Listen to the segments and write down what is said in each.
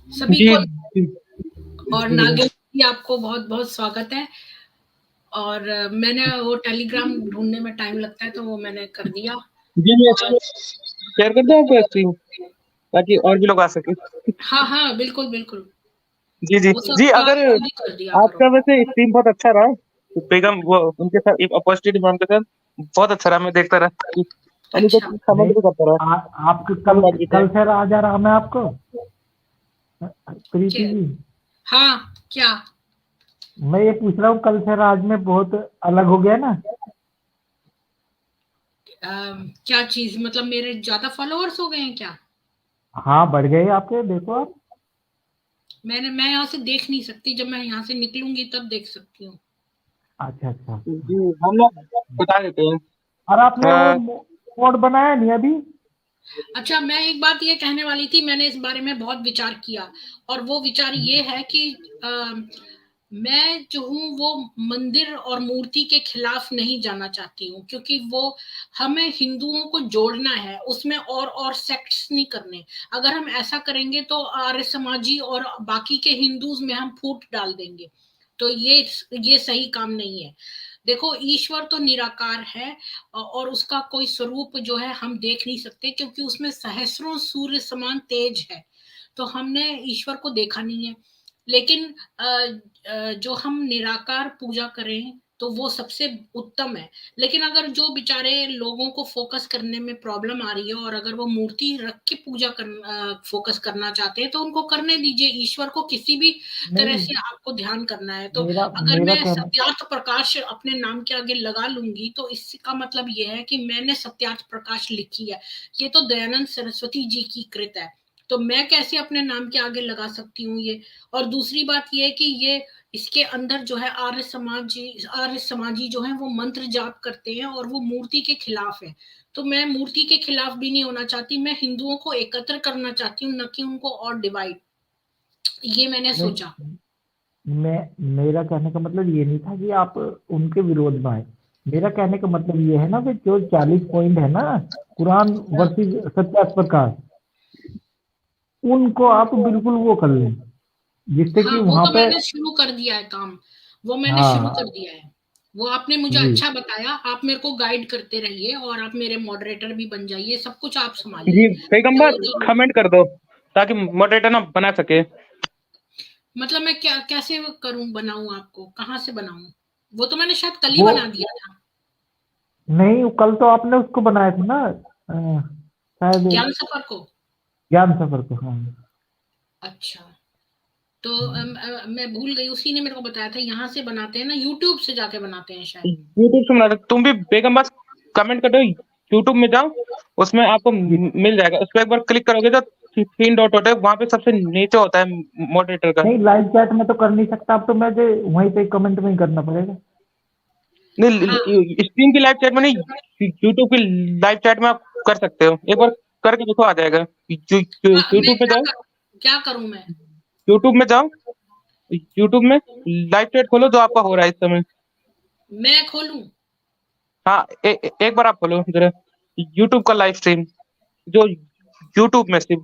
सभी जी को जी और जी नागिन जी आपको बहुत-बहुत स्वागत है। और मैंने वो टेलीग्राम ढूँढने में टाइम लगता है तो वो मैंने कर दिया। जी मैं और शेयर कर दूं आपको स्क्रीन ताकि और भी लोग आ सके। हाँ, हाँ, बिल्कुल, बिल्कुल। जी जी वो सब जी काम अगर जल्दी कर दिया करो। आपका वैसे स्ट्रीम बहुत अच्छा रहा तो बेगम वो उनके साथ एक अपॉर्चुनिटी मैम के साथ बहुत अच्छा रहा, मैं देखता रहा यानी तो अच्छा, कमेंट नहीं, भी करता रहा। आपके कम कल बात की है। कल से राज आ रहा मैं आपको प्रीति क्या? जी। हाँ, क्या? मैं ये पूछ रहा हूँ कल से राज में बहुत अलग हो गया ना। क्या चीज़ मतलब मेरे ज़्यादा फॉलोवर्स हो गए हैं क्या? हाँ, बढ़ गए आपके, देखो आप। मैं यहाँ से देख नहीं सकती, जब मैं यहाँ से निकलूँगी तब देख सकती हूँ। अच्छा अच्छा। जी हम लोग बता देते हैं। और आपने वो अ, कोड बनाया नहीं अभी? अच्छा, मैं एक बात ये कहने वाली थी, मैंने इस बारे में बहुत विचार किया और वो विचार ये है कि मैं जो हूँ वो मंदिर और मूर्ति के खिलाफ नहीं जाना चाहती हूँ, क्योंकि वो हमें हिंदुओं को जोड़ना है, उसमें और सेक्ट्स नहीं करने। अगर हम ऐसा करेंगे तो आर्य समाजी और बाकी के हिंदूज में हम फूट डाल देंगे। तो ये सही काम नहीं है। देखो, ईश्वर तो निराकार है और उसका कोई स्वरूप जो है हम देख नहीं सकते, क्योंकि उसमें सहस्रों सूर्य समान तेज है। तो हमने ईश्वर को देखा नहीं है। लेकिन जो हम निराकार पूजा करें तो वो सबसे उत्तम है। लेकिन अगर जो बेचारे लोगों को फोकस करने में प्रॉब्लम आ रही है और अगर वो मूर्ति रख के पूजा फोकस करना चाहते हैं तो उनको करने दीजिए। ईश्वर को किसी भी तरह नहीं, से आपको ध्यान करना है तो मेरा अगर मेरा मैं कहना। सत्यार्थ प्रकाश अपने नाम के आगे लगा लूंगी तो इसका मतलब ये है कि मैंने सत्यार्थ प्रकाश लिखी है। ये तो दयानंद सरस्वती जी की कृत है। तो मैं कैसे अपने नाम के आगे लगा सकती हूँ ये। और दूसरी बात ये है कि ये इसके अंदर जो है आर्य समाजी जो है वो मंत्र जाप करते हैं और वो मूर्ति के खिलाफ है। तो मैं मूर्ति के खिलाफ भी नहीं होना चाहती, मैं हिंदुओं को एकत्र करना चाहती हूँ, न कि उनको और डिवाइड। ये मैंने सोचा। नहीं, मैं मेरा कहने का मतलब ये नहीं था कि आप उनके विरोध में आए। मेरा कहने का मतलब ये है ना कि जो 40 पॉइंट है ना, कुरान वर्सेस सत्यार्थ प्रकाश, उनको आप बिल्कुल वो कर लें, जिससे हाँ, कि वो वहां तो पे। मैंने शुरू कर दिया है काम। वो मैंने शुरू कर हाँ दिया है। वो आपने मुझे जी अच्छा बताया, आप मेरे को गाइड करते रहिए और आप मेरे मॉडरेटर भी बन जाइए, सब कुछ आप जी संभालिए। पैगंबर तो कमेंट कर दो ताकि मॉडरेटर ना बना सके। मतलब मैं क्या कैसे करूं, बनाऊं, आपको कहाँ से बनाऊं? वो तो मैंने शायद कल ही वो। बना दिया था। नहीं, कल तो आपने उसको बनाया था ना, शायद ज्ञान सफर को। ज्ञान सफर को। हाँ। अच्छा। तो मैं भूल गई, उसी ने मेरे को बताया था यहाँ से बनाते हैं ना, यूट्यूब से जाके बनाते हैं शायद। यूट्यूब से बना दो, तुम भी पैगंबर कमेंट कर दो। यूट्यूब में जाओ, उसमें आपको जी। मिल जाएगा। उस पर एक बार क्लिक करोगे तो 3 डॉट होता है, वहां पे सबसे नीचे होता है मॉडरेटर का। नहीं, लाइव चैट में तो कर नहीं सकता, अब तो मुझे वहीं पे कमेंट में ही करना पड़ेगा। नहीं, हाँ, स्ट्रीम की लाइव चैट में नहीं, यूट्यूब की लाइव चैट में आप कर सकते हो। एक बार करके देखो, आ जाएगा। हाँ, मैं यूट्यूब पे जाओ। क्या करूं मैं? यूट्यूब में जाओ, यूट्यूब में लाइव चैट खोलो जो आपका हो रहा है इस समय। मैं खोलूं? हाँ, एक बार आप खोलो जरा यूट्यूब का लाइव स्ट्रीम, जो यूट्यूब में सिर्फ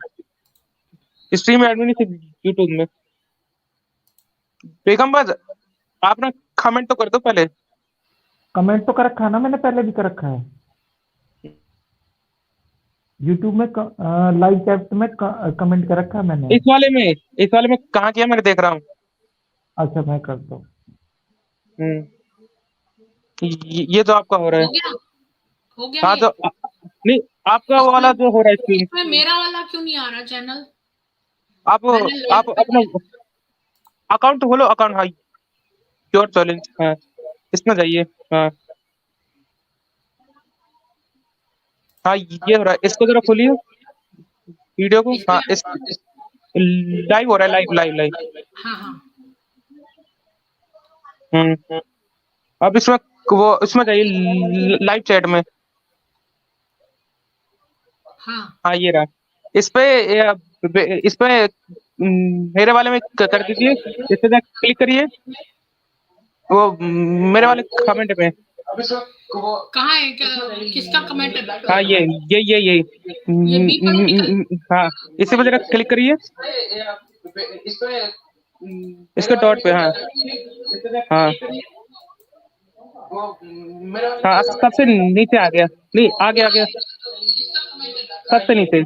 स्ट्रीम एडमिन नहीं, सिर्फ यूट्यूब में। पैगंबर आप ना कमेंट तो कर दो पहले। कमेंट तो कर रखा है ना, मैंने पहले भी कर रखा है। यूट्यूब में लाइव चैट में कमेंट कर रखा है मैंने। इस वाले में कहाँ किया, मैं देख रहा हूँ। अच्छा, मैं करता हूँ। हम्म, ये जो आपका हो रहा है। हो गया? हो गया हाँ ये? जो नहीं, आपका वो वाला इसमें जो हो रहा है स्ट्रीम। इसमें मेरा वाला क्यों नहीं आ रहा चैनल? आप मैंने लाइक आप कर अपना दिया। अकाउंट खोलो, अकाउंट। हाँ, योर चैलेंज। हाँ, इसमें जाइए। हाँ हाँ, ये हो रहा है, इसको जरा खोलिए वीडियो को। हाँ, इसमें इस लाइव हो रहा है, लाइव लाइव लाइव। हाँ, हाँ, हम्म, अब इसमें वो इसमें जाइए लाइव चैट में। हाँ, हाँ, ये रहा। इस पे इस पे मेरे वाले में कर दीजिए। इस पे क्लिक करिए, वो मेरे वाले कमेंट में। कहाँ है क्या? किसका कमेंट है? हाँ, ये ये बी पर लिखा है? हाँ, इसी पे जरा क्लिक करिए। इसके डॉट पे, हाँ हाँ हाँ, सबसे नीचे आ गया, नहीं आ गया, आ गया सबसे नीचे,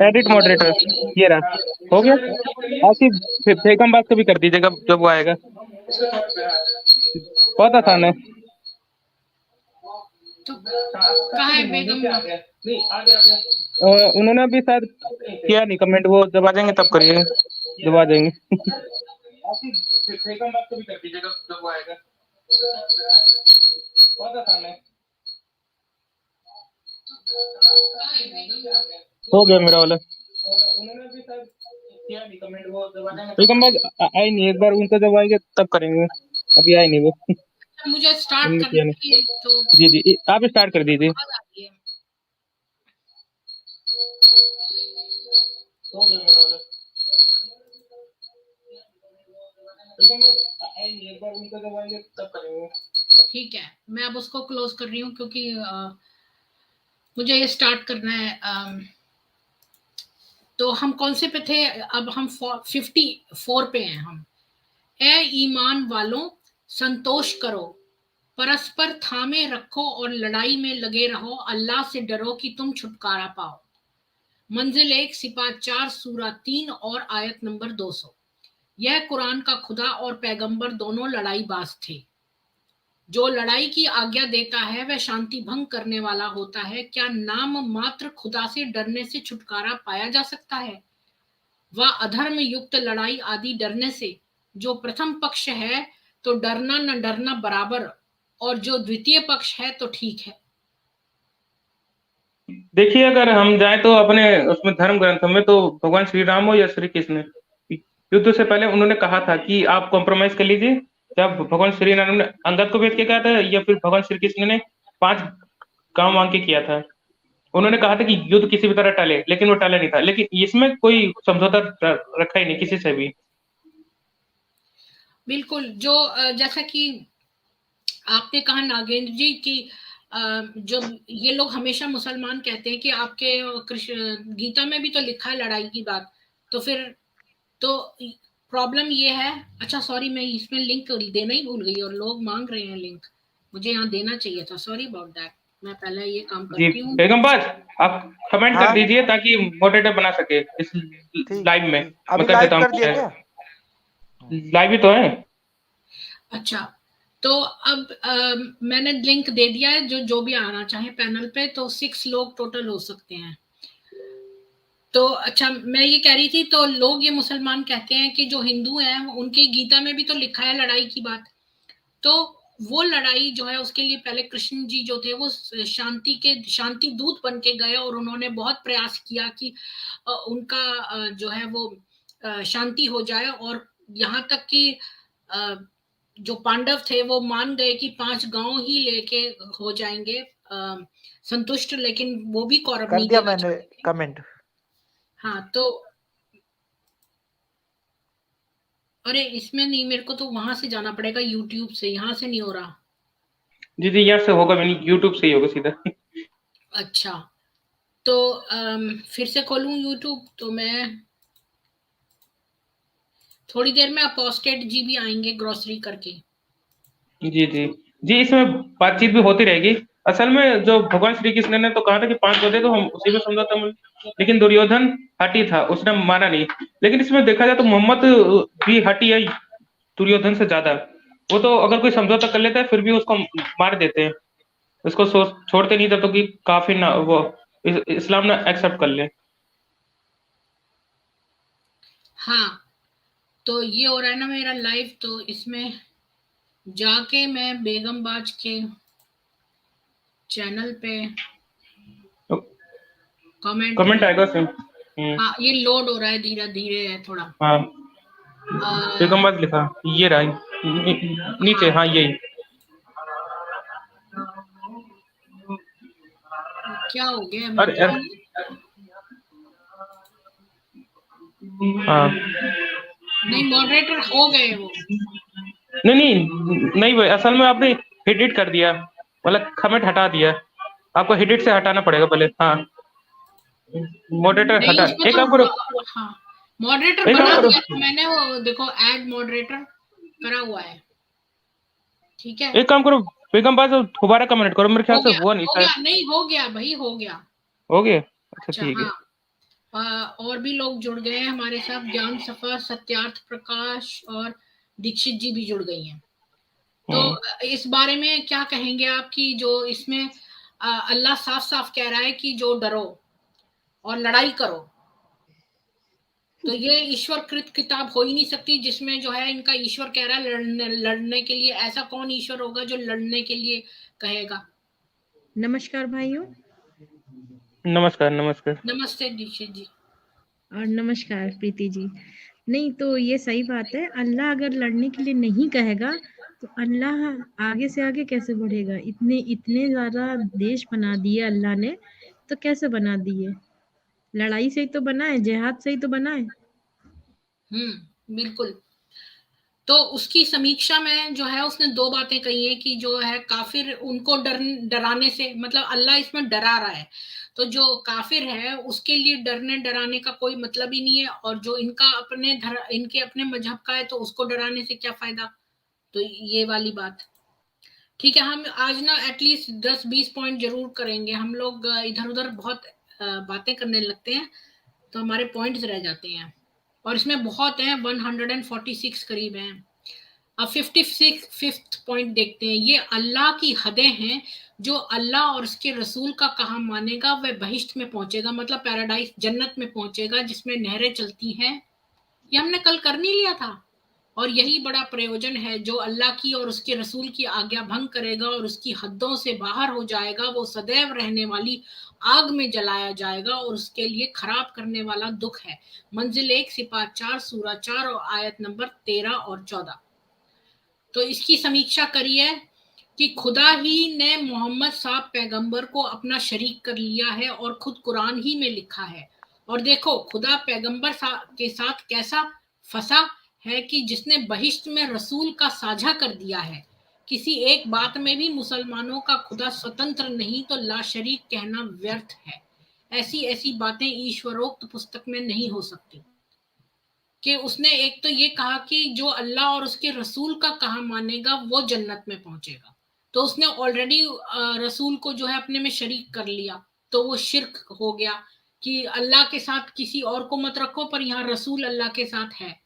एडिट मॉडरेटर, ये रहा, हो गया। ऐसी बेगम बात को भी कर दीजिएगा जब वो आएगा, बहुत आसान है। तो कहाँ है बेगम? उन्होंने अभी शायद किया नहीं कमेंट, वो जब आ जाएंगे तब करिए, जब आ जाएंगे। बेगम बात को भी कर दीजिएगा जब वो आएगा, बहुत आसान है। हो गया मेरा वाला। उन्होंने भी शायद किया नहीं कमेंट, वो जब आ जाएंगे बेगम बात आई नहीं, एक बार उनका जब आएंगे तब करेंगे, अभी आई नहीं वो। मुझे स्टार्ट उन्होंने किया करना नहीं। है तो जी जी, आप स्टार्ट कर दीजिए। आवाज आ रही है। हो गया मेरा वाला। बेगम बात आई नहीं, एक बार उनका जब आएंगे तब करेंगे। ठीक है, मैं अब उसको क्लोज कर रही हूँ क्योंकि मुझे ये स्टार्ट करना है। तो हम कौन से पे थे? अब हम 54 पे हैं हम। ए ईमान वालों, संतोष करो, परस्पर थामे रखो और लड़ाई में लगे रहो, अल्लाह से डरो कि तुम छुटकारा पाओ। मंजिल 1 सिपा 4 सूरा 3 और आयत नंबर 200। यह कुरान का खुदा और पैगंबर दोनों लड़ाईबाज थे। जो लड़ाई की आज्ञा देता है वह शांति भंग करने वाला होता है। क्या नाम मात्र खुदा से डरने से छुटकारा पाया जा सकता है? वह अधर्म युक्त लड़ाई आदि डरने से। जो प्रथम पक्ष है तो डरना न डरना बराबर, और जो द्वितीय पक्ष है तो ठीक है। देखिए, अगर हम जाए तो अपने उसमें धर्म ग्रंथों में, तो भगवान श्री राम हो या श्री कृष्ण, युद्ध से पहले उन्होंने कहा था कि आप कॉम्प्रोमाइज कर लीजिए। जब भगवान श्री राम ने अंगद को भेज के कहा था, या फिर भगवान श्री कृष्ण ने 5 गांव मांग के किया था, उन्होंने कहा था कि युद्ध किसी भी तरह टले, लेकिन वो टले नहीं था। लेकिन इसमें कोई समझौता रखा ही नहीं किसी से भी। बिल्कुल, जो जैसा कि आपने कहा नागेंद्र जी की, जब ये लोग हमेशा मुसलमान कहते हैं कि आपके कृष्ण गीता में भी तो लिखा है लड़ाई की बात, तो फिर तो प्रॉब्लम ये है। अच्छा सॉरी, मैं इसमें लिंक देना ही भूल गई और लोग मांग रहे हैं लिंक, मुझे यहाँ देना चाहिए था, सॉरी अबाउट दैट। मैं पहले ये काम जी करती हूँ। बेगमबाज, आप कमेंट कर हाँ दीजिए ताकि मॉडरेटर बना सके इस ठीक लाइव में। ठीक, मैं अभी कर लाइव देता कर दिया हूँ, क्या? लाइव ही तो है। अच्छा, तो अब मैंने लिंक दे दिया है, जो भी आना चाहे पैनल पे, तो 6 लोग टोटल हो सकते हैं। तो अच्छा, मैं ये कह रही थी, तो लोग ये मुसलमान कहते हैं कि जो हिंदू हैं उनकी गीता में भी तो लिखा है लड़ाई की बात, तो वो लड़ाई जो है उसके लिए पहले कृष्ण जी जो थे वो शांति दूत बन के गए, और उन्होंने बहुत प्रयास किया कि उनका जो है वो शांति हो जाए, और यहाँ तक कि जो पांडव थे वो मान गए कि 5 गांव ही लेके हो जाएंगे संतुष्ट, लेकिन वो भी कौरव कर नहीं दिया देना मैंने चाहते। कमेंट। हाँ, तो अरे इसमें नहीं, मेरे को तो वहां से जाना पड़ेगा यूट्यूब से, यहाँ से नहीं हो रहा। जी जी, यहाँ से होगा भी नहीं, यूट्यूब से ही होगा सीधा। अच्छा, तो फिर से खोलूं यूट्यूब, तो मैं थोड़ी देर में अपोस्टेट जी भी आएंगे ग्रोसरी करके। जी जी जी, इसमें बातचीत भी होती रहेगी। असल में जो भगवान श्री कृष्ण ने तो कहा था कि 5 दे तो हम उसी में समझौता मिल, लेकिन दुर्योधन हटी था, उसने माना नहीं। लेकिन इसमें देखा जाए तो मोहम्मद भी हटी है दुर्योधन से ज्यादा। वो तो अगर कोई समझौता कर लेता है फिर भी उसको मार देते हैं, उसको छोड़ते नहीं जब तक कि काफी ना वो इस्लाम ना एक्सेप्ट कर ले। हाँ, तो ये हो रहा है ना मेरा लाइव, तो इसमें जाके मैं बेगम बाज के चैनल पे कमेंट आएगा उसमें। हाँ, ये लोड हो रहा है, धीरे धीरे है थोड़ा। हाँ, बेगमबाज लिखा, ये रहा नीचे, हाँ यही। क्या हो गया? मैं अरे हाँ, नहीं, मॉडरेटर हो गए वो। नहीं नहीं नहीं भाई, असल में आपने एडिट कर दिया, मतलब कमेंट हटा दिया, आपको एडिट से हटाना पड़ेगा पहले। हाँ, मॉडरेटर नहीं, हटा, उसमें एक तो आप करो। हाँ, मॉडरेटर एक काम बना करो, दिया था मैंने, वो देखो ऐड मॉडरेटर करा हुआ है, ठीक है। एक काम करो बेगम बाज, दोबारा कमेंट करो, मेरे ख्याल से हुआ नहीं हो शायद। गया, नहीं हो गया भाई, हो गया। हो गया, अच्छा अच्छा ठीक है। हाँ, और भी लोग जुड़ गए हैं हमारे साथ, ज्ञान सफर, सत्यार्थ प्रकाश और दीक्षित जी भी जुड़ गई हैं। तो इस बारे में क्या कहेंगे आप कि जो इसमें अल्लाह साफ साफ कह रहा है कि जो डरो और लड़ाई करो, तो ये ईश्वर कृत किताब हो ही नहीं सकती जिसमें जो है इनका ईश्वर कह रहा है लड़ने के लिए। ऐसा कौन ईश्वर होगा जो लड़ने के लिए कहेगा? नमस्कार भाइयों। नमस्कार नमस्कार। नमस्ते दीक्षित जी। और नमस्कार प्रीति जी। नहीं तो ये सही बात है, अल्लाह अगर लड़ने के लिए नहीं कहेगा तो अल्लाह आगे से आगे कैसे बढ़ेगा? इतने इतने ज्यादा देश बना दिए अल्लाह ने, तो कैसे बना दिए? लड़ाई से ही तो बनाए, जिहाद से ही तो बनाए। बिल्कुल। तो उसकी समीक्षा में जो है उसने दो बातें कही है कि जो है काफिर उनको डराने से, मतलब अल्लाह इसमें डरा रहा है, तो जो काफिर है उसके लिए डरने डराने का कोई मतलब ही नहीं है, और जो इनका इनके अपने मजहब का है तो उसको डराने से क्या फायदा। तो ये वाली बात, ठीक है। हम आज ना एटलीस्ट 10-20 पॉइंट जरूर करेंगे। हम लोग इधर उधर बहुत बातें करने लगते हैं तो हमारे पॉइंट्स रह जाते हैं, और इसमें बहुत हैं, 146 करीब हैं। अब 56 पॉइंट देखते हैं। ये अल्लाह की हदें हैं, जो अल्लाह और उसके रसूल का कहा मानेगा वह बहिश्त में पहुंचेगा, मतलब पैराडाइज जन्नत में पहुंचेगा जिसमें नहरें चलती हैं। ये हमने कल कर नहीं लिया था। और यही बड़ा प्रयोजन है, जो अल्लाह की और उसके रसूल की आज्ञा भंग करेगा और उसकी हदों से बाहर हो जाएगा, वो सदैव रहने वाली आग में जलाया जाएगा और उसके लिए खराब करने वाला दुख है। मंजिल 1 सिपात 4 सूरा 4 और आयत नंबर 13 और 14। तो इसकी समीक्षा करी है कि खुदा ही ने मोहम्मद साहब पैगंबर को अपना शरीक कर लिया है और खुद कुरान ही में लिखा है। और देखो खुदा पैगंबर के साथ कैसा फंसा है कि जिसने बहिश्त में रसूल का साझा कर दिया है। किसी एक बात में भी मुसलमानों का खुदा स्वतंत्र नहीं तो लाशरीक कहना व्यर्थ है। ऐसी ऐसी बातें ईश्वरोक्त पुस्तक में नहीं हो सकती। कि उसने एक तो ये कहा कि जो अल्लाह और उसके रसूल का कहा मानेगा वो जन्नत में पहुंचेगा, तो उसने ऑलरेडी रसूल को जो है अपने में शरीक कर लिया, तो वो शिर्क हो गया कि अल्लाह के साथ किसी और को मत रखो, पर यहाँ रसूल अल्लाह के साथ है।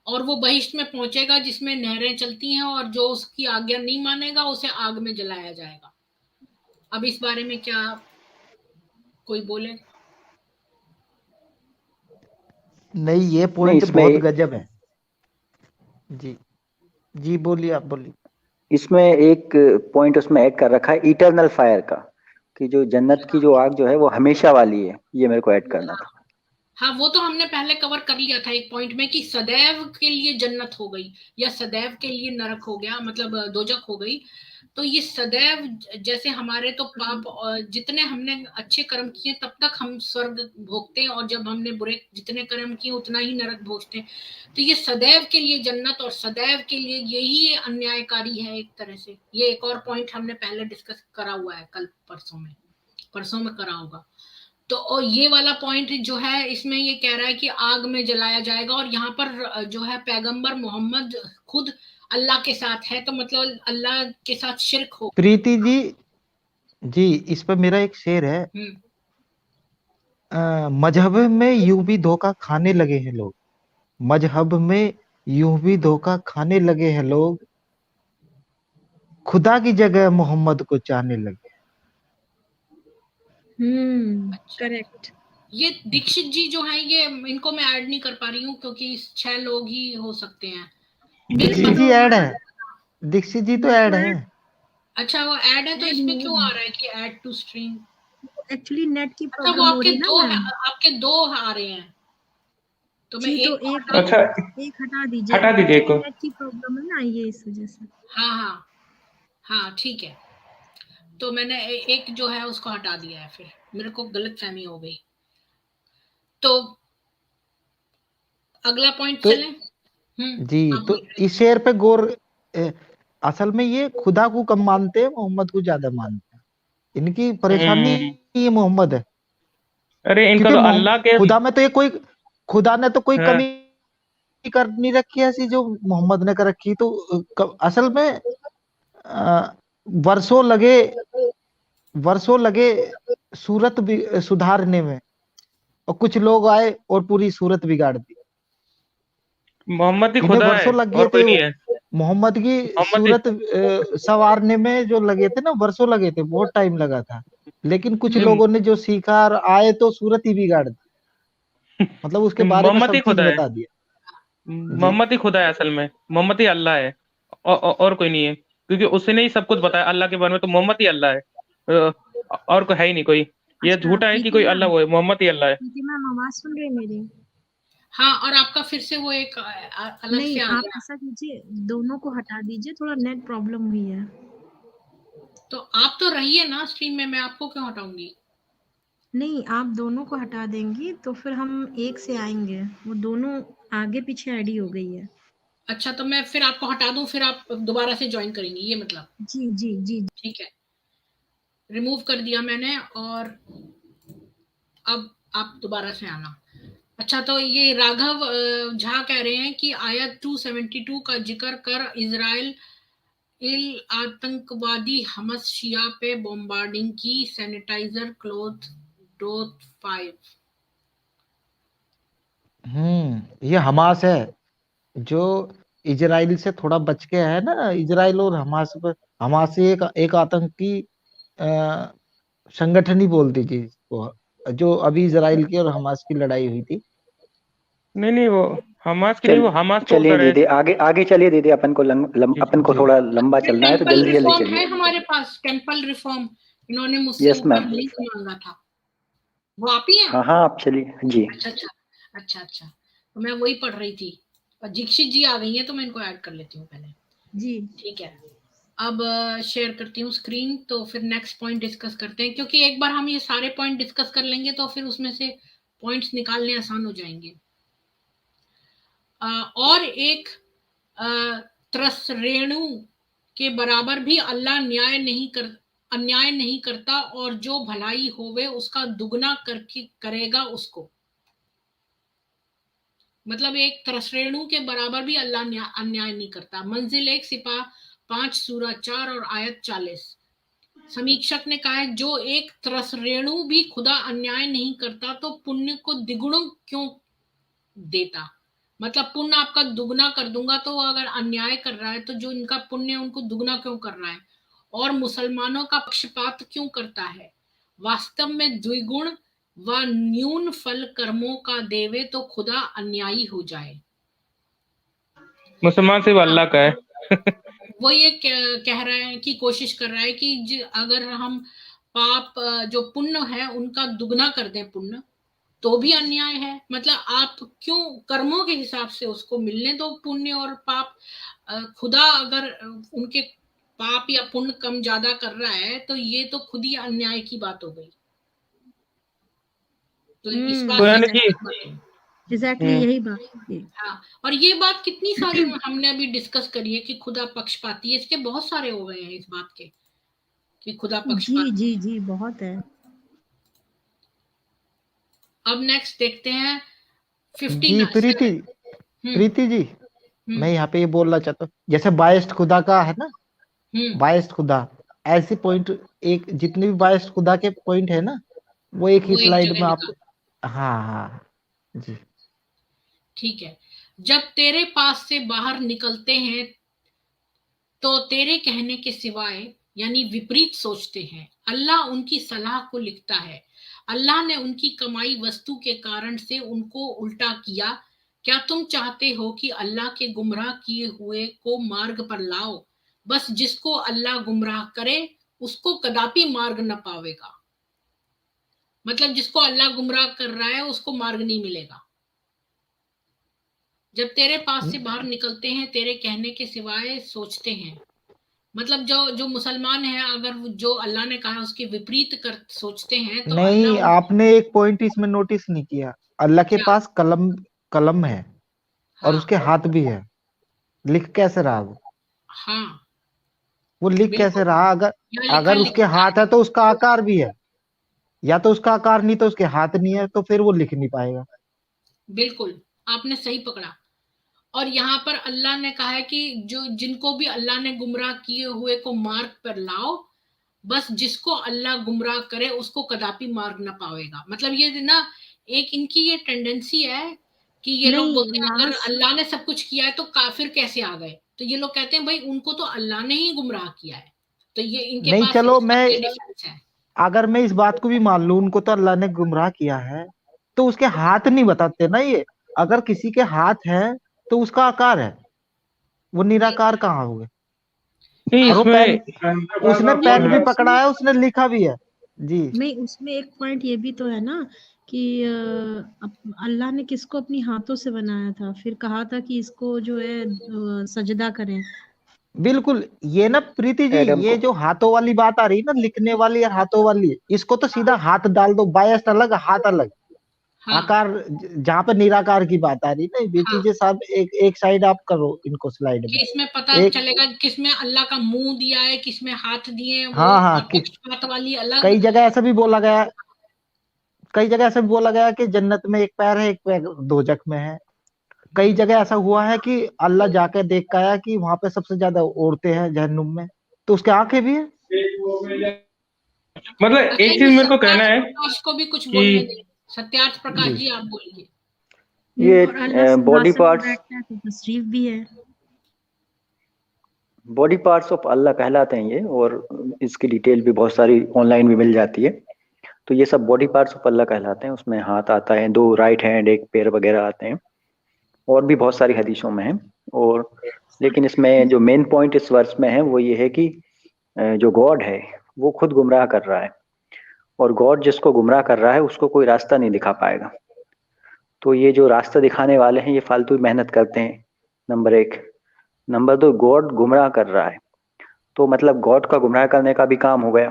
और वो बहिश्त में पहुंचेगा जिसमें नहरें चलती हैं, और जो उसकी आज्ञा नहीं मानेगा उसे आग में जलाया जाएगा। अब इस बारे में क्या कोई बोले? नहीं, ये पॉइंट बहुत गजब है। जी जी बोलिए, आप बोलिए। इसमें एक पॉइंट उसमें ऐड कर रखा है इटर्नल फायर का, कि जो जन्नत की जो आग जो है वो हमेशा वाली है। ये मेरे को ऐड करना था। हाँ, वो तो हमने पहले कवर कर लिया था एक पॉइंट में कि सदैव के लिए जन्नत हो गई या सदैव के लिए नरक हो गया, मतलब दोजख हो गई। तो ये सदैव, जैसे हमारे तो पाप जितने हमने अच्छे कर्म किए तब तक हम स्वर्ग भोगते हैं, और जब हमने बुरे जितने कर्म किए उतना ही नरक भोगते हैं। तो ये सदैव के लिए जन्नत और सदैव के लिए यही अन्यायकारी है एक तरह से। ये एक और पॉइंट हमने पहले डिस्कस करा हुआ है, कल परसों में करा होगा। तो और ये वाला पॉइंट जो है इसमें ये कह रहा है कि आग में जलाया जाएगा, और यहाँ पर जो है पैगंबर मोहम्मद खुद अल्लाह के साथ है, तो मतलब अल्लाह के साथ शिर्क हो। प्रीति जी इस पर मेरा एक शेर है। मजहब में यूं भी धोखा खाने लगे हैं लोग, मजहब में यूं भी धोखा खाने लगे हैं लोग, खुदा की जगह मोहम्मद को चाहने लगे। करेक्ट। ये दीक्षित जी जो है, ये इनको मैं ऐड नहीं कर पा रही हूँ क्योंकि 6 लोग ही हो सकते हैं। दीक्षित जी ऐड है, दीक्षित जी तो ऐड है। अच्छा वो ऐड है, तो इसमें क्यों आ रहा है कि add to stream? Actually net की अच्छा, वो प्रॉब्लम हो रही है ना। आपके दो आ रहे हैं, तो मैं जी, तो एक अच्छा एक हटा दीजिए। हटा दीजिए एक को। नेट की प्रॉब्लम है ना, ये इस वजह से। हाँ ठीक है। तो मैंने एक जो है उसको हटा दिया है, फिर मेरे को गलतफहमी हो गई। तो अगला पॉइंट तो, चलें। जी तो इस शेर पे गौर, असल में ये खुदा को कम मानते हैं, मोहम्मद को ज्यादा मानते हैं। इनकी परेशानी ये मोहम्मद है। अरे इनका तो अल्लाह के खुदा में तो ये खुदा ने तो कोई हाँ कमी कर नहीं रखी ऐसी जो मोहम्मद ने कर रखी। तो असल में वर्षों लगे, वर्षों लगे सूरत भी सुधारने में, और कुछ लोग आए और पूरी सूरत बिगाड़ दी। मोहम्मद ही इन्हें खुदा है वर्षों लग गए और थे कोई नहीं है। मोहम्मद की मोहम्मद ही सूरत संवारने में, जो लगे थे ना, वर्षों लगे थे, बहुत टाइम लगा था। लेकिन कुछ नहीं, लोगों ने जो सीखा और आए तो सूरत ही बिगाड़ दी, मतलब उसके बारे में मोहम्मद ही सब चीज खुदा है। बता दिया। जी मोहम्मद ही खुदा है असल में, मोहम्मद ही अल्लाह है। और कोई नहीं है, क्योंकि उसने ही सब कुछ बताया अल्लाह के बारे में, तो मोहम्मद ही अल्लाह है। और कोई है ही नहीं कोई। ये अच्छा झूठा है कि कोई अल्लाह वो है, मोहम्मद ही अल्लाह है। प्रीति मैम आवाज सुन रहे हैं मेरी? हाँ, और आपका फिर से वो एक अलग नहीं, से आ आप गया। ऐसा कीजिए, दोनों को हटा दीजिए, थोड़ा नेट प्रॉब्लम हुई है। तो आप तो रहिए ना स्ट्रीम में, मैं आपको क्यों हटाऊंगी? नहीं, आप दोनों को हटा देंगी तो फिर हम एक से आएंगे, वो दोनों आगे पीछे आईडी हो गई है। अच्छा, तो मैं फिर आपको हटा दूं, फिर आप दोबारा से ज्वाइन करेंगी, ये मतलब? जी जी जी। ठीक है, रिमूव कर दिया मैंने, और अब आप दोबारा से आना। अच्छा, तो ये राघव झा कह रहे हैं कि आयत 272 का जिक्र कर इजराइल आतंकवादी हमस शिया पे बॉम्बार्डिंग की, सैनिटाइजर क्लोथ डोथ 5। ये हमास है जो इजराइल से थोड़ा बच के है ना। इजराइल और हमास पर, हमास एक एक आतंकी अ, संगठन ही बोल दीजिए इसको, जो अभी इजराइल की और हमास की लड़ाई हुई थी। नहीं नहीं, वो हमास की नहीं, चल वो हमास तो चलिए उधर है। दीदी, आगे आगे चलिए दीदी, अपन को अपन को जी थोड़ा लंबा चलना है, तो टेम्पल जल्दी जल्दी रिफॉर्म चलिए। है हमारे पास, टेम्पल रिफॉर्म। इन्होंने मुझसे यस ऊपर मैम। लिंक मांगा था, वो आप ही हैं? हाँ हाँ, आप चलिए जी। अच्छा अच्छा, अच्छा अच्छा, तो मैं वही पढ़ रही थी, और दीक्षित जी आ गई हैं, तो मैं इनको ऐड कर लेती हूँ पहले। जी ठीक है, अब शेयर करती हूँ स्क्रीन, तो फिर नेक्स्ट पॉइंट डिस्कस करते हैं, क्योंकि एक बार हम ये सारे पॉइंट डिस्कस कर लेंगे तो फिर उसमें से पॉइंट्स निकालने आसान हो जाएंगे। और एक त्रसरेणु के बराबर भी अल्लाह अन्याय नहीं करता, और जो भलाई होवे उसका दुगना करके करेगा उसको। मतलब एक त्रसरेणु के बराबर भी अल्लाह अन्याय नहीं करता। मंजिल 1 सिपा 5 सूरह 4 और आयत 40। समीक्षक ने कहा है, जो एक त्रसरेणु भी खुदा अन्याय नहीं करता तो पुण्य को द्विगुण क्यों देता? मतलब पुण्य आपका दुगना कर दूंगा, तो अगर अन्याय कर रहा है तो जो इनका पुण्य है उनको दुगना क्यों कर रहा है? और मुसलमानों का पक्षपात क्यों करता है? वास्तव में द्विगुण व न्यून फल कर्मों का देवे तो खुदा अन्यायी हो जाए। मुसलमान सिर्फ हाँ, अल्लाह का है। वो ये कह रहा है कि कोशिश कर रहा है कि अगर हम पाप जो पुण्य है उनका दुगना कर दें पुण्य, तो भी अन्याय है। मतलब आप क्यों कर्मों के हिसाब से उसको मिलने दो पुण्य और पाप। खुदा अगर उनके पाप या पुण्य कम ज्यादा कर रहा है तो ये तो खुद ही अन्याय की बात हो गई। तो इस बात तो से यानी कि एग्जैक्टली यही बात थी। हाँ, और ये बात कितनी सारी हमने अभी डिस्कस करी है कि खुदा पक्षपाती है, इसके बहुत सारे हो गए हैं इस बात के कि खुदा जी पक्षपाती। जी जी बहुत है। अब नेक्स्ट देखते हैं जी 59। प्रीति जी, मैं यहाँ पे ये बोलना चाहता हूँ, जैसे बायस्ड खुदा का है ना, बायस्ड खुदा, ऐसे पॉइंट, एक जितने भी बायस्ड खुदा के पॉइंट है ना, वो एक ही वो एक स्लाइड जगह में आप। निकाल। हाँ हाँ जी। ठीक है, जब तेरे पास से बाहर निकलते हैं तो तेरे कहने के सिवाय यानी विपरीत सोचते हैं। अल्लाह उनकी सलाह को लिखता है। अल्लाह ने उनकी कमाई वस्तु के कारण से उनको उल्टा किया। क्या तुम चाहते हो कि अल्लाह के गुमराह किए हुए को मार्ग पर लाओ? बस जिसको अल्लाह गुमराह करे उसको कदापि मार्ग न पावेगा। मतलब जिसको अल्लाह गुमराह कर रहा है उसको मार्ग नहीं मिलेगा। जब तेरे पास से बाहर निकलते हैं तेरे कहने के सिवाय सोचते हैं। मतलब जो जो मुसलमान है, अगर जो अल्लाह ने कहा उसके विपरीत कर सोचते हैं तो नहीं, अल्लाह आपने एक पॉइंट इसमें नोटिस नहीं किया, अल्लाह के क्या? पास कलम कलम है और हाँ उसके हाथ भी है। लिख कैसे रहा हाँ, वो लिख कैसे बिल्कुल, रहा? अगर यहाँ लिखा अगर उसके लिखा हाथ है तो उसका आकार भी है, या तो उसका आकार नहीं तो उसके हाथ नहीं है, तो फिर वो लिख नहीं पाएगा। बिल्कुल, आपने सही पकड़ा। और यहाँ पर अल्लाह ने कहा है कि जो जिनको भी अल्लाह ने गुमराह किए हुए को मार्ग पर लाओ, बस जिसको अल्लाह गुमराह करे उसको कदापि मार्ग ना पावेगा। मतलब ये ना एक इनकी ये टेंडेंसी है कि ये लोग नहीं, बोलते हैं अगर लास्ट अल्लाह ने सब कुछ किया है तो काफिर कैसे आ गए? तो ये लोग कहते हैं भाई उनको तो अल्लाह ने ही गुमराह किया है। तो ये इनके नहीं, पास चलो इसका मैं ये डिफेंस है। अगर मैं इस बात को भी मान लूं उनको तो अल्लाह ने गुमराह किया है, तो उसके हाथ नहीं बताते ना ये। अगर किसी के हाथ है तो उसका आकार है, वो नहीं, निराकार कहाँ हुए? नहीं और वो पेन, उसने इसमें पेन भी नहीं, पकड़ा है, उसने लिखा भी है। जी नहीं, उसमें एक पॉइंट ये भी तो है ना कि अल्लाह ने किसको अपनी हाथों से बनाया था, फिर कहा था कि इसको जो है सजदा करें। बिल्कुल। ये ना प्रीति जी, एडम ये को। जो हाथों वाली बात आ रही है ना, लिखने वाली और हाथों वाली, इसको तो सीधा हाथ डाल दो, बायस अलग हाथ अलग, हाँ आकार जहाँ पे निराकार की बात आ रही है ना, हाँ, बीती जी साहब एक एक साइड आप करो इनको स्लाइड कि में। इसमें पता एक, चलेगा किसमें अल्लाह का मुंह दिया है, किसमें हाथ दिए हैं, वो हाँ हाँ, और पक्षपात वाली अलग। कई जगह ऐसा भी बोला गया, कई जगह ऐसा भी बोला गया कि जन्नत में एक पैर है, एक पैर दोजख में है। कई जगह ऐसा हुआ है कि अल्लाह जाकर देख के आया कि वहां पे सबसे ज्यादा औरतें हैं जहन्नुम में, तो उसके आंखें भी है। मतलब अच्छा, एक ये चीज मेरे को कहना सत्यार्थ है प्रकाश को भी कुछ कि बोलने दें। सत्यार्थ प्रकाश जी जी, आप बोलिए। और अल्लाह ये बॉडी सिंहासन पे पार्ट्स, बैठता है तो तशरीफ भी है। बॉडी पार्ट्स ऑफ अल्लाह कहलाते हैं ये, और इसकी डिटेल भी बहुत सारी ऑनलाइन भी मिल जाती है। तो ये सब बॉडी पार्ट्स ऑफ अल्लाह कहलाते हैं। उसमें हाथ आता है, 2 राइट हैंड, एक पैर वगैरह आते हैं, और भी बहुत सारी हदीसों में है। और लेकिन इसमें जो मेन पॉइंट इस वर्स में है वो ये है कि जो गॉड है वो खुद गुमराह कर रहा है, और गॉड जिसको गुमराह कर रहा है उसको कोई रास्ता नहीं दिखा पाएगा। तो ये जो रास्ता दिखाने वाले हैं ये फालतू मेहनत करते हैं, नंबर 1। नंबर 2, गॉड गुमराह कर रहा है, तो मतलब गॉड का गुमराह करने का भी काम हो गया।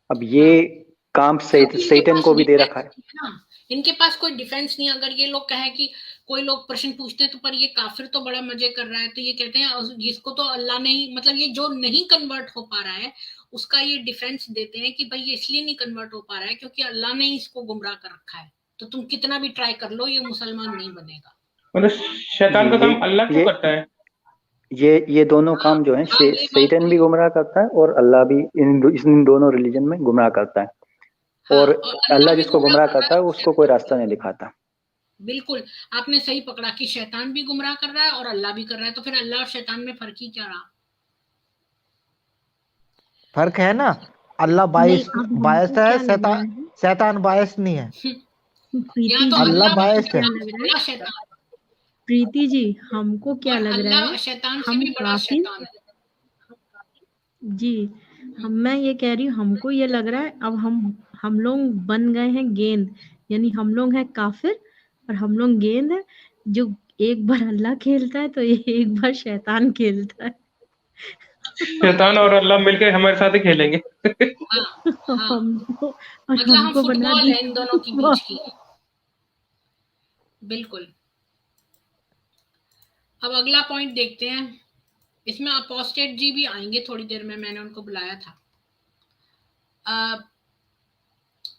अब ये हाँ, काम क्योंकि इनके सैतान पास को भी दे डिफेंस रखा है। नहीं है ना। इनके पास कोई डिफेंस नहीं है। अगर ये लोग कहें कि कोई लोग प्रश्न पूछते हैं तो पर ये काफिर तो बड़ा मजे कर रहा है, तो ये कहते हैं जिसको तो अल्लाह ने ही, मतलब ये जो नहीं कन्वर्ट हो पा रहा है उसका ये डिफेंस देते हैं कि भाई ये इसलिए नहीं कन्वर्ट हो पा रहा है क्योंकि अल्लाह ने ही इसको गुमराह कर रखा है। तो तुम कितना भी ट्राई कर लो, ये मुसलमान नहीं बनेगा। मतलब जी शैतान का काम अल्लाह क्यों ये करता है? ये दोनों हाँ काम जो है, हाँ, ये बात सैतान भी भी है। गुमराह करता है और अल्लाह भी इन दोनों रिलीजन में गुमराह करता है। हाँ, और और अल्लाह अल्लाह भी जिसको गुमराह गुमराह कर रहा करता है है और उसको कोई शैतान भी। रास्ता नहीं दिखाता। बिल्कुल, आपने सही पकड़ा कि शैतान भी गुमराह कर रहा है और अल्लाह भी कर रहा है। तो फिर अल्लाह और शैतान में फर्क ही क्या रहा? फर्क है ना, अल्लाह नहीं, बायस, अब बायस हमको है, क्या लग रहा शैतान, है, शैतान बायस नहीं है। यहाँ प्रीति तो जी, अल्लाह अल्लाह बायस क्या है। शैतान लग से रहा है, बड़ा शैतान है। प्रीति जी, हमको क्या और लग रहा अल्लाह है, शैतान से हम भी बड़ा काफिर, शैतान है। जी, मैं ये कह रही हूँ, हमको ये लग रहा है अब हम लोग बन गए हैं गेंद, यानी हम लोग हैं काफिर और हम लोग गेंद है। जो एक बार अल्लाह खेलता है तो एक बार शैतान खेलता है। शैतान और अल्लाह मिलकर हमारे साथ ही खेलेंगे। हाँ हाँ, हमको और मतलब हम हमको बना फुटबॉल है इन दोनों के दिया। बीच की। बिल्कुल। अब अगला पॉइंट देखते हैं। इसमें अपोस्टेट जी भी आएंगे थोड़ी देर में, मैंने उनको बुलाया था।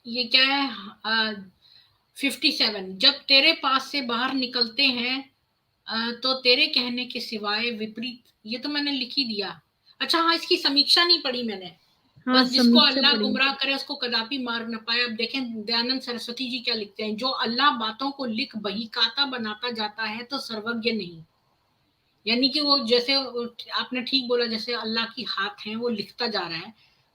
ये क्या है? 57, जब तेरे पास से बाहर निकलते हैं तो तेरे कहने के सिवाय विपरीत। ये तो मैंने लिख ही दिया। अच्छा हाँ, इसकी समीक्षा नहीं पढ़ी मैंने। हाँ, बस जिसको समीक्षा अल्लाह पड़ी। गुमराह करे उसको कदापि मार्ग न पाए। अब देखें दयानंद सरस्वती जी क्या लिखते हैं, जो अल्लाह बातों को लिख बहीकाता बनाता जाता है तो सर्वज्ञ नहीं। यानी कि वो जैसे आपने ठीक बोला, जैसे अल्लाह की हाथ है वो लिखता जा रहा है,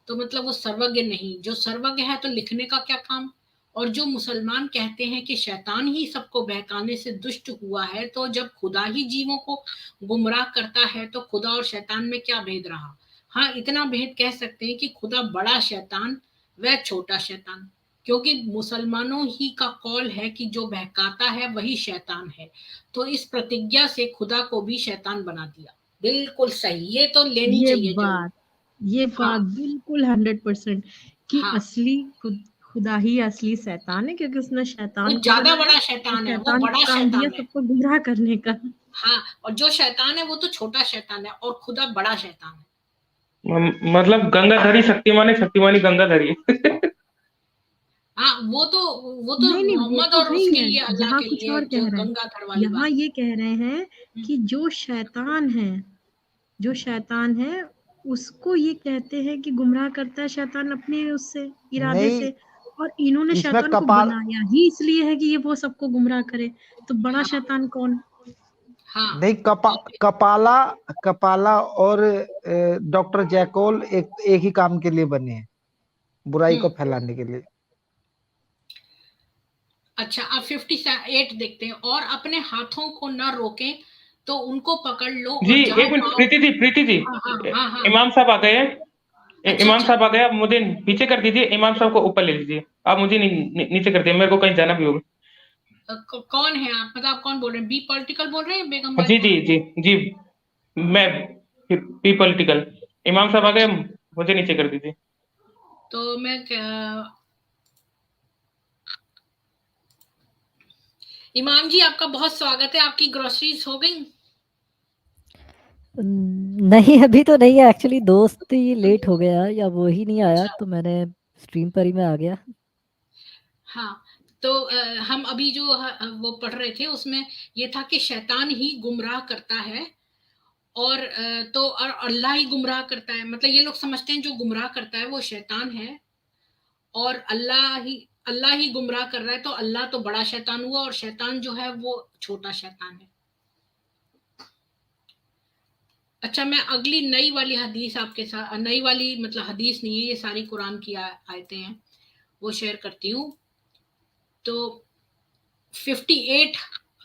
तो मतलब वो सर्वज्ञ नहीं। जो सर्वज्ञ है तो लिखने का क्या काम? और जो मुसलमान कहते हैं कि शैतान ही सबको बहकाने से दुष्ट हुआ है, तो जब खुदा ही जीवों को गुमराह करता है तो खुदा और शैतान में क्या भेद रहा? हाँ, इतना भेद कह सकते हैं कि खुदा बड़ा शैतान व छोटा शैतान, क्योंकि मुसलमानों ही का कौल है कि जो बहकाता है वही शैतान है। तो इस प्रतिज्ञा से खुदा को भी शैतान बना दिया। बिल्कुल सही, ये तो लेनी ये चाहिए जरूर। बात ये हाँ बात बिल्कुल 100% कि हाँ, असली खुदा ही असली शैतान है, क्योंकि उसने वो शैतान को ज्यादा बनाया बड़ा और शैतान है, वो शैतान बड़ा का काम दिया शैतान है। सबको गुमराह करने का। हाँ, और जो शैतान है वो तो छोटा शैतान है और खुदा बड़ा शैतान है। मतलब गंगाधरी शक्तिमान है, शक्तिमानी गंगाधरी है। हाँ, वो तो नहीं वो मोहम्मद तो और नहीं उसके है, लिए, अल्लाह यहाँ के कुछ लिए, और जो कह रहे हैं। गंगाधर वाली यहाँ बात। ये कह रहे हैं कि जो शैतान है उसको ये कहते हैं कि गुमराह करता है शैतान अपने उससे इरादे नहीं, से, और इन्होंने इसमें शैतान को कपाल बनाया ही इसलिए है कि ये वो सबको गुमराह करे। तो बड़ा हाँ, शैतान कौन? हाँ, नहीं, कपाला कपाला और डॉक्टर जैकोल एक ही काम के लिए बने हैं, बुराई को हम्म। फैलाने के लिए। अच्छा, अब 58 देखते हैं। और अपने हाथों को न रोकें तो उनको पकड़ लो, जी, और जहां एक मिनट, पाओ। प्रीति जी, हाँ, हाँ, हाँ, हाँ। इमाम साहब आ गए हैं। अच्छा, इमाम अच्छा। साहब आ गए, आप मुझे पीछे कर दीजिए, इमाम साहब को ऊपर ले लीजिए। आप मुझे नीचे कर दिए, मेरे को कहीं जाना भी होगा। कौन है आप? मतलब आप कौन बोल रहे हैं? बी पॉलिटिकल बोल रहे हैं या बेगम बारी जी बोल जी रहे हैं? जी जी, मैं पी पॉलिटिकल। इमाम साहब आ गए, अच्छा, मुझे नीचे कर दीजिए। तो मैं इमाम जी, आपका बहुत स्वागत है। आपकी ग्रोसरीज हो गई? नहीं, अभी तो नहीं है एक्चुअली, दोस्त ही लेट हो गया या वो ही नहीं आया, अच्छा, तो मैंने स्ट्रीम पर ही मैं आ गया। हाँ। तो हम अभी जो वो पढ़ रहे थे, उसमें ये था कि शैतान ही गुमराह करता है, और तो और अल्लाह ही गुमराह करता है। मतलब ये लोग समझते हैं जो गुमराह करता है वो शैतान है, और अल्लाह ही गुमराह कर रहा है। तो अल्लाह तो बड़ा शैतान हुआ, और शैतान जो है वो छोटा शैतान है। अच्छा, मैं अगली नई वाली हदीस आपके साथ, नई वाली मतलब हदीस नहीं है, ये सारी कुरान की आयतें हैं, वो शेयर करती हूँ। तो 58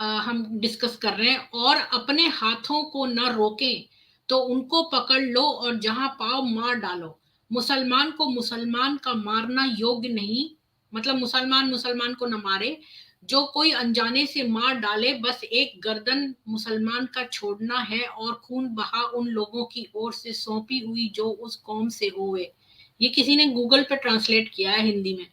हम डिस्कस कर रहे हैं। और अपने हाथों को न रोकें तो उनको पकड़ लो, और जहां पाओ मार डालो। मुसलमान को मुसलमान का मारना योग्य नहीं, मतलब मुसलमान मुसलमान को न मारे। जो कोई अनजाने से मार डाले, बस एक गर्दन मुसलमान का छोड़ना है, और खून बहा उन लोगों की ओर से सौंपी हुई जो उस कौम से हुए। ये किसी ने गूगल पे ट्रांसलेट किया है हिंदी में।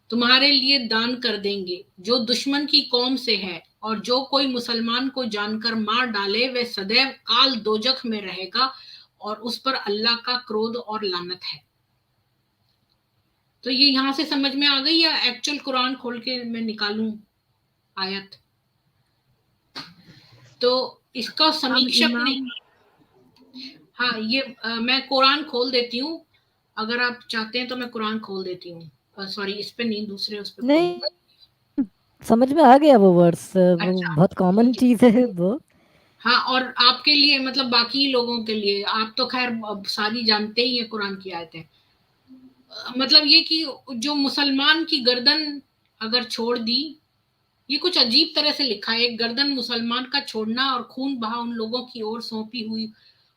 तुम्हारे लिए दान कर देंगे जो दुश्मन की कौम से है, और जो कोई मुसलमान को जानकर मार डाले वह सदैव काल दोजख में रहेगा, और उस पर अल्लाह का क्रोध और लानत है। तो ये यहां से समझ में आ गई, या एक्चुअल कुरान खोल के मैं निकालूं आयत? तो इसका अब समीक्षक ने, इमाम हाँ, ये मैं कुरान खोल देती हूँ। अगर आप चाहते हैं तो मैं कुरान खोल देती हूँ। सॉरी, इस पे नहीं, दूसरे उस पे नहीं, खोलूंगा। समझ में आ गया वो वर्ड्स, वो अच्छा, बहुत कॉमन ठीक है। चीज है वो। हाँ, और आपके लिए मतलब बाकी लोगों के लिए, आप तो खैर अब सारी जानते ही है कुरान की आयतें। मतलब ये कि जो मुसलमान की गर्दन अगर छोड़ दी, ये कुछ अजीब तरह से लिखा है, एक गर्दन मुसलमान का छोड़ना, और खून बहा उन लोगों की ओर सौंपी हुई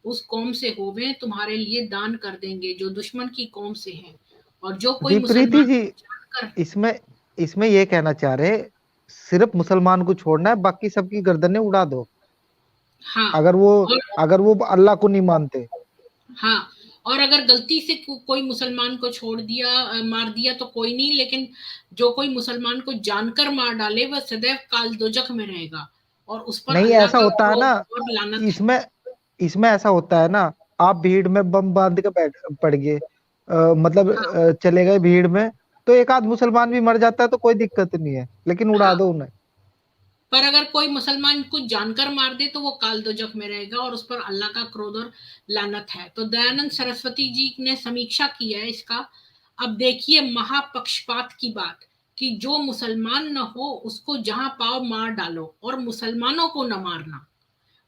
उस कौम से होवे, तुम्हारे लिए दान कर देंगे जो दुश्मन की कौम से हैं। और जो कोई जी प्रीति मुसलमान जी, को जानकर, इसमें इसमें ये कहना चाह रहे, सिर्फ मुसलमान को छोड़ना है, बाकी सबकी गर्दनें उड़ा दो, हाँ, अगर वो और अगर वो अल्लाह को नहीं मानते। हाँ, और अगर गलती से कोई मुसलमान को छोड़ दिया, मार दिया तो कोई नहीं, लेकिन जो कोई मुसलमान को जानकर मार डाले वह सदैव काल दोजख में रहेगा, और उस पर नहीं, अल्लाह ऐसा का होता है क्रोध ना, और लानत है। इसमें इसमें ऐसा होता है ना, आप भीड़ में बम बांध के बैठ पड़ गए, मतलब हाँ, चले गए भीड़ में, तो एक आध मुसलमान भी मर जाता है तो कोई दिक्कत नहीं है, लेकिन उड़ा हाँ, दो उन्हें। पर अगर कोई मुसलमान कुछ जानकर मार दे तो वो काल दोजख में रहेगा, और उस पर अल्लाह का क्रोध और लानत है। तो दयानंद सरस्वती जी ने समीक्षा की है इसका। अब देखिए महापक्षपात की बात, कि जो मुसलमान न हो उसको जहां पाओ मार डालो, और मुसलमानों को न मारना।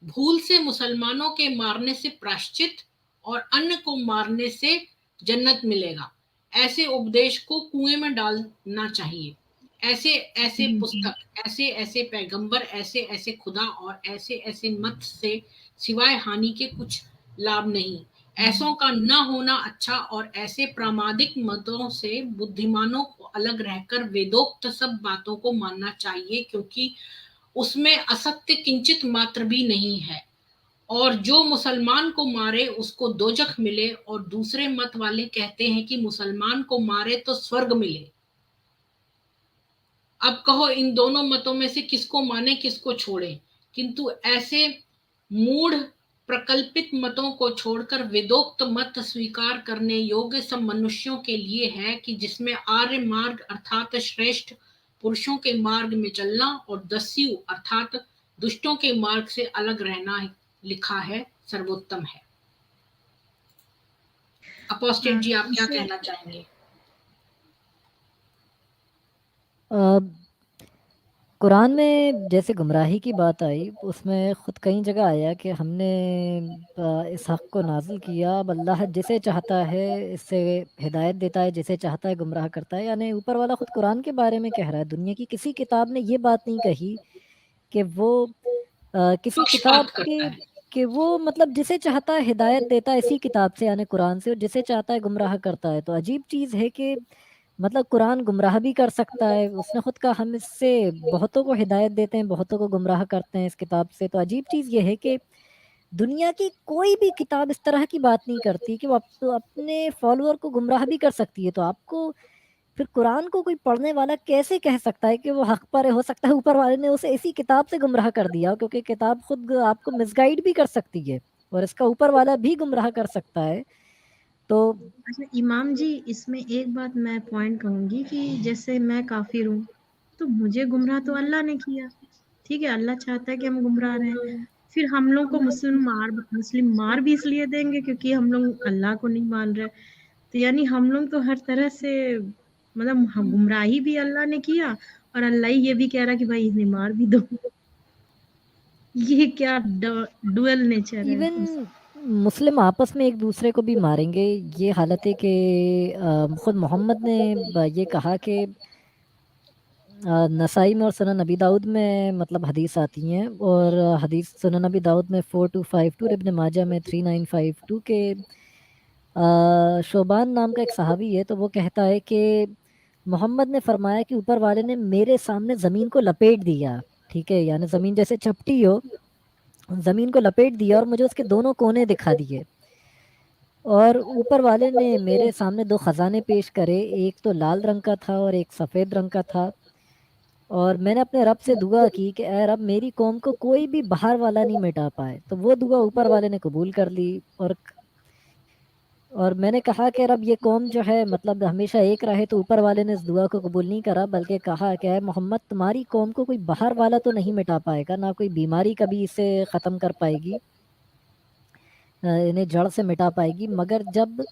भूल से मुसलमानों के मारने से प्रायश्चित, और अन्य को मारने से जन्नत मिलेगा। ऐसे उपदेश को कुएं में डालना चाहिए। ऐसे ऐसे जी पुस्तक, ऐसे ऐसे पैगंबर, ऐसे ऐसे खुदा, और ऐसे ऐसे मत से सिवाय हानि के कुछ लाभ नहीं। ऐसों का न होना अच्छा, और ऐसे प्रामादिक मतों से बुद्धिमानों को अलग रहकर वेदोक्त सब बातों को मानना चाहिए, क्योंकि उसमें असत्य किंचित मात्र भी नहीं है। और जो मुसलमान को मारे उसको दोजख मिले, और दूसरे मत वाले कहते हैं कि मुसलमान को मारे तो स्वर्ग मिले। अब कहो इन दोनों मतों में से किसको माने, किसको छोड़े? किंतु ऐसे मूढ़ प्रकल्पित मतों को छोड़कर वेदोक्त मत स्वीकार करने योग्य सब मनुष्यों के लिए है कि जिसमें आर्य मार्ग अर्थात श्रेष्ठ पुरुषों के मार्ग में चलना और दस्यु अर्थात दुष्टों के मार्ग से अलग रहना लिखा है सर्वोत्तम है। अपोस्टेट जी, आप क्या कहना चाहेंगे? कुरान में जैसे गुमराही की बात आई, उसमें खुद कई जगह आया कि हमने इस हक़ को नाज़िल किया, अब अल्लाह जिसे चाहता है इससे हिदायत देता है, जिसे चाहता है गुमराह करता है। यानी ऊपर वाला खुद कुरान के बारे में कह रहा है। दुनिया की किसी किताब ने ये बात नहीं कही कि वो किसी किताब पक्षपात करता है। कि वो मतलब जिसे चाहता है हिदायत देता है इसी किताब से यानी कुरान से, और जिसे चाहता है गुमराह करता है। तो अजीब चीज़ है कि मतलब कुरान गुमराह भी कर सकता है। उसने खुद कहा हम इससे बहुतों को हिदायत देते हैं, बहुतों को गुमराह करते हैं इस किताब से। तो अजीब चीज़ ये है कि दुनिया की कोई भी किताब इस तरह की बात नहीं करती कि वो अपने फॉलोअर को गुमराह भी कर सकती है। तो आपको फिर कुरान को कोई पढ़ने वाला कैसे कह सकता है कि वो हक पर है? हो सकता है ऊपर वाले ने उसे इसी किताब से गुमराह कर दिया हो, क्योंकि किताब खुद आपको मिसगाइड भी कर सकती है और इसका ऊपर वाला भी गुमराह कर सकता है। तो अच्छा इमाम जी, इसमें एक बात मैं पॉइंट कहूँगी कि जैसे मैं काफिर हूँ तो मुझे गुमराह तो अल्लाह ने किया, ठीक है, अल्लाह चाहता है कि हम गुमराह रहें। फिर हम लोग को मुस्लिम मार भी इसलिए देंगे क्योंकि हम लोग अल्लाह को नहीं मान रहे। तो यानी हम लोग तो हर तरह से मतलब गुमराही भी अल्लाह ने किया और अल्लाह ही ये भी कह रहा कि भाई इन्हें मार भी दो। ये क्या डुअल नेचर है। इवन मुस्लिम आपस में एक दूसरे को भी मारेंगे। ये हालत है कि खुद मोहम्मद ने ये कहा कि नसाई में और सुनन नबी दाऊद में मतलब हदीस आती हैं, और हदीस सुनन नबी दाऊद में 4252 और इब्न माजा में 3952 के शोबान नाम का एक सहाबी है। तो वो कहता है कि मोहम्मद ने फरमाया कि ऊपर वाले ने मेरे सामने ज़मीन को लपेट दिया, ठीक है, यानी ज़मीन जैसे चपटी हो, ज़मीन को लपेट दिया और मुझे उसके दोनों कोने दिखा दिए। और ऊपर वाले ने मेरे सामने दो ख़जाने पेश करे, एक तो लाल रंग का था और एक सफ़ेद रंग का था। और मैंने अपने रब से दुआ की कि ऐ रब मेरी कौम को कोई भी बाहर वाला नहीं मिटा पाए। तो वो दुआ ऊपर वाले ने कबूल कर ली। और मैंने कहा कि रब ये कौम जो है मतलब हमेशा एक रहे। तो ऊपर वाले ने इस दुआ को कबूल नहीं करा, बल्कि कहा कि ऐ मोहम्मद तुम्हारी कौम को कोई बाहर वाला तो नहीं मिटा पाएगा, ना कोई बीमारी कभी इसे ख़त्म कर पाएगी, इन्हें जड़ से मिटा पाएगी, मगर जब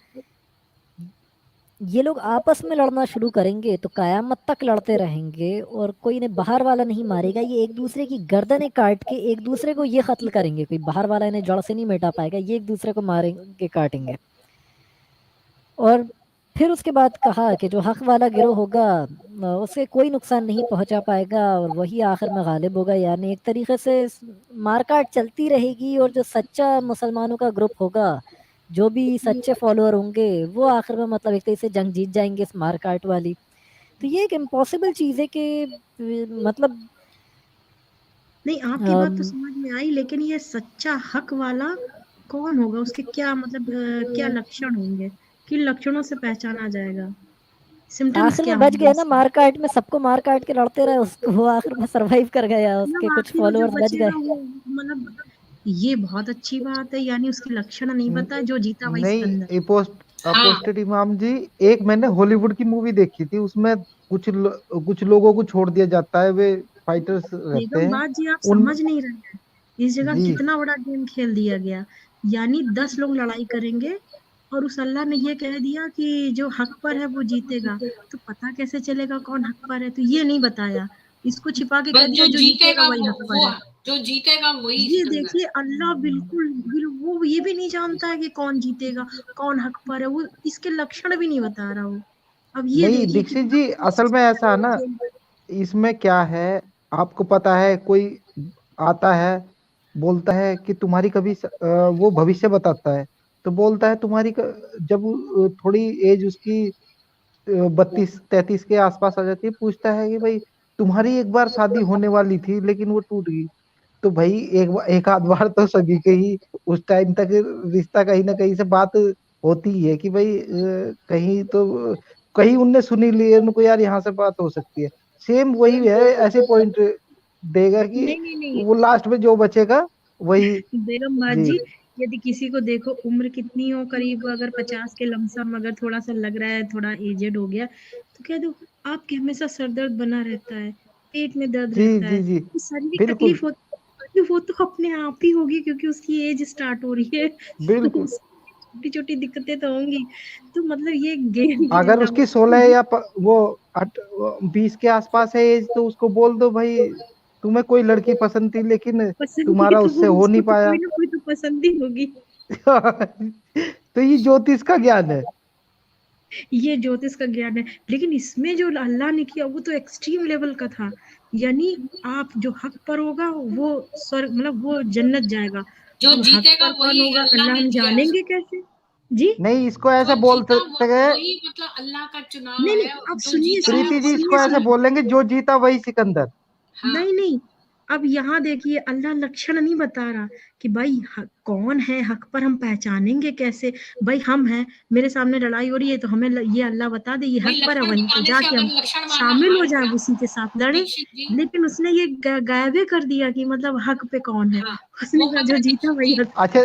ये लोग आपस में लड़ना शुरू करेंगे तो क़यामत तक लड़ते रहेंगे और कोई इन्हें बाहर वाला नहीं मारेगा। ये एक दूसरे की गर्दनें काट के एक दूसरे को ये कत्ल करेंगे, कोई बाहर वाला इन्हें जड़ से नहीं मिटा पाएगा, ये एक दूसरे को मारेंगे, काटेंगे। और फिर उसके बाद कहा कि जो हक वाला गिरोह होगा उसे कोई नुकसान नहीं पहुंचा पाएगा और वही आखिर में गालिब होगा। यानी एक तरीके से मारकाट चलती रहेगी और जो सच्चा मुसलमानों का ग्रुप होगा, जो भी सच्चे फॉलोअर होंगे, वो आखिर में मतलब एक तरीके से जंग जीत जाएंगे इस मारकाट वाली। तो ये एक इम्पॉसिबल चीज़ है कि मतलब नहीं आपकी बात तो समझ में आई, लेकिन ये सच्चा हक वाला कौन होगा, उसके क्या मतलब क्या लक्षण होंगे, किन लक्षणों से पहचाना जाएगा, सिम्टम्स आखिर क्या में बच होंगे गया ना, इसके? मारकाट में सबको मार काट के लड़ते रहे, उसको वो आखिर में सरवाइव कर गया, उसके मतलब कुछ आखिर में जो फॉलोअर्स बच गए। बचेगा वो मतलब ये बहुत अच्छी बात है, यानी उसके लक्षण नहीं पता, जो जीता वही नहीं सिकंदर। हाँ, अपोस्टेट इमाम जी, एक मैंने हॉलीवुड की मूवी देखी थी, उसमें कुछ लोगों को छोड़ दिया जाता है, वे फाइटर्स रहते बेगम हैं बात जी आप उन। समझ नहीं रहे हैं, इस जगह जी कितना बड़ा गेम खेल दिया गया। यानी 10 लोग लड़ाई करेंगे और उस अल्लाह ने ये कह दिया कि जो हक पर है वो जीतेगा। तो पता कैसे चलेगा कौन हक पर है? तो ये नहीं बताया, इसको छिपा के कह बस दिया जो जीतेगा वही हक पर वो है। जो जीतेगा वही ये सिकंदर। देखिए अल्लाह वो ये भी नहीं जानता है कि कौन जीतेगा, कौन हक पर है, वो इसके लक्षण भी नहीं बता रहा वो। अब ये नहीं देखिए दीक्षित कितना जी, असल में ऐसा है ना, खेल। इसमें क्या है, आपको पता है, कोई आता है बोलता है कि तुम्हारी वो भविष्य बताता है, तो बोलता है जब थोड़ी एज उसकी 32-33 के आसपास आ जाती है, पूछता है कि भाई तुम्हारी एक बार शादी होने वाली थी लेकिन वो टूट गई। तो भाई एक आध बार तो सभी के ही उस टाइम तक रिश्ता कहीं ना कहीं से बात होती ही है कि भाई कहीं उनने सुनी ली है, उनको यार यहाँ से बात हो सकती है। सेम वही है, ऐसे पॉइंट देगा कि नहीं नहीं नहीं वो लास्ट में जो बचेगा वही। बेगम बात जी जी, यदि किसी को देखो उम्र कितनी हो, करीब अगर 50 के लमसम, अगर थोड़ा सा लग रहा है थोड़ा एजेड हो गया, तो कह दो आपके हमेशा सर दर्द बना रहता है, पेट में दर्द जी रहता जी है, जी तो शारीरिक बिल्कुल तकलीफ होती है, वो तो अपने आप ही होगी क्योंकि उसकी एज स्टार्ट हो रही है। बिल्कुल। छोटी छोटी दिक्कतें तो होंगी। तो मतलब ये गेम अगर खेलना उसकी 16 या वो 20 के आसपास है एज, तो उसको बोल दो भाई तुम्हें कोई लड़की पसंद थी लेकिन पसंद है, तुम्हारा तो उससे वो हो नहीं उसको तो पाया। कोई ना कोई तो पसंद ही होगी। तो ये ज्योतिष का ज्ञान है। ये ज्योतिष का ज्ञान है, लेकिन इसमें जो अल्लाह ने किया वो तो एक्सट्रीम लेवल का था। यानी आप जो हक पर होगा वो स्वर्ग, मतलब वो जन्नत जाएगा। जो अब हक जीतेगा पर कौन वही होगा अल्लाह अल्लाह ने हम दिया है जानेंगे उसको। कैसे? जी नहीं, इसको जो ऐसा बोल जीता सकते हैं वही मतलब अल्लाह का चुनाव नहीं नहीं, है, अब जो सुनिए जीता है सुनिए प्रीति जी, वही इसको सुनिए ऐसा सुनिए। बोलेंगे जो जीता वही सिकंदर। हाँ। नहीं नहीं, अब यहाँ देखिए अल्लाह लक्षण नहीं बता रहा कि भाई कौन है हक पर, हम पहचानेंगे कैसे? भाई हम हैं, मेरे सामने लड़ाई हो रही है तो हमें ये अल्लाह बता दे ये भाई हक पर है, लक्षण वहीं पे बताने से जाके हम अगर लक्षण वाला शामिल हो हार जाए, गया उसी के साथ लड़े। दीक्षित जी, लेकिन उसने ये गायबे कर दिया कि मतलब हक पे कौन है। हाँ, उसने वो कहा पता जो है जीता दीक्षित वही जी, हक। अच्छा,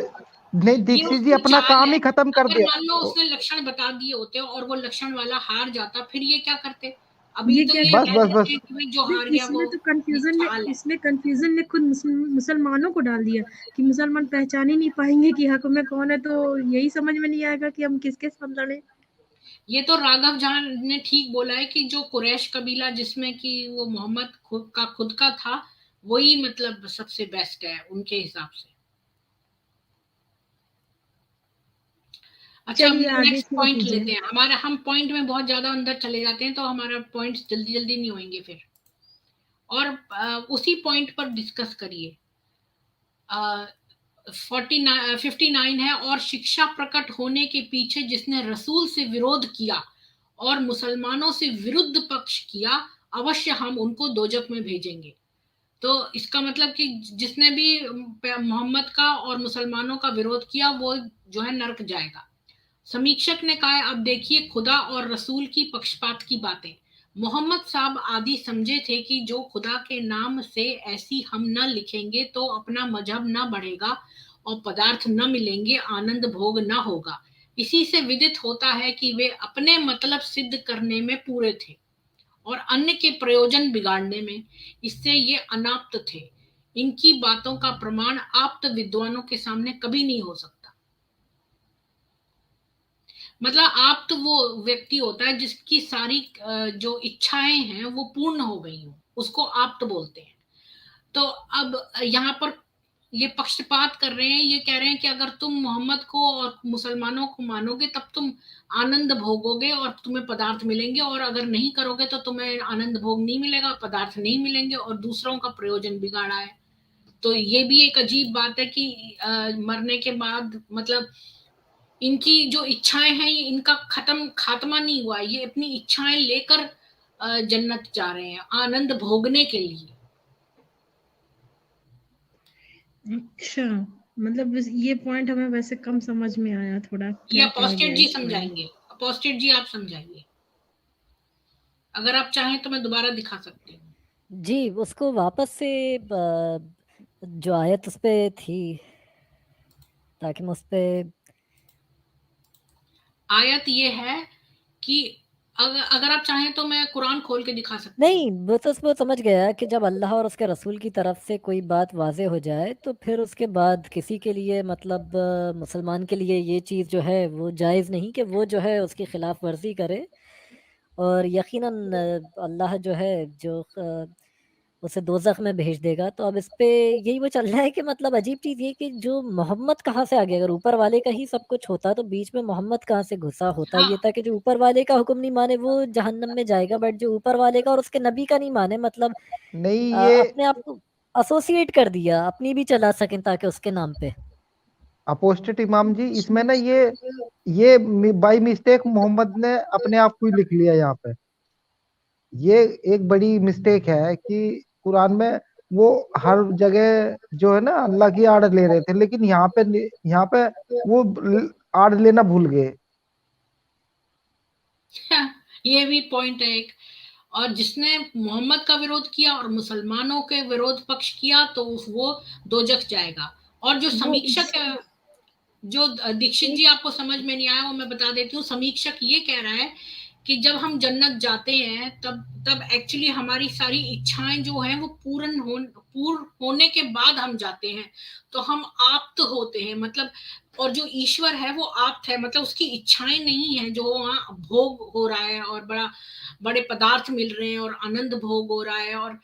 नहीं ये दीक्षित जी उसकी अपना चाल काम है। ही खत्म कर अगर दिया। मान लो उसने लक्षण बता दिए होते और वो लक्षण वाला हार जाता, फिर ये क्या करते? अभी ये तो क्या ये बस कह बस देते बस। हैं कि भाई जो हार नहीं, गया वो ये चाल है। इसमें कंफ्यूजन ने खुद मुसलमानों को डाल दिया कि मुसलमान पहचान ही नहीं पाएंगे कि हक में कौन है, तो यही समझ में नहीं आएगा कि हम किसके साथ लड़े। ये तो राघव जान ने ठीक बोला है कि जो कुरैश कबीला जिसमें कि वो मोहम्मद खुद का था, वही मतलब सबसे बेस्ट है उनके हिसाब से। अच्छा, चलिए आगे नेक्स्ट शुरू पॉइंट कीजिए। लेते हैं। हमारा हम पॉइंट में बहुत ज्यादा अंदर चले जाते हैं तो हमारा पॉइंट्स जल्दी जल्दी नहीं होंगे फिर। और उसी पॉइंट पर डिस्कस करिए। 59 है, और शिक्षा प्रकट होने के पीछे जिसने रसूल से विरोध किया और मुसलमानों से विरुद्ध पक्ष किया, अवश्य हम उनको दोजख में भेजेंगे। तो इसका मतलब कि जिसने भी मोहम्मद का और मुसलमानों का विरोध किया वो जो है नरक जाएगा। समीक्षक ने कहा, अब देखिए खुदा और रसूल की पक्षपात की बातें। मोहम्मद साहब आदि समझे थे कि जो खुदा के नाम से ऐसी हम न लिखेंगे तो अपना मजहब न बढ़ेगा और पदार्थ न मिलेंगे, आनंद भोग न होगा। इसी से विदित होता है कि वे अपने मतलब सिद्ध करने में पूरे थे और अन्य के प्रयोजन बिगाड़ने में। इससे ये अनाप्त थे। इनकी बातों का प्रमाण आप्त विद्वानों के सामने कभी नहीं हो सकता। मतलब आप तो वो व्यक्ति होता है जिसकी सारी जो इच्छाएं हैं वो पूर्ण हो गई हो, उसको आप तो बोलते हैं। तो अब यहाँ पर ये पक्षपात कर रहे हैं, ये कह रहे हैं कि अगर तुम मोहम्मद को और मुसलमानों को मानोगे तब तुम आनंद भोगोगे और तुम्हें पदार्थ मिलेंगे, और अगर नहीं करोगे तो तुम्हें आनंद भोग नहीं मिलेगा, पदार्थ नहीं मिलेंगे और दूसरों का प्रयोजन बिगाड़ा है। तो ये भी एक अजीब बात है कि मरने के बाद मतलब इनकी जो इच्छाएं हैं इनका खात्मा नहीं हुआ, ये अपनी इच्छाएं लेकर जन्नत जा रहे हैं आनंद भोगने के लिए। अच्छा, मतलब ये पॉइंट हमें वैसे कम समझ में आया, थोड़ा ये क्या कहा अपोस्टेट गया जी इस बारे में। समझाएंगे। अपोस्टेट जी आप समझाइए, अगर आप चाहें तो मैं दोबारा दिखा सकती हूँ। जी, उसको वापस से जो आयत उस पे थी, ताकि मैं उस पे आयत ये है कि अगर आप चाहें तो मैं कुरान खोल के दिखा सकती हूँ। नहीं, वो समझ गया कि जब अल्लाह और उसके रसूल की तरफ से कोई बात वाजे हो जाए तो फिर उसके बाद किसी के लिए मतलब मुसलमान के लिए ये चीज़ जो है वो जायज़ नहीं कि वो जो है उसकी खिलाफ वर्जी करे। और यकीनन अल्लाह जो है जो उसे दोज़ख में भेज देगा। तो अब इस पे यही वो चल रहा है कि मतलब अजीब चीज़ ये कि जो मोहम्मद कहाँ से आ गया? अगर ऊपर वाले का ही सब कुछ होता तो बीच में मोहम्मद कहाँ से घुसा? होता हाँ, ये था कि जो ऊपर वाले का हुक्म नहीं माने वो जहन्नम में जाएगा, बट जो ऊपर वाले का और उसके नबी का नहीं माने मतलब नहीं, ये अपने आप को एसोसिएट कर दिया, अपनी भी चला सकें ताकि उसके नाम पे। अपोस्टेट इमाम जी, इसमें ना ये बाई मिस्टेक मोहम्मद ने अपने आप को ही लिख लिया यहाँ पे। ये एक बड़ी मिस्टेक है कि कुरान में वो हर जगह जो है ना अल्लाह की आड़ ले रहे थे, लेकिन यहाँ पे वो आड़ लेना भूल गए। ये भी पॉइंट है एक। और जिसने मोहम्मद का विरोध किया और मुसलमानों के विरोध पक्ष किया तो वो दोजख जाएगा। और जो वो समीक्षक है, जो दीक्षित जी आपको समझ में नहीं आया वो मैं बता देती हूँ। समीक्षक ये कह रहा है कि जब हम जन्नत जाते हैं तब एक्चुअली हमारी सारी इच्छाएं जो हैं वो पूर्ण होने के बाद हम जाते हैं, तो हम आप्त होते हैं, मतलब, और जो ईश्वर है वो आप्त है, मतलब उसकी इच्छाएं नहीं है जो वहाँ भोग हो रहा है और बड़े पदार्थ मिल रहे हैं और आनंद भोग हो रहा है, और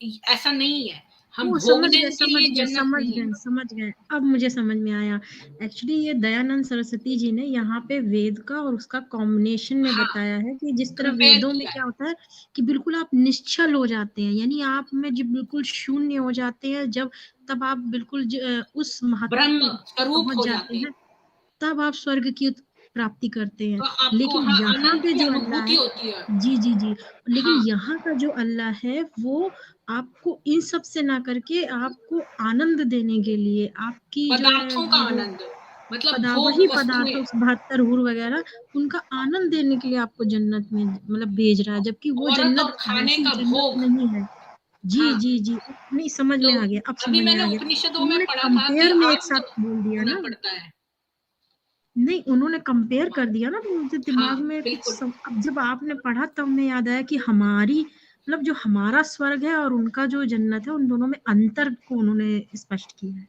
ऐसा नहीं है। हम वो भोगने के लिए जन्नत नहीं है। समझ गए, अब मुझे समझ में आया। एक्चुअली ये दयानंद सरस्वती जी ने यहाँ पे वेद का और उसका कॉम्बिनेशन में हाँ, बताया है कि जिस तरह कंपेयर वेदों में किया है। क्या होता है कि बिल्कुल आप निश्चल हो जाते हैं, यानी आप में जब बिल्कुल शून्य हो जाते हैं, जब तब आप बिल्कुल उस महत्ता ब्रह्म को स्वरूप पहुंच हो जाते जाते हैं, हैं, तब आप स्वर्ग की प्राप्ति करते हैं। तो आपको लेकिन वहाँ यहाँ आनंद पे की जो अल्लाह अनुभूति है, होती है। जी जी जी, लेकिन हाँ, यहाँ का जो अल्लाह है वो आपको इन सब से ना करके आपको आनंद देने के लिए आपकी जो है पदार्थों का वो आनंद, मतलब वही भोग वस्तुएं। पदार्थों 72 हूर वगैरह उनका आनंद देने के लिए आपको जन्नत में मतलब भेज रहा है, जबकि वो औरत और जन्नत खाने वैसी का जन्नत भोग। नहीं है। जी हाँ, जी जी, नहीं समझ तो में आ गया, अब अभी समझ में मैंने आ गया। उपनिषदों में उन्होंने पढ़ा था कि कंपेयर में एक आप्त साथ बोल दिया होना ना, पड़ता है। नहीं उन्होंने कंपेयर कर दिया ना, तो मुझे हाँ, दिमाग में कुछ बिल्कुल। अब जब आपने पढ़ा तब मैं याद आया कि हमारी मतलब जो हमारा स्वर्ग है और उनका जो जन्नत है उन दोनों में अंतर को उन्होंने स्पष्ट किया है।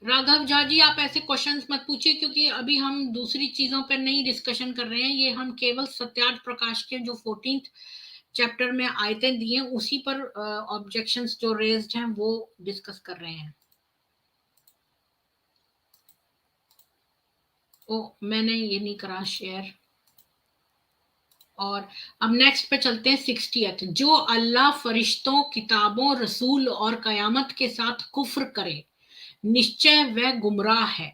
राघव झा जी, आप ऐसे क्वेश्चंस मत पूछिए, क्योंकि अभी हम दूसरी चीजों पर नहीं डिस्कशन कर रहे हैं। ये हम केवल सत्यार्थ प्रकाश के जो 14th चैप्टर में आयतें दी हैं उसी पर ऑब्जेक्शंस जो रेज्ड हैं वो डिस्कस कर रहे हैं। ओ, मैंने ये नहीं करा शेयर। और अब नेक्स्ट पे चलते हैं 60th। जो अल्लाह, फरिश्तों, किताबों, रसूल और कयामत के साथ कुफ्र करे, निश्चय वह गुमराह है।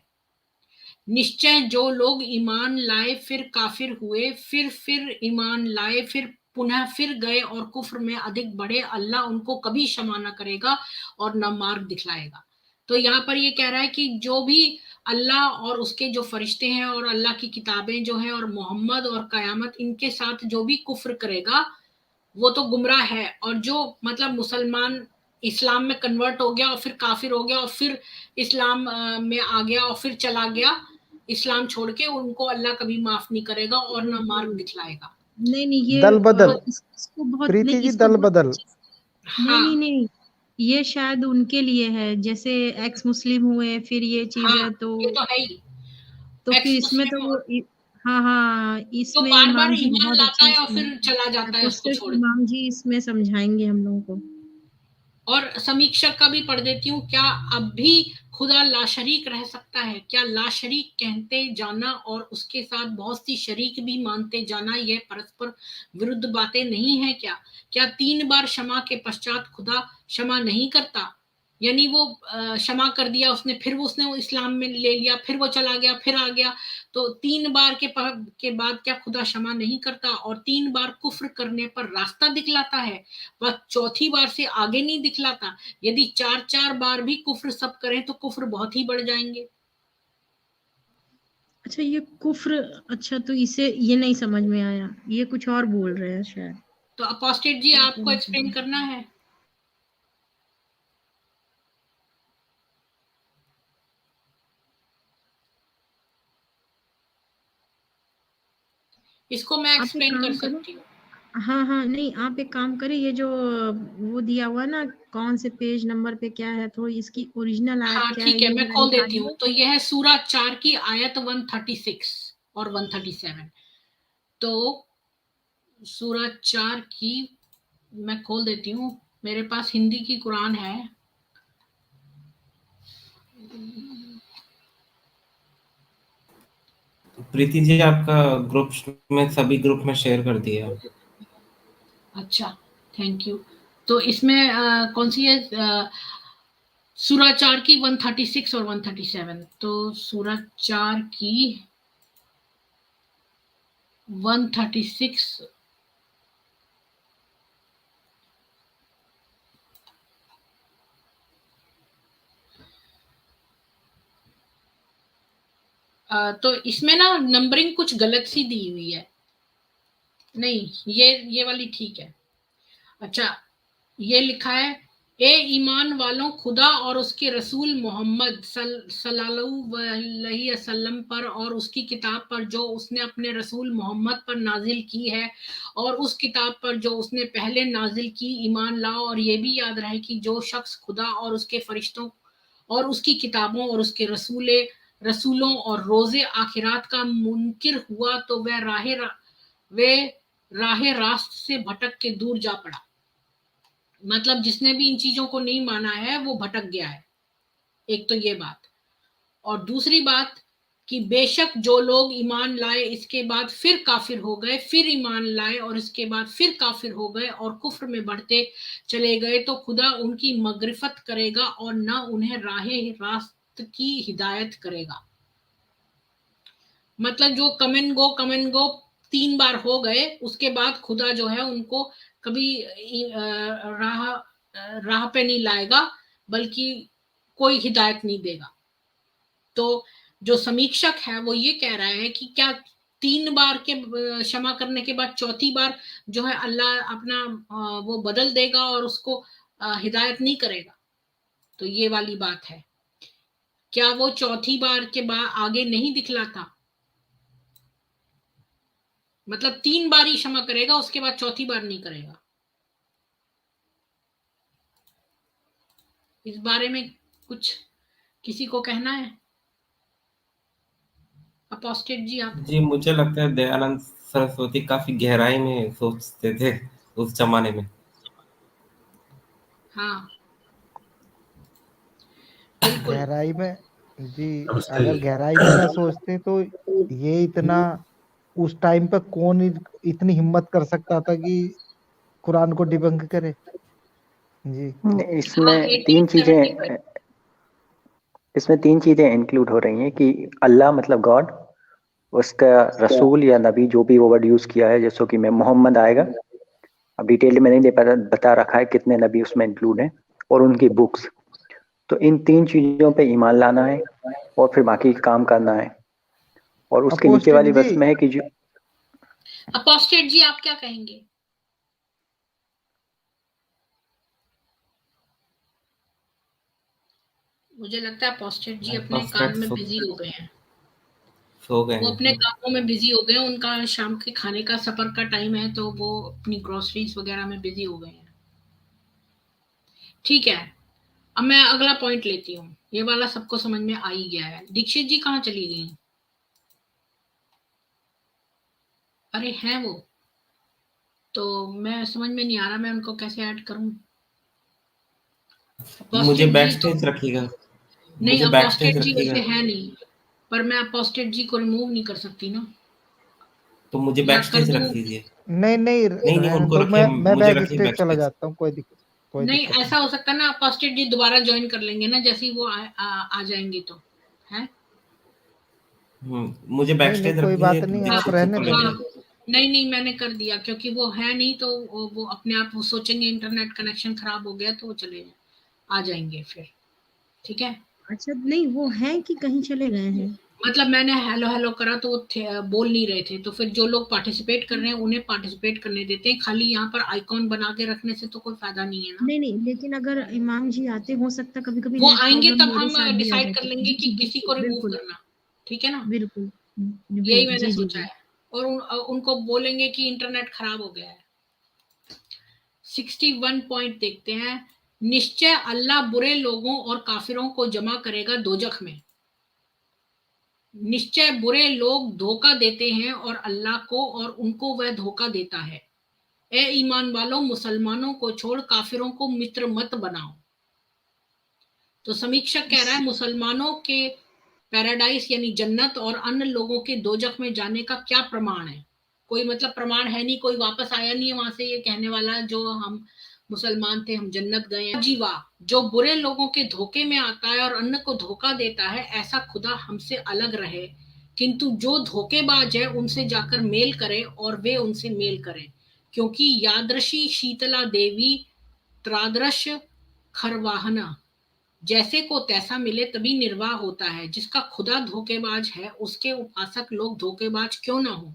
निश्चय जो लोग ईमान लाए फिर काफिर हुए, फिर ईमान लाए, फिर पुनः फिर गए और कुफ्र में अधिक बढ़े, अल्लाह उनको कभी क्षमा न करेगा और न मार्ग दिखलाएगा। तो यहाँ पर ये कह रहा है कि जो भी अल्लाह और उसके जो फरिश्ते हैं और अल्लाह की किताबें जो हैं और मोहम्मद और कयामत, इनके साथ जो भी कुफ्र करेगा वो तो गुमराह है। और जो मतलब मुसलमान इस्लाम में कन्वर्ट हो गया और फिर काफिर हो गया और फिर इस्लाम में आ गया और फिर चला गया इस्लाम छोड़ के, उनको अल्लाह कभी माफ नहीं करेगा और ना मार्ग दिखलाएगा। नहीं ये दल बदल, इसको बहुत प्रीति नहीं, जी इसको दल बहुत बदल। नहीं हाँ, नहीं नहीं, ये शायद उनके लिए है, जैसे एक्स मुस्लिम हुए फिर ये चीज हाँ, है ये तो है ही। तो फिर एक्स इसमें तो मुस्लिम वो हाँ हाँ, जो इसमें बार बार इमाम जी ईमान बहुत लाता अच्छा है और फिर चला जाता है उसको अपोस्टल छोड़। इमाम जी इसमें समझाएंगे हम लोगों को। और समीक्षक का भी पढ़ देती हूँ। क्या अब भी खुदा लाशरीक रह सकता है? क्या लाशरीक कहते जाना और उसके साथ बहुत सी शरीक भी मानते जाना यह परस्पर विरुद्ध बातें नहीं है क्या? क्या 3 बार क्षमा के पश्चात खुदा क्षमा नहीं करता? यानी वो क्षमा कर दिया उसने, फिर उसने इस्लाम में ले लिया, फिर वो चला गया, फिर आ गया, तो 3 बार के बाद क्या खुदा क्षमा नहीं करता? और 3 बार कुफ्र करने पर रास्ता दिखलाता है, वह चौथी बार से आगे नहीं दिखलाता। यदि 4-4 बार भी कुफ्र सब करें तो कुफ्र बहुत ही बढ़ जाएंगे। अच्छा ये कुफ्र, अच्छा तो इसे ये नहीं समझ में आया, ये कुछ और बोल रहे हैं शायद। तो अपोस्टेट जी आपको एक्सप्लेन करना है। इसको मैं आप एक एक्सप्लेन कर काम करो, सकती हूँ। हाँ हाँ नहीं आप एक काम करें, ये जो वो दिया हुआ ना कौन से पेज नंबर पे क्या है, तो इसकी ओरिजिनल आयत हाँ क्या है ठीक है, ये मैं जरा खोल देती हूँ। निकालिए। तो यह है सूरा 4 की आयत 136 और 137। तो सूरा 4 की मैं खोल देती हूँ, मेरे पास हिंदी की कुरान है। प्रीति जी आपका ग्रुप में सभी ग्रुप में शेयर कर दिया। अच्छा, थैंक यू। तो इसमें कौन सी है? सूरा 4 की 136 और 137। तो सूरा 4 की 136 तो इसमें ना नंबरिंग कुछ गलत सी दी हुई है। नहीं, ये वाली ठीक है। अच्छा, ये लिखा है ए ईमान वालों, खुदा और उसके रसूल मोहम्मद सल्लल्लाहु अलैहि वसल्लम पर और उसकी किताब पर जो उसने अपने रसूल मोहम्मद पर नाजिल की है और उस किताब पर जो उसने पहले नाजिल की ईमान लाओ। और ये भी याद रहे कि जो शख्स खुदा और उसके फरिश्तों और उसकी किताबों और उसके रसूलों और रोजे आखिरात का मुनकिर हुआ तो वे राह रास्त से भटक के दूर जा पड़ा। मतलब जिसने भी इन चीजों को नहीं माना है वो भटक गया है। एक तो ये बात, और दूसरी बात कि बेशक जो लोग ईमान लाए इसके बाद फिर काफिर हो गए, फिर ईमान लाए और इसके बाद फिर काफिर हो गए और कुफ्र में बढ़ते चले गए, तो खुदा उनकी मगरिफत करेगा और ना उन्हें रास्त की हिदायत करेगा। मतलब जो कम एंड गो 3 बार हो गए, उसके बाद खुदा जो है उनको कभी राह पे नहीं लाएगा, बल्कि कोई हिदायत नहीं देगा। तो जो समीक्षक है वो ये कह रहा है कि क्या 3 बार के क्षमा करने के बाद चौथी बार जो है अल्लाह अपना वो बदल देगा और उसको हिदायत नहीं करेगा? तो ये वाली बात है। क्या वो चौथी बार के बाद आगे नहीं दिखलाता? मतलब 3 बार ही क्षमा करेगा, उसके बाद चौथी बार नहीं करेगा। इस बारे में कुछ किसी को कहना है? अपोस्टेट जी आप? जी, मुझे लगता है दयानंद सरस्वती काफी गहराई में सोचते थे उस जमाने में। हाँ, बिल्कुल। गहराई में जी, अगर गहराई में ना सोचते तो ये इतना, उस टाइम पे कौन इतनी हिम्मत कर सकता था कि कुरान को डिबंक करे। जी हाँ, इसमें 1873 तीन चीजें इंक्लूड हो रही हैं कि अल्लाह मतलब गॉड, उसका रसूल या नबी जो भी वो वर्ड यूज किया है, जैसे कि मैं मोहम्मद आएगा, अब डिटेल में नहीं बता रखा है कितने नबी उसमें इंक्लूड हैं, और उनकी बुक्स। तो इन 3 चीजों पे ईमान लाना है और फिर बाकी काम करना है। और उसके नीचे अपोस्टेट वाली जी, बस में है कि जो अपोस्टेट जी आप क्या कहेंगे? मुझे लगता है अपोस्टेट जी अपने काम में बिजी हो गए हैं। सो गए वो अपने हैं। कामों में बिजी हो गए, उनका शाम के खाने का सफर का टाइम है, तो वो अपनी ग्रोसरीज वगैरह में बिजी हो गए हैं। ठीक है, अब मैं अगला पॉइंट लेती हूँ। ये वाला सबको समझ में आ ही गया है। दीक्षित जी कहाँ चली गई? अरे हैं वो, तो मैं समझ में नहीं आ रहा मैं उनको कैसे ऐड करूं। मुझे अपोस्टेट बैक जी तो स्टेज रखिएगा। नहीं, मुझे बैक अपोस्टेट स्टेज जी रखिएगा। वैसे है नहीं, पर मैं अपोस्टेट जी को रिमूव नहीं कर सकती ना, तो मुझे या बैक कर स्टेज रख दूं? दीजिए। नहीं नहीं, नहीं नहीं, रहने उनको दो, रखिए, मैं मुझे बैक रखिए स्टेज बैक चला स्टेज। जाता हूँ, कोई नहीं, दिक्कत ऐसा हो सकता है ना, अपोस्टेट जी दोबारा ज्वाइन कर लेंगे ना जैसे ही वो आ जाएंगे तो है। मुझे बैक नहीं नहीं, स्टेज रख कोई दीजिए, बात नहीं, हाँ आप दीक्षित जी रहने को दो। लेते हाँ, हैं। नहीं नहीं मैंने कर दिया, क्योंकि वो है नहीं तो वो अपने आप वो सोचेंगे इंटरनेट कनेक्शन खराब हो गया तो वो चले आ जाएंगे फिर। ठीक है, अच्छा, नहीं वो हैं कि कहीं चले गए हैं? मतलब मैंने हेलो हेलो करा तो वो बोल नहीं रहे थे, तो फिर जो लोग पार्टिसिपेट कर रहे हैं उन्हें पार्टिसिपेट करने देते हैं, खाली यहाँ पर आइकॉन बना के रखने से तो कोई फायदा नहीं है ना। नहीं नहीं, लेकिन अगर इमाम जी आते, हो सकता कभी कभी वो नेट आएंगे प्रॉब्लम तब मेरे हम साथ भी आ डिसाइड कर जाती है। लेंगे जी कि जी किसी को बिल्कुल रिमूव बिल्कुल करना। ठीक है ना, बिल्कुल। यही मैंने जी जी सोचा जी। है। और उनको बोलेंगे कि इंटरनेट खराब हो गया है। 61 पॉइंट देखते हैं। निश्चय अल्लाह बुरे लोगों और काफिरों को जमा करेगा दोजख में। निश्चय बुरे लोग धोखा देते हैं और अल्लाह को, और उनको वह धोखा देता है। ए ईमान वालों, मुसलमानों को छोड़ काफिरों को मित्र मत बनाओ। तो समीक्षक कह रहा है मुसलमानों के पैराडाइस यानी जन्नत और अन्य लोगों के दोजख में जाने का क्या प्रमाण है? कोई मतलब प्रमाण है नहीं, कोई वापस आया नहीं है वहां से ये कहने वाला जो हम मुसलमान थे हम जन्नत गए हैं। जीवा जो बुरे लोगों के धोखे में आता है और अन्य को धोखा देता है, ऐसा खुदा हमसे अलग रहे। किंतु जो धोखेबाज है उनसे जाकर मेल करे और वे उनसे मेल करें, क्योंकि यादृशी शीतला देवी त्रादृश खरवाहना, जैसे को तैसा मिले तभी निर्वाह होता है। जिसका खुदा धोखेबाज है उसके उपासक लोग धोखेबाज क्यों ना हो।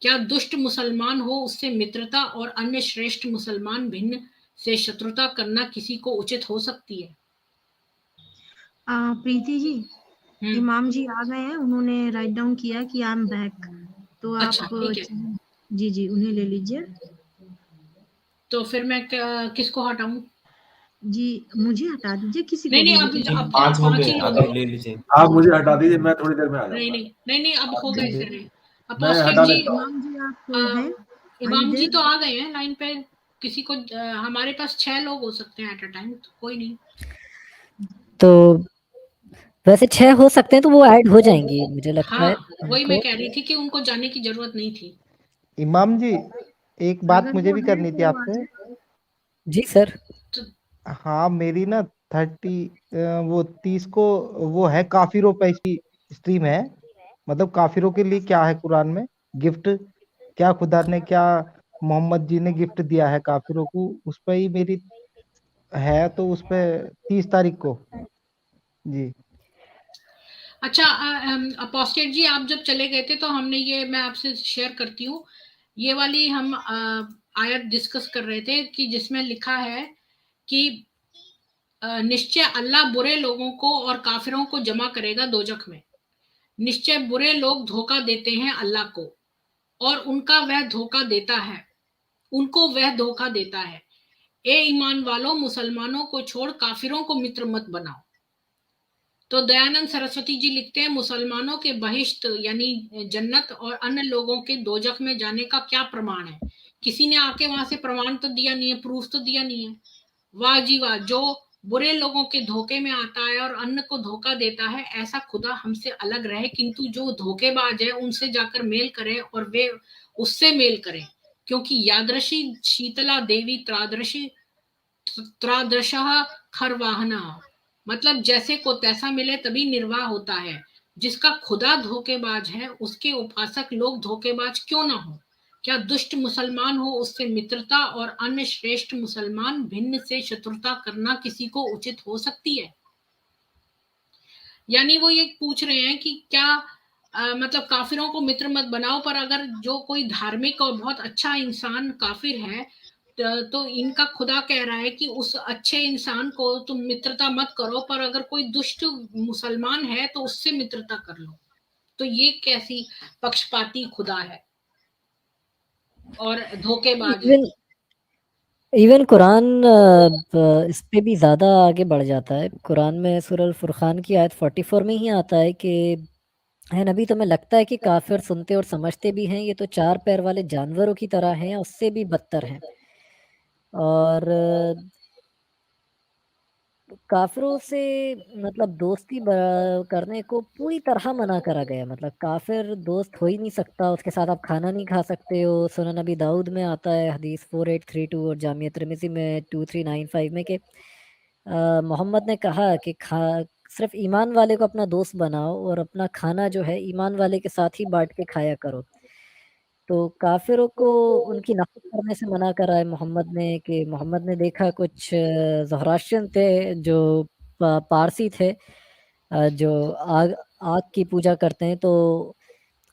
क्या दुष्ट मुसलमान हो उससे मित्रता और अन्य श्रेष्ठ मुसलमान भिन्न से शत्रुता करना किसी को उचित हो सकती है? प्रीति जी, हम्म, इमाम जी आ गए हैं, उन्होंने राइट डाउन किया कि आई एम बैक, तो आप अच्छा ठीक है। जी जी उन्हें ले लीजिए। तो फिर मैं किसको हटाऊं? जी मुझे हटा दीजिए, किसी नहीं को भी, नहीं, लेकिन अब 5 हो 5 गए, ही आप लोग ले हैं। लीजिए। आप मुझे हटा दीजिए, मैं थोड़ी देर में आ नहीं जाऊंगा। नहीं नहीं नहीं, अब हो गए सारे। मैं अपोस्टेट हटा जी, लेता हूँ। इमाम जी आप अ, हैं? इमाम जी तो आ गए हैं लाइन पे। किसी को हमारे पास 6 लोग हो सकते हैं एट अ टाइम, तो कोई नहीं। तो वैसे 6 हो सकते हैं, तो वो ऐड हो जाएंगी मुझे लगता है हाँ, वही मैं उनको। कह रही थी कि उनको जाने की जरूरत नहीं थी। इमाम जी, एक बात अगर मुझे वो भी है करनी थी तो आ आपसे। जाए। जी सर। तो हाँ, मेरी ना 30 वो 30 को वो है, काफिरों पे इसकी स्ट्रीम है। मतलब काफिरों के लिए क्या है कुरान में गिफ्ट, क्या खुदा ने, क्या मोहम्मद जी ने गिफ्ट दिया है काफिरों को, उस पे ही मेरी है। तो उस पे 30 तारीख को। जी। अच्छा, अपोस्टेट जी, आप जब चले गए थे तो हमने ये, मैं आपसे शेयर करती हूँ, ये वाली हम आयत डिस्कस कर रहे थे कि जिसमें लिखा है कि निश्चय अल्लाह बुरे लोगों को और काफिरों को जमा करेगा दोजख में। निश्चय बुरे लोग धोखा देते हैं अल्लाह को, और उनको वह धोखा देता है। ए ईमान वालों, मुसलमानों को छोड़ काफिरों को मित्र मत बनाओ। तो दयानंद सरस्वती जी लिखते हैं, मुसलमानों के बहिश्त यानी जन्नत और अन्य लोगों के दोजख में जाने का क्या प्रमाण है? किसी ने आके वहां से प्रमाण तो दिया नहीं है, प्रूफ तो दिया नहीं है। वाह जी वाह, जो बुरे लोगों के धोखे में आता है और अन्य को धोखा देता है, ऐसा खुदा हमसे अलग रहे, किंतु जो धोखेबाज है उनसे जाकर मेल करें और वे उससे मेल करें, क्योंकि यादृशी शीतला देवी त्रादृशः खरवाहना। मतलब जैसे को तैसा मिले तभी निर्वाह होता है। जिसका खुदा धोखेबाज है, उसके उपासक लोग धोखेबाज क्यों ना हो? क्या दुष्ट मुसलमान हो उससे मित्रता और अन्य श्रेष्ठ मुसलमान भिन्न से शत्रुता करना किसी को उचित हो सकती है? यानी वो ये पूछ रहे हैं कि क्या मतलब काफिरों को मित्र मत बनाओ, पर अगर जो कोई धार्मिक और बहुत अच्छा इंसान काफिर है, तो इनका खुदा कह रहा है कि उस अच्छे इंसान को तुम मित्रता मत करो, पर अगर कोई दुष्ट मुसलमान है तो उससे मित्रता कर लो। तो ये कैसी पक्षपाती खुदा है और धोखेबाज है? इवन इवन कुरान इस पे भी ज़्यादा आगे बढ़ जाता है। कुरान में सूरह अल फुरकान की आयत 44 में ही आता है कि है नबी, तुम्हें लगता है कि काफिर सुनते और समझते भी हैं, ये तो 4 पैर वाले जानवरों की तरह हैं, उससे भी बदतर हैं। और काफिरों से मतलब दोस्ती करने को पूरी तरह मना करा गया। मतलब काफिर दोस्त हो ही नहीं सकता, उसके साथ आप खाना नहीं खा सकते हो। सुनन नबी दाऊद में आता है हदीस 4832 और जामिया तिर्मिज़ी में 2395 में कि मोहम्मद ने कहा कि सिर्फ ईमान वाले को अपना दोस्त बनाओ और अपना खाना जो है ईमान वाले के साथ ही बांट के खाया करो। तो काफिरों को उनकी नफ़रत करने से मना करा है मोहम्मद ने कि मोहम्मद ने देखा कुछ ज़ोरास्ट्रियन थे जो पारसी थे, जो आग आग की पूजा करते हैं। तो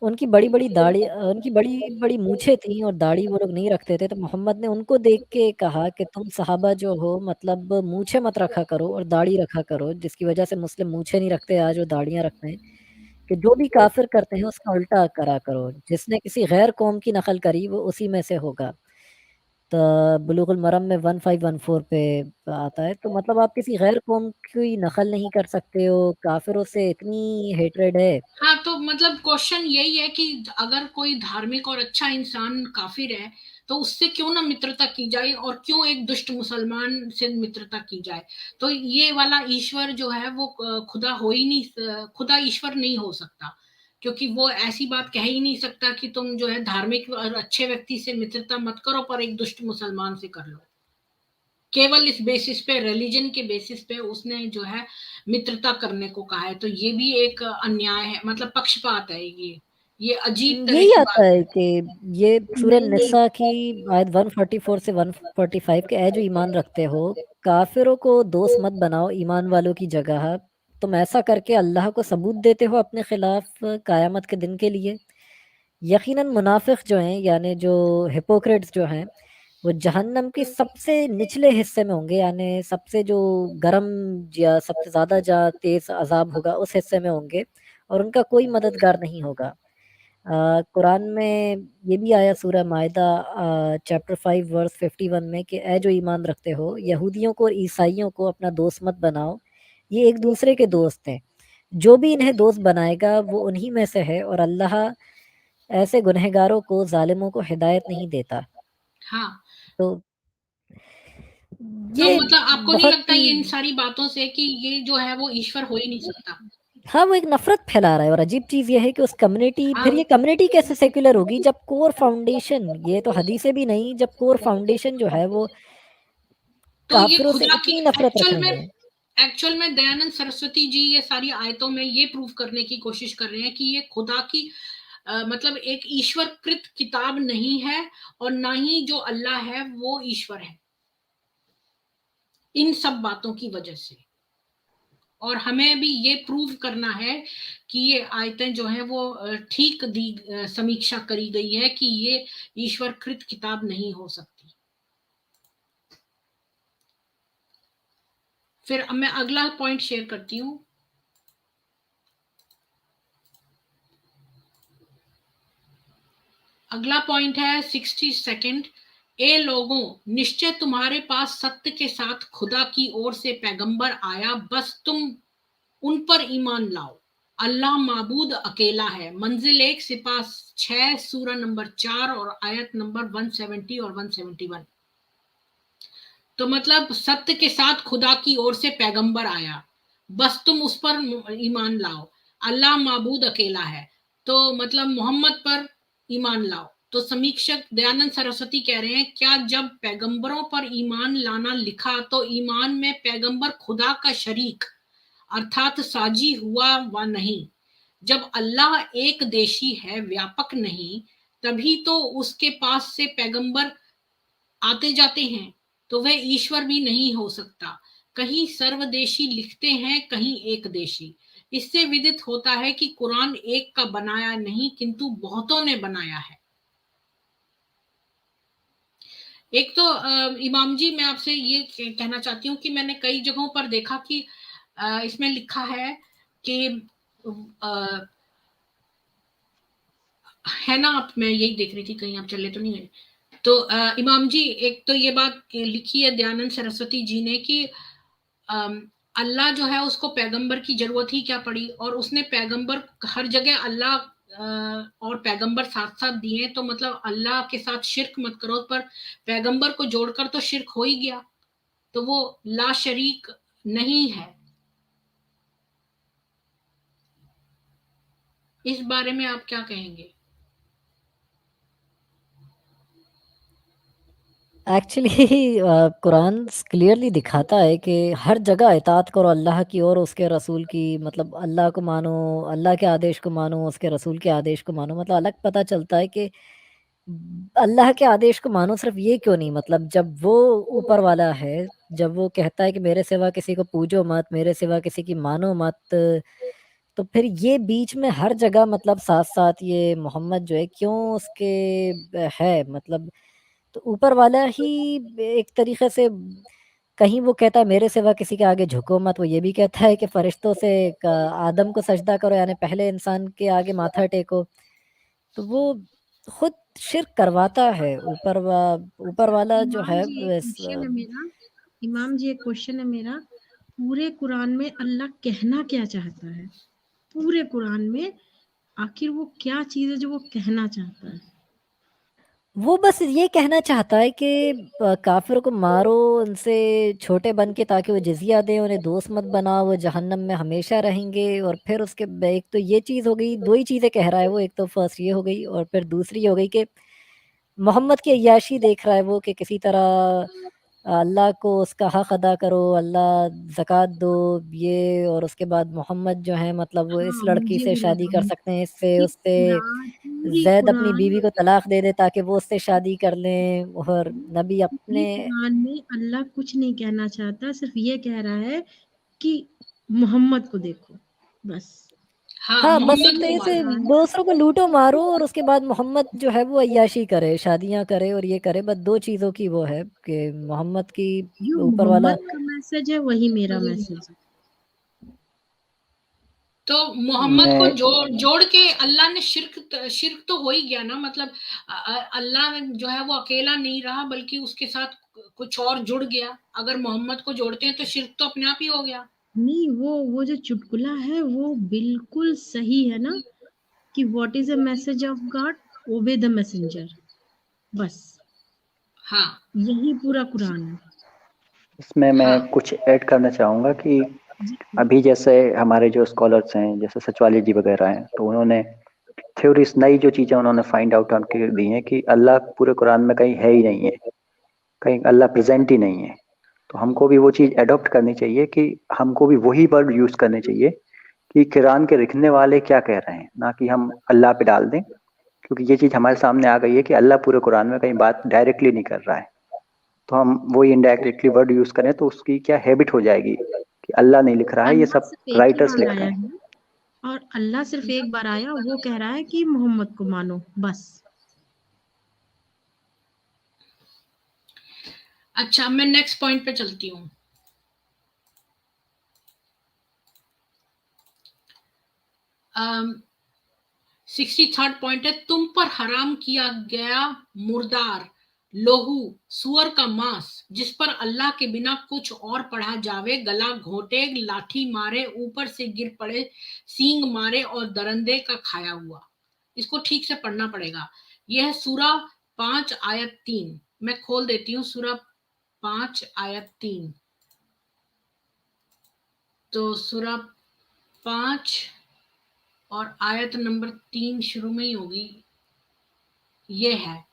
उनकी बड़ी-बड़ी मूँछें थी और दाढ़ी वो लोग नहीं रखते थे। तो मोहम्मद ने उनको देख के कहा कि तुम सहाबा जो हो, मतलब मूँछें मत रखा करो और दाढ़ी रखा करो, जिसकी वज़ह से मुस्लिम मूँछें नहीं रखते, आज वो दाढ़ियाँ रखते हैं। कि जो भी काफ़िर करते हैं उसका उल्टा करा करो। जिसने किसी गैर कौम की नक़ल करी वो उसी में से होगा। तो बुलूगुल मरम में 1514 पे आता है। तो मतलब आप किसी गैर कौम की नक़ल नहीं कर सकते हो, काफ़िरों से इतनी हेट्रेड है। हाँ, तो मतलब क्वेश्चन यही है कि अगर कोई धार्मिक और अच्छा इंसान काफिर है, तो उससे क्यों ना मित्रता की जाए, और क्यों एक दुष्ट मुसलमान से मित्रता की जाए? तो ये वाला ईश्वर जो है वो खुदा हो ही नहीं, खुदा ईश्वर नहीं हो सकता, क्योंकि वो ऐसी बात कह ही नहीं सकता कि तुम जो है धार्मिक और अच्छे व्यक्ति से मित्रता मत करो पर एक दुष्ट मुसलमान से कर लो। केवल इस बेसिस पे, रिलीजन के बेसिस पे उसने जो है मित्रता करने को कहा है। तो ये भी एक अन्याय है, मतलब पक्षपात है ये अजीब तरह यही की आता बात है है। कि ये सूरह निसा की आयत 144 से 145 के, ए जो ईमान रखते हो, काफिरों को दोस्त मत बनाओ ईमान वालों की जगह। तुम ऐसा करके अल्लाह को सबूत देते हो अपने खिलाफ क़यामत के दिन के लिए। यकीनन मुनाफिक जो हैं, यानी जो हिपोक्रेट्स जो हैं, वो जहन्नम के सबसे निचले हिस्से में होंगे, यानी सबसे जो गर्म या सबसे ज्यादा जहाँ तेज अजाब होगा उस हिस्से में होंगे, और उनका कोई मददगार नहीं होगा। कुरान में ये भी आया सूरह मायदा चैप्टर 5 वर्स 51 में कि ए जो ईमान रखते हो, यहूदियों को और ईसाइयों को अपना दोस्त मत बनाओ, ये एक दूसरे के दोस्त हैं, जो भी इन्हें दोस्त बनाएगा वो उन्हीं में से है, और अल्लाह ऐसे गुनहगारों को, जालिमों को हिदायत नहीं देता। हाँ, तो तो ये मतलब आपको नहीं बहुत लगता ही ये इन सारी बातों से कि ये जो है वो ईश्वर हो ही नहीं सकता? हाँ, वो एक नफरत फैला रहा है, और अजीब चीज ये है कि उस कम्युनिटी, हाँ। फिर ये कम्युनिटी कैसे सेक्युलर होगी जब कोर फाउंडेशन, ये तो हदीसें भी नहीं, जब कोर फाउंडेशन जो है वो तो ये काफिरों से खुदा की इतनी नफरत रख रही है। एक्चुअल में दयानंद सरस्वती जी ये सारी आयतों में ये प्रूव करने की कोशिश कर रहे हैं कि ये खुदा की मतलब एक ईश्वरकृत किताब नहीं है, और ना ही जो अल्लाह है वो ईश्वर है, इन सब बातों की वजह से। और हमें भी ये प्रूव करना है कि ये आयतें जो हैं वो ठीक समीक्षा करी गई है कि ये ईश्वरकृत किताब नहीं हो सकती। फिर अब मैं अगला पॉइंट शेयर करती हूँ। अगला पॉइंट है 62nd। ए लोगों, निश्चय तुम्हारे पास सत्य के साथ खुदा की ओर से पैगंबर आया, बस तुम उन पर ईमान लाओ। अल्लाह माबूद अकेला है। मंजिल 1 सिपा 6 सूरा नंबर 4 और आयत नंबर 170 और 171। तो मतलब सत्य के साथ खुदा की ओर से पैगंबर आया, बस तुम उस पर ईमान लाओ। अल्लाह माबूद अकेला है, तो मतलब मोहम्मद पर ईमान लाओ। तो समीक्षक दयानंद सरस्वती कह रहे हैं, क्या जब पैगंबरों पर ईमान लाना लिखा तो ईमान में पैगंबर खुदा का शरीक अर्थात साजी हुआ व नहीं? जब अल्लाह एक देशी है, व्यापक नहीं, तभी तो उसके पास से पैगंबर आते जाते हैं, तो वह ईश्वर भी नहीं हो सकता। कहीं सर्वदेशी लिखते हैं, कहीं एक देशी। इससे विदित होता है कि कुरान एक का बनाया नहीं किंतु बहुतों ने बनाया है। एक तो इमाम जी, मैं आपसे ये कहना चाहती हूँ कि मैंने कई जगहों पर देखा कि इसमें लिखा है कि है ना, आप, मैं यही देख रही थी कहीं आप चले तो नहीं गए। तो इमाम जी, एक तो ये बात लिखी है दयानंद सरस्वती जी ने कि अल्लाह जो है उसको पैगंबर की जरूरत ही क्या पड़ी, और उसने पैगंबर हर जगह अल्लाह और पैगंबर साथ साथ दिए, तो मतलब अल्लाह के साथ शिर्क मत करो, पर पैगंबर को जोड़कर तो शिर्क हो ही गया, तो वो ला शरीक नहीं है। इस बारे में आप क्या कहेंगे? एक्चुअली कुरान क्लियरली दिखाता है कि हर जगह इताअत करो अल्लाह की और उसके रसूल की, मतलब अल्लाह को मानो, अल्लाह के आदेश को मानो, उसके रसूल के आदेश को मानो। मतलब अलग पता चलता है कि अल्लाह के आदेश को मानो, सिर्फ ये क्यों नहीं, मतलब जब वो ऊपर वाला है, जब वो कहता है कि मेरे सिवा किसी को पूजो मत, मेरे सिवा किसी की मानो मत, तो फिर ये बीच में हर जगह मतलब साथ साथ ये मोहम्मद जो है क्यों उसके है, मतलब तो ऊपर वाला ही एक तरीके से, कहीं वो कहता है मेरे सिवा किसी के आगे झुको मत, वो ये भी कहता है कि फरिश्तों से आदम को सजदा करो, यानी पहले इंसान के आगे माथा टेको। तो वो खुद शिर्क करवाता है ऊपर वाला जो इमाम है जी एक क्वेश्चन है मेरा, इमाम जी एक क्वेश्चन है मेरा, पूरे कुरान में अल्लाह कहना क्या चाहता है? पूरे कुरान में आखिर वो क्या चीज है जो वो कहना चाहता है? वो बस ये कहना चाहता है कि काफिर को मारो, उनसे छोटे बन के, ताकि वो जिजिया दें, उन्हें दोस्त मत बनाओ, वो जहन्नम में हमेशा रहेंगे। और फिर उसके एक तो ये चीज़ हो गई, दो ही चीज़ें कह रहा है वो, एक तो फर्स्ट ये हो गई, और फिर दूसरी हो गई कि मोहम्मद की अय्याशी देख रहा है वो कि किसी तरह अल्लाह को उसका हक अदा करो, अल्लाह ज़कात दो ये, और उसके बाद मोहम्मद जो है मतलब वो इस हाँ, लड़की मुझे से भी शादी लगा कर सकते हैं, इससे कि उससे पूरी जैद अपनी कुरान बीवी को तलाक दे दे ताकि वो उससे शादी कर लें, और नबी पूरी अपने। कुरान में अल्लाह कुछ नहीं कहना चाहता, सिर्फ ये कह रहा है कि मोहम्मद को देखो, बस। हाँ, बस मोहम्मद एक को तरह से मारो। दूसरों को लूटो मारो और उसके बाद मोहम्मद जो है वो अय्याशी करे, शादियां करे और ये करे। बस 2 चीजों की वो है कि मोहम्मद की जो ऊपर वाला मोहम्मद का मैसेज है वही मेरा मैसेज है। तो मोहम्मद को मैं जोड़ के अल्लाह ने शिर्क तो हो ही गया ना, मतलब अल्लाह जो है वो अकेला नहीं रहा बल्कि उसके साथ कुछ और जुड़ गया। अगर मोहम्मद को जोड़ते हैं तो शिर्क तो अपने आप ही हो गया। नहीं, वो जो चुटकुला है वो बिल्कुल सही है ना, कि what is a message of God, obey the messenger, बस हाँ यही पूरा कुरान है। इसमें मैं हाँ कुछ ऐड करना चाहूँगा कि जी अभी जैसे हमारे जो स्कॉलर्स हैं जैसे सचवाली जी वगैरह हैं, तो उन्होंने थ्योरीज नई जो चीज़ें उन्होंने फाइंड आउट करके दी हैं कि अल्लाह पूरे कुरान में कहीं है ही नहीं है, कहीं अल्लाह प्रेजेंट ही नहीं है। तो हमको भी वो चीज़ अडॉप्ट करनी चाहिए कि हमको भी वही वर्ड यूज़ करने चाहिए कि कुरान के लिखने वाले क्या कह रहे हैं, ना कि हम अल्लाह पे डाल दें। क्योंकि ये चीज़ हमारे सामने आ गई है कि अल्लाह पूरे कुरान में कहीं बात डायरेक्टली नहीं कर रहा है, तो हम वही इनडायरेक्टली वर्ड यूज़ करें तो उसकी क्या हैबिट हो जाएगी कि अल्लाह नहीं लिख रहा है, ये अल्लाह सब सिर्फ एक ही राइटर्स बार लिख आया रहे हैं। है, और अल्लाह सिर्फ एक बार आया, वो कह रहा है कि मोहम्मद को मानो, बस। अच्छा, मैं नेक्स्ट पॉइंट पे चलती हूँ। um, 63rd पॉइंट है, तुम पर हराम किया गया मुर्दार, लोहू, सुअर का मांस, जिस पर अल्लाह के बिना कुछ और पढ़ा जावे, गला घोटे, लाठी मारे, ऊपर से गिर पड़े, सींग मारे और दरंदे का खाया हुआ। इसको ठीक से पढ़ना पड़ेगा। यह सूरा 5 आयत 3, मैं खोल देती हूँ। सूरा 5 आयत 3, तो सूरा 5 और आयत नंबर 3 शुरू में ही होगी। ये है,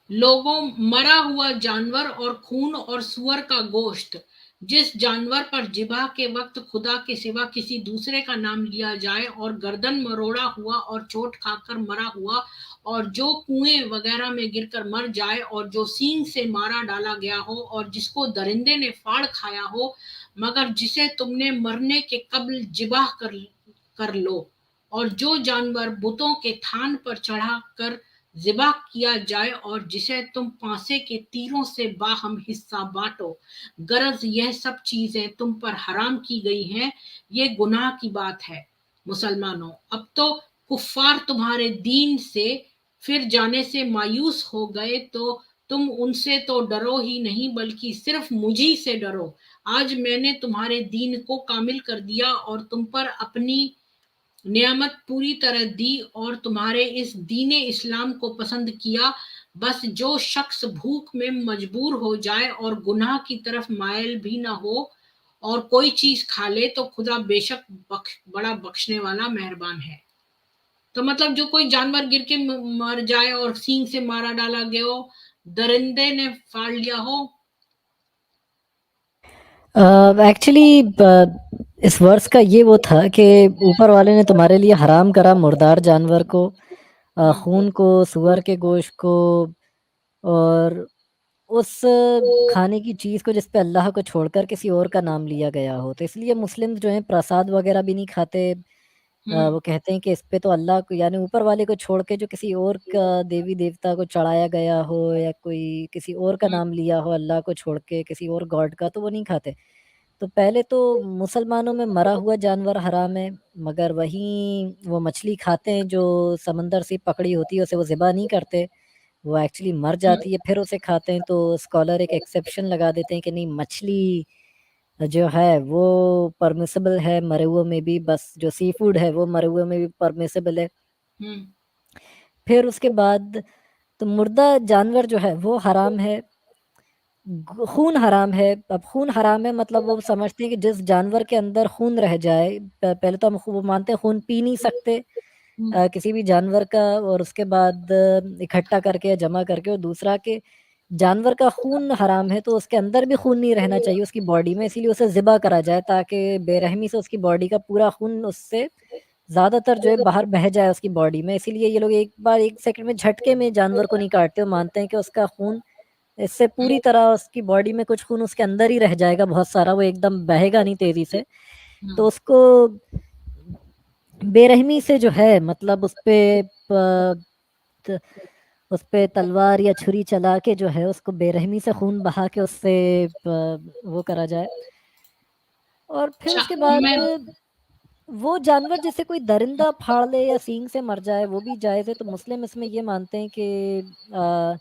लोगों, मरा हुआ जानवर और खून और सुअर का गोश्त, जिस जानवर पर जिबा के वक्त खुदा के सिवा किसी दूसरे का नाम लिया जाए, और गर्दन मरोड़ा हुआ और चोट खाकर मरा हुआ, और जो कुएं वगैरह में गिरकर मर जाए, और जो सींग से मारा डाला गया हो, और जिसको दरिंदे ने फाड़ खाया हो, मगर जिसे तुमने मरने के कब्ल जिबा कर लो, और जो जानवर बुतों के थान पर चढ़ा कर ज़िबा किया जाए, और जिसे तुम पासे के तीरों से बाहम हिस्सा बांटो, गरज यह सब चीजें तुम पर हराम की गई हैं, ये गुनाह की बात है। मुसलमानों, अब तो कुफ्फार तुम्हारे दीन से फिर जाने से मायूस हो गए, तो तुम उनसे तो डरो ही नहीं बल्कि सिर्फ मुझी से डरो। आज मैंने तुम्हारे दीन को कामिल कर दिया और तुम पर अपनी नियामत पूरी तरह दी और तुम्हारे इस दीन इस्लाम को पसंद किया। बस जो शख्स भूख में मजबूर हो जाए और गुनाह की तरफ मायल भी ना हो और कोई चीज खा ले, तो खुदा बेशक बड़ा बख्शने वाला मेहरबान है। तो मतलब जो कोई जानवर गिर के मर जाए और सींग से मारा डाला गया हो, दरिंदे ने फाड़ लिया हो। एक्चुअली इस वर्ष का ये वो था कि ऊपर वाले ने तुम्हारे लिए हराम करा मुर्दार जानवर को, खून को, सुअर के गोश्त को, और उस खाने की चीज़ को जिस पे अल्लाह को छोड़कर किसी और का नाम लिया गया हो। तो इसलिए मुस्लिम जो हैं प्रसाद वगैरह भी नहीं खाते। वो कहते हैं कि इस पे तो अल्लाह को यानी ऊपर वाले को छोड़ के जो किसी और का देवी देवता को चढ़ाया गया हो या कोई किसी और का नाम लिया हो अल्लाह को छोड़ के किसी और गॉड का, तो वो नहीं खाते। तो पहले तो मुसलमानों में मरा हुआ जानवर हराम है, मगर वहीं वो मछली खाते हैं जो समंदर से पकड़ी होती है, उसे वो ज़िबा नहीं करते, वो एक्चुअली मर जाती है फिर उसे खाते हैं। तो स्कॉलर एक एक्सेप्शन लगा देते हैं कि नहीं, मछली जो है वो परमिसिबल है मरे हुए में भी, बस जो सी फूड है वो मरे हुए में भी परमिसिबल है। फिर उसके बाद तो मुर्दा जानवर जो है वो हराम है, खून हराम है। अब खून हराम है मतलब वो समझते हैं कि जिस जानवर के अंदर खून रह जाए, पहले तो हम वो मानते हैं खून पी नहीं सकते किसी भी जानवर का, और उसके बाद इकट्ठा करके या जमा करके, और दूसरा कि जानवर का खून हराम है तो उसके अंदर भी खून नहीं रहना चाहिए उसकी बॉडी में, इसीलिए उसे ज़िबा करा जाए ताकि बेरहमी से उसकी बॉडी का पूरा खून उससे ज़्यादातर जो है बाहर बह जाए उसकी बॉडी में। इसीलिए ये लोग एक बार 1 सेकंड में झटके में जानवर को नहीं काटते, वो मानते हैं कि उसका खून इससे पूरी तरह उसकी बॉडी में कुछ खून उसके अंदर ही रह जाएगा बहुत सारा, वो एकदम बहेगा नहीं तेज़ी से। तो उसको बेरहमी से जो है मतलब उस पे तलवार या छुरी चला के जो है उसको बेरहमी से खून बहा के उससे वो करा जाए। और फिर अच्छा उसके बाद मैं वो जानवर जैसे कोई दरिंदा फाड़ ले या सींग से मर जाए वो भी जायज़ है। तो मुस्लिम इसमें ये मानते हैं कि अ,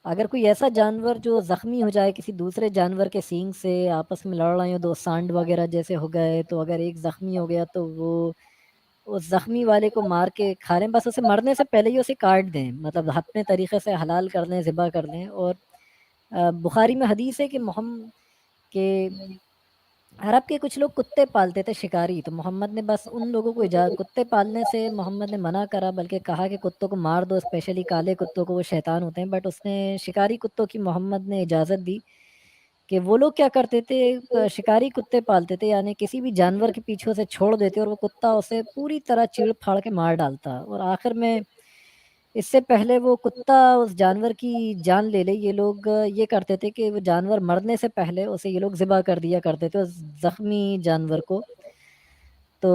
अगर कोई ऐसा जानवर जो ज़ख्मी हो जाए किसी दूसरे जानवर के सींग से, आपस में लड़ रहे हो, 2 सांड वगैरह जैसे हो गए, तो अगर एक ज़ख्मी हो गया तो वो उस ज़ख्मी वाले को मार के खा लें, बस उसे मरने से पहले ही उसे काट दें, मतलब अपने तरीक़े से हलाल कर लें, ज़िबा कर लें। और बुखारी में हदीस है कि के अरब के कुछ लोग कुत्ते पालते थे शिकारी, तो मोहम्मद ने बस उन लोगों को कुत्ते पालने से मोहम्मद ने मना करा, बल्कि कहा कि कुत्तों को मार दो, स्पेशली काले कुत्तों को, वो शैतान होते हैं। बट उसने शिकारी कुत्तों की मोहम्मद ने इजाज़त दी कि वो लोग क्या करते थे, शिकारी कुत्ते पालते थे, यानी किसी भी जानवर के पीछे उसे छोड़ देते और वो कुत्ता उसे पूरी तरह चीड़-फाड़ के मार डालता। और आखिर में इससे पहले वो कुत्ता उस जानवर की जान ले ले, ये लोग ये करते थे कि वो जानवर मरने से पहले उसे ये लोग ज़िबा कर दिया करते थे, उस ज़ख्मी जानवर को। तो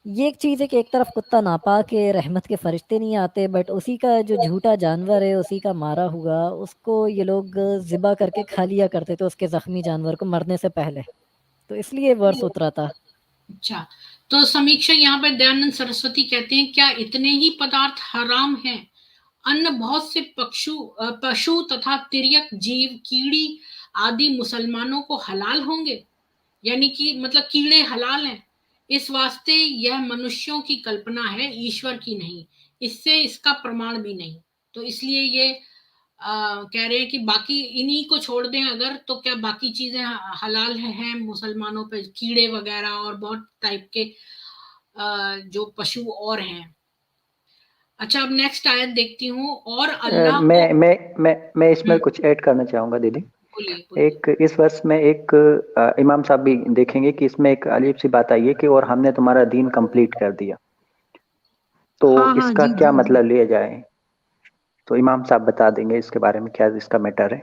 ये एक चीज़ है कि एक तरफ कुत्ता नापाक है, रहमत के फरिश्ते नहीं आते, बट उसी का जो झूठा जानवर है, उसी का मारा हुआ, उसको ये लोग ज़िबा करके खा लिया करते थे, उसके ज़ख्मी जानवर को मरने से पहले। तो इसलिए वर्ष उतरा था। अच्छा, तो समीक्षा यहाँ पर दयानंद सरस्वती कहते हैं, क्या इतने ही पदार्थ हराम हैं? अन्य बहुत से पशु तथा तिर्यक जीव, कीड़ी आदि मुसलमानों को हलाल होंगे? यानी कि मतलब कीड़े हलाल हैं। इस वास्ते यह मनुष्यों की कल्पना है, ईश्वर की नहीं। इससे इसका प्रमाण भी नहीं। तो इसलिए ये कह रहे हैं कि बाकी इन्हीं को छोड़ दें अगर, तो क्या बाकी चीजें हलाल हैं मुसलमानों पे, कीड़े वगैरह और बहुत टाइप के जो पशु और हैं। अच्छा, अब नेक्स्ट आयत देखती हूँ। और अल्लाह को मैं इसमें कुछ ऐड करना चाहूंगा दीदी। बोलिए बोलिए। एक इस वर्ष में एक इमाम साहब भी देखेंगे कि इसमें एक अजीब सी बात आई है कि और हमने तुम्हारा दीन कंप्लीट कर दिया, तो हाँ हाँ इसका जी क्या जी। मतलब लिया जाए? तो इमाम साहब बता देंगे इसके बारे में, क्या इसका मैटर है।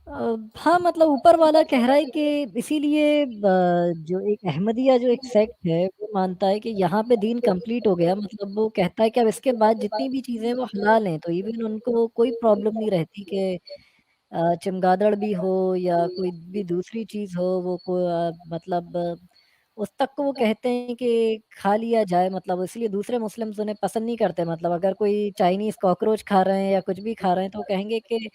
हाँ, मतलब ऊपर वाला कह रहा है कि इसीलिए जो एक अहमदिया जो एक सेक्ट है, वो मानता है कि यहाँ पे दीन कंप्लीट हो गया, मतलब वो कहता है कि अब इसके बाद जितनी भी चीज़ें हैं वो हलाल हैं, तो इवन उनको कोई प्रॉब्लम नहीं रहती कि चमगादड़ भी हो या कोई भी दूसरी चीज़ हो, वो मतलब उस तक को वो कहते हैं कि खा लिया जाए, मतलब इसलिए दूसरे मुस्लिम्स उन्हें पसंद नहीं करते। मतलब अगर कोई चाइनीज़ कॉकरोच खा रहे हैं या कुछ भी खा रहे हैं, तो वो कहेंगे कि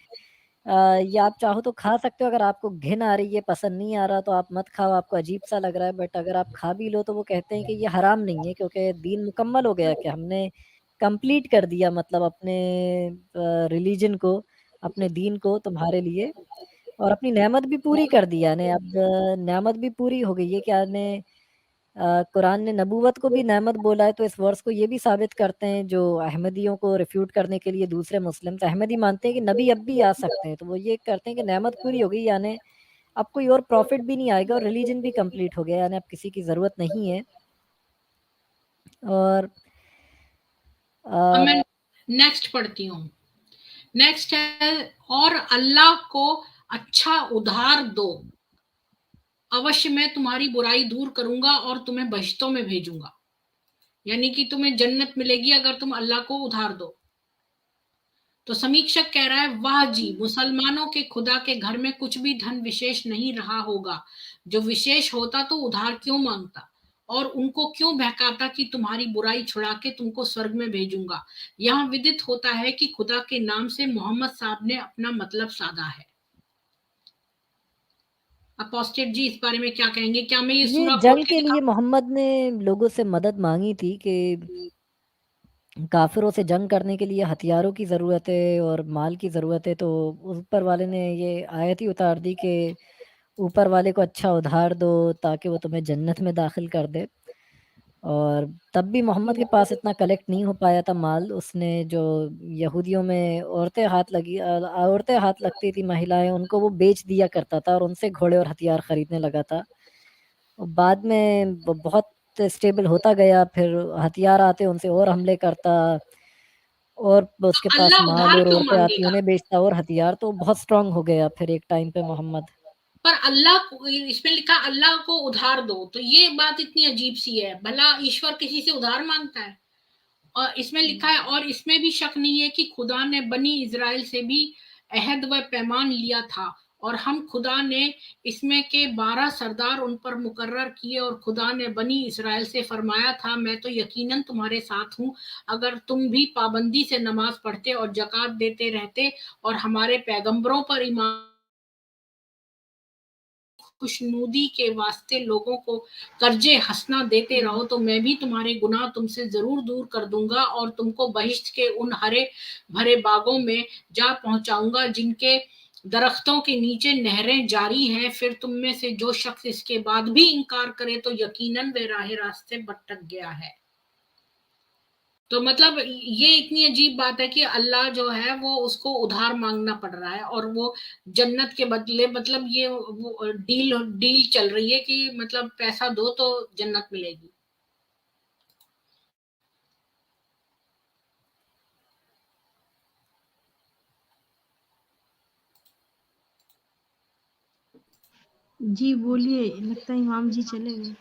ये आप चाहो तो खा सकते हो, अगर आपको घिन आ रही है, पसंद नहीं आ रहा तो आप मत खाओ, आपको अजीब-सा लग रहा है, बट अगर आप खा भी लो तो वो कहते हैं कि ये हराम नहीं है, क्योंकि दीन मुकम्मल हो गया, कि हमने कंप्लीट कर दिया, मतलब अपने रिलीजन को, अपने दीन को तुम्हारे लिए, और अपनी नेमत भी पूरी कर दी। यानी अब नेमत भी पूरी हो गई है कि यानी कुरान ने नबूवत को भी नेमत बोला है, तो इस वर्स को ये भी साबित करते हैं जो अहमदियों को रिफ्यूट करने के लिए दूसरे मुस्लिम्स, अहमदी मानते हैं कि नबी अब भी आ सकते हैं, तो वो ये करते हैं कि नेमत पूरी हो गई, यानी अब कोई और प्रॉफिट भी नहीं आएगा और रिलीजन भी कंप्लीट हो गया, यानी अब किसी की ज़रूरत नहीं है। और अब अ, मैं नेक्स्ट पढ़ती हूँ। नेक्स्ट है, और अल्लाह को अच्छा उधार दो, अवश्य मैं तुम्हारी बुराई दूर करूंगा और तुम्हें बहिश्तों में भेजूंगा। यानी कि तुम्हें जन्नत मिलेगी अगर तुम अल्लाह को उधार दो। तो समीक्षक कह रहा है, वाह जी, मुसलमानों के खुदा के घर में कुछ भी धन विशेष नहीं रहा होगा। जो विशेष होता तो उधार क्यों मांगता और उनको क्यों बहकाता कि तुम्हारी बुराई छुड़ा के तुमको स्वर्ग में भेजूंगा। यहाँ विदित होता है कि खुदा के नाम से मोहम्मद साहब ने अपना मतलब साधा है। अपोस्टेट जी, इस बारे में क्या कहेंगे? क्या मैं ये ये सूरा खोल जंग के के लिए दिखाऊं? मोहम्मद ने लोगों से मदद मांगी थी कि काफ़िरों से जंग करने के लिए हथियारों की ज़रूरत है और माल की ज़रूरत है, तो ऊपर वाले ने ये आयत ही उतार दी कि ऊपर वाले को अच्छा उधार दो ताकि वो तुम्हें जन्नत में दाखिल कर दे। और तब भी मोहम्मद के पास इतना कलेक्ट नहीं हो पाया था माल, उसने जो यहूदियों में औरतें हाथ लगती थी, महिलाएं, उनको वो बेच दिया करता था और उनसे घोड़े और हथियार खरीदने लगा था। और बाद में बहुत स्टेबल होता गया, फिर हथियार आते उनसे और हमले करता, और उसके पास अल्लाह माल उधार और क्यों औरतें आती मांगेगा? उन्हें बेचता और हथियार, तो बहुत स्ट्रांग हो गया फिर एक टाइम पे मोहम्मद। पर अल्लाह को, इसमें लिखा अल्लाह को उधार दो, तो ये बात इतनी अजीब सी है, भला ईश्वर किसी से उधार मांगता है? और इसमें लिखा है, और इसमें भी शक नहीं है कि खुदा ने बनी इज़राइल से भी अहद व पैमान लिया था, और हम खुदा ने इसमें के 12 सरदार उन पर मुकर्रर किए, और खुदा ने बनी इज़राइल से फरमाया था, मैं तो यकीनन तुम्हारे साथ हूँ, अगर तुम भी पाबंदी से नमाज पढ़ते और ज़कात देते रहते और हमारे पैगंबरों पर ईमान खुशनुदी के वास्ते लोगों को कर्जे हंसना देते रहो, तो मैं भी तुम्हारे गुनाह तुमसे जरूर दूर कर दूंगा और तुमको बहिश्त के उन हरे भरे बागों में जा पहुंचाऊंगा जिनके दरख्तों के नीचे नहरें जारी हैं। फिर तुम में से जो शख्स इसके बाद भी इनकार करे तो यकीनन वे राह रास्ते भटक गया है। तो मतलब ये इतनी अजीब बात है कि अल्लाह जो है वो उसको उधार मांगना पड़ रहा है, और वो जन्नत के बदले, मतलब ये वो डील चल रही है कि मतलब पैसा दो तो जन्नत मिलेगी। जी बोलिए, लगता है इमाम जी चले गए।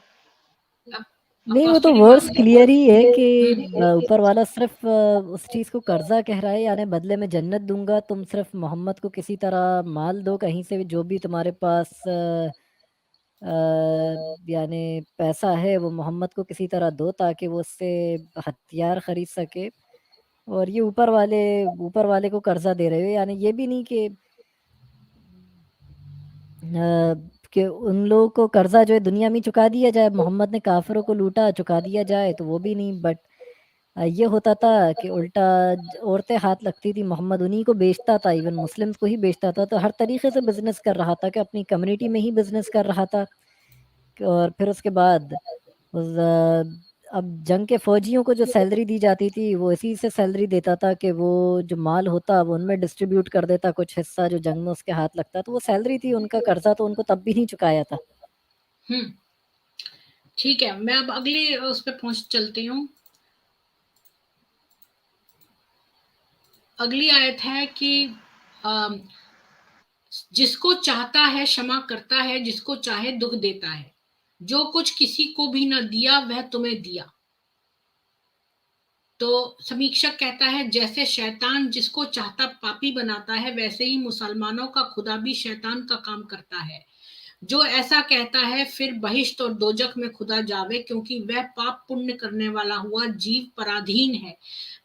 नहीं, वो तो वर्स क्लियर ही है कि ऊपर वाला सिर्फ उस चीज को कर्जा कह रहा है, यानी बदले में जन्नत दूंगा, तुम सिर्फ मोहम्मद को किसी तरह माल दो कहीं से भी, जो भी तुम्हारे पास यानी पैसा है वो मोहम्मद को किसी तरह दो ताकि वो उससे हथियार खरीद सके। और ये ऊपर वाले को कर्जा दे रहे हो, यानी ये भी नहीं कि उन लोगों को कर्जा जो है दुनिया में चुका दिया जाए, मोहम्मद ने काफिरों को लूटा चुका दिया जाए, तो वो भी नहीं। बट ये होता था कि उल्टा औरतें हाथ लगती थी, मोहम्मद उन्हीं को बेचता था, इवन मुस्लिम्स को ही बेचता था, तो हर तरीके से बिजनेस कर रहा था कि अपनी कम्युनिटी में ही बिजनेस कर रहा था। और फिर उसके बाद अब जंग के फौजियों को जो सैलरी दी जाती थी वो इसी से सैलरी देता था कि वो जो माल होता वो उनमें डिस्ट्रीब्यूट कर देता, कुछ हिस्सा जो जंग में उसके हाथ लगता, तो वो सैलरी थी उनका, कर्जा तो उनको तब भी नहीं चुकाया था। ठीक है, मैं अब अगली उस पर पहुंच चलती हूँ। अगली आयत है कि जिसको चाहता है क्षमा करता है, जिसको चाहे दुख देता है, जो कुछ किसी को भी न दिया वह तुम्हें दिया। तो समीक्षक कहता है, जैसे शैतान जिसको चाहता पापी बनाता है, वैसे ही मुसलमानों का खुदा भी शैतान का काम करता है। जो ऐसा कहता है फिर बहिश्त और दोजख में खुदा जावे, क्योंकि वह पाप पुण्य करने वाला हुआ जीव पराधीन है।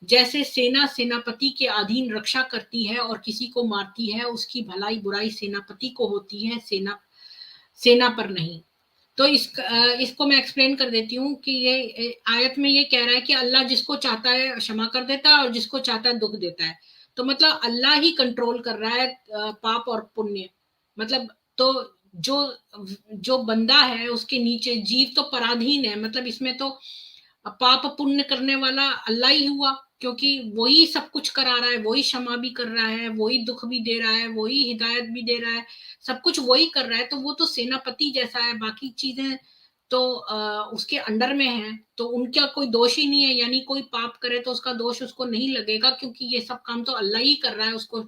जैसे सेना सेनापति के अधीन रक्षा करती है और किसी को मारती है, उसकी भलाई बुराई सेनापति को होती है, सेना पर नहीं। तो इसको मैं एक्सप्लेन कर देती हूँ कि ये आयत में ये कह रहा है कि अल्लाह जिसको चाहता है क्षमा कर देता है और जिसको चाहता है दुख देता है। तो मतलब अल्लाह ही कंट्रोल कर रहा है पाप और पुण्य। मतलब तो जो बंदा है उसके नीचे जीव तो पराधीन है, मतलब इसमें तो पाप पुण्य करने वाला अल्लाह ही हुआ, क्योंकि वही सब कुछ करा रहा है, वही क्षमा भी कर रहा है, वही दुख भी दे रहा है, वही हिदायत भी दे रहा है, सब कुछ वही कर रहा है। तो वो तो सेनापति जैसा है, बाकी चीजें तो उसके अंडर में है, तो उनका कोई दोष ही नहीं है। यानी कोई पाप करे तो उसका दोष उसको नहीं लगेगा, क्योंकि ये सब काम तो अल्लाह ही कर रहा है, उसको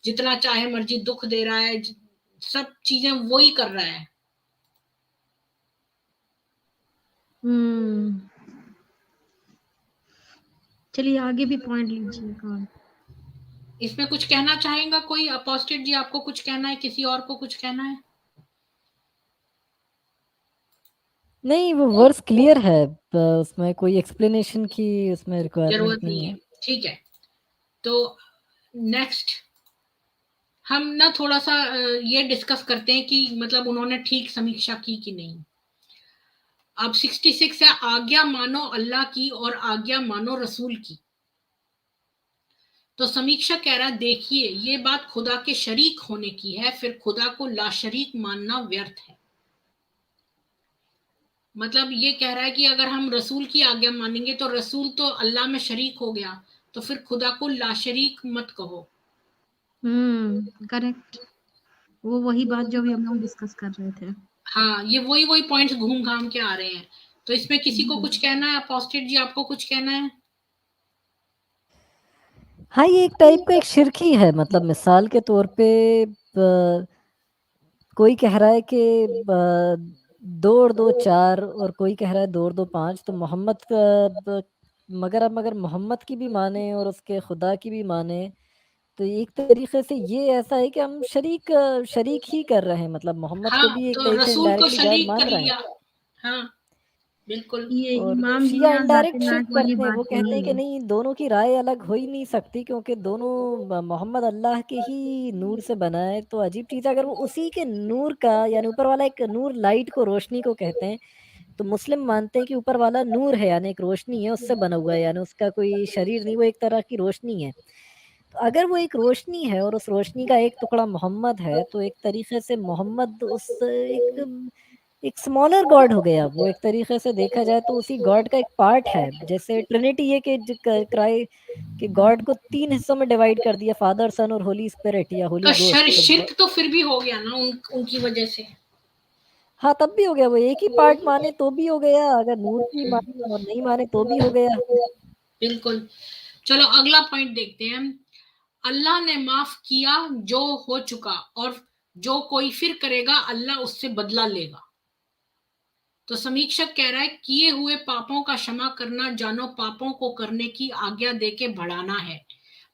जितना चाहे मर्जी दुख दे रहा है, सब चीजें वही कर रहा है। चलिए आगे भी पॉइंट लीजिए। इसमें कुछ कहना चाहेगा कोई? अपोस्टेट जी, आपको कुछ कहना है? किसी और को कुछ कहना है? नहीं, वो वर्स क्लियर है, उसमें कोई एक्सप्लेनेशन की उसमें रिक्वायरमेंट नहीं है। ठीक है, तो नेक्स्ट हम ना थोड़ा सा ये डिस्कस करते हैं कि मतलब उन्होंने ठीक समीक्षा की कि नहीं। अब 66 है, आज्ञा मानो अल्लाह की और आज्ञा मानो रसूल की। तो समीक्षा कह रहा है, देखिए ये बात खुदा के शरीक होने की है, फिर खुदा को लाशरीक मानना व्यर्थ है। मतलब ये कह रहा है कि अगर हम रसूल की आज्ञा मानेंगे तो रसूल तो अल्लाह में शरीक हो गया, तो फिर खुदा को लाशरीक मत कहो। करेक्ट, वो वही बात जो भी हम लोग डिस्कस कर रहे थे। हाँ, ये वही पॉइंट्स घूम घाम के आ रहे हैं। तो इसमें किसी को कुछ कहना है? अपोस्टेट जी, आपको कुछ कहना है? हाँ, ये एक टाइप का एक शिर्क ही है, मतलब मिसाल के तौर पे कोई कह रहा है कि 2 और 2 4 और कोई कह रहा है 2 और 2 5। तो मोहम्मद मगर मोहम्मद की भी माने और उसके खुदा की भी माने तो एक तरीके से ये ऐसा है कि हम शरीक ही कर रहे हैं, मतलब मोहम्मद को हाँ, भी एक तो तरीके से रसूल को इनडायरेक्टली गॉड शरीक मान कर रहे हैं। लिया। हाँ, बिल्कुल। ये और इमाम जी शिया यहाँ इनडायरेक्ट जाकिर शिर्क नाइक वाली करते हैं, बात वो कहते कही हैं कि है। नहीं, दोनों की राय अलग हो ही नहीं सकती क्योंकि दोनों मोहम्मद अल्लाह के ही नूर से बना है। तो अजीब चीज़ है, अगर वो उसी के नूर का, यानी ऊपर वाला एक नूर, लाइट को, रोशनी को कहते हैं, तो मुस्लिम मानते हैं कि ऊपर वाला नूर है, यानी एक रोशनी है, उससे बना हुआ है, यानी उसका कोई शरीर नहीं, वो एक तरह की रोशनी है। तो अगर वो एक रोशनी है और उस रोशनी का एक टुकड़ा मोहम्मद है, तो एक तरीके से मोहम्मद उस एक स्मॉलर गॉड हो गया। वो एक तरीके से देखा जाए तो उसी गॉड का एक पार्ट है। जैसे ट्रिनिटी ये कि क्राई कि गॉड को 3 हिस्सों में डिवाइड कर दिया, फादर, सन और होली स्पिरिट या होली तो गोस्ट। शिर्क तो फिर भी हो गया ना उनकी वजह से। हाँ, तब भी हो गया। वो एक ही पार्ट माने तो भी हो गया, अगर नूर की माने और नहीं माने तो भी हो गया। बिल्कुल। चलो अगला पॉइंट देखते हैं। अल्लाह ने माफ किया जो हो चुका, और जो कोई फिर करेगा अल्लाह उससे बदला लेगा। तो समीक्षक कह रहा है, किए हुए पापों का क्षमा करना जानो पापों को करने की आज्ञा देके बढ़ाना है।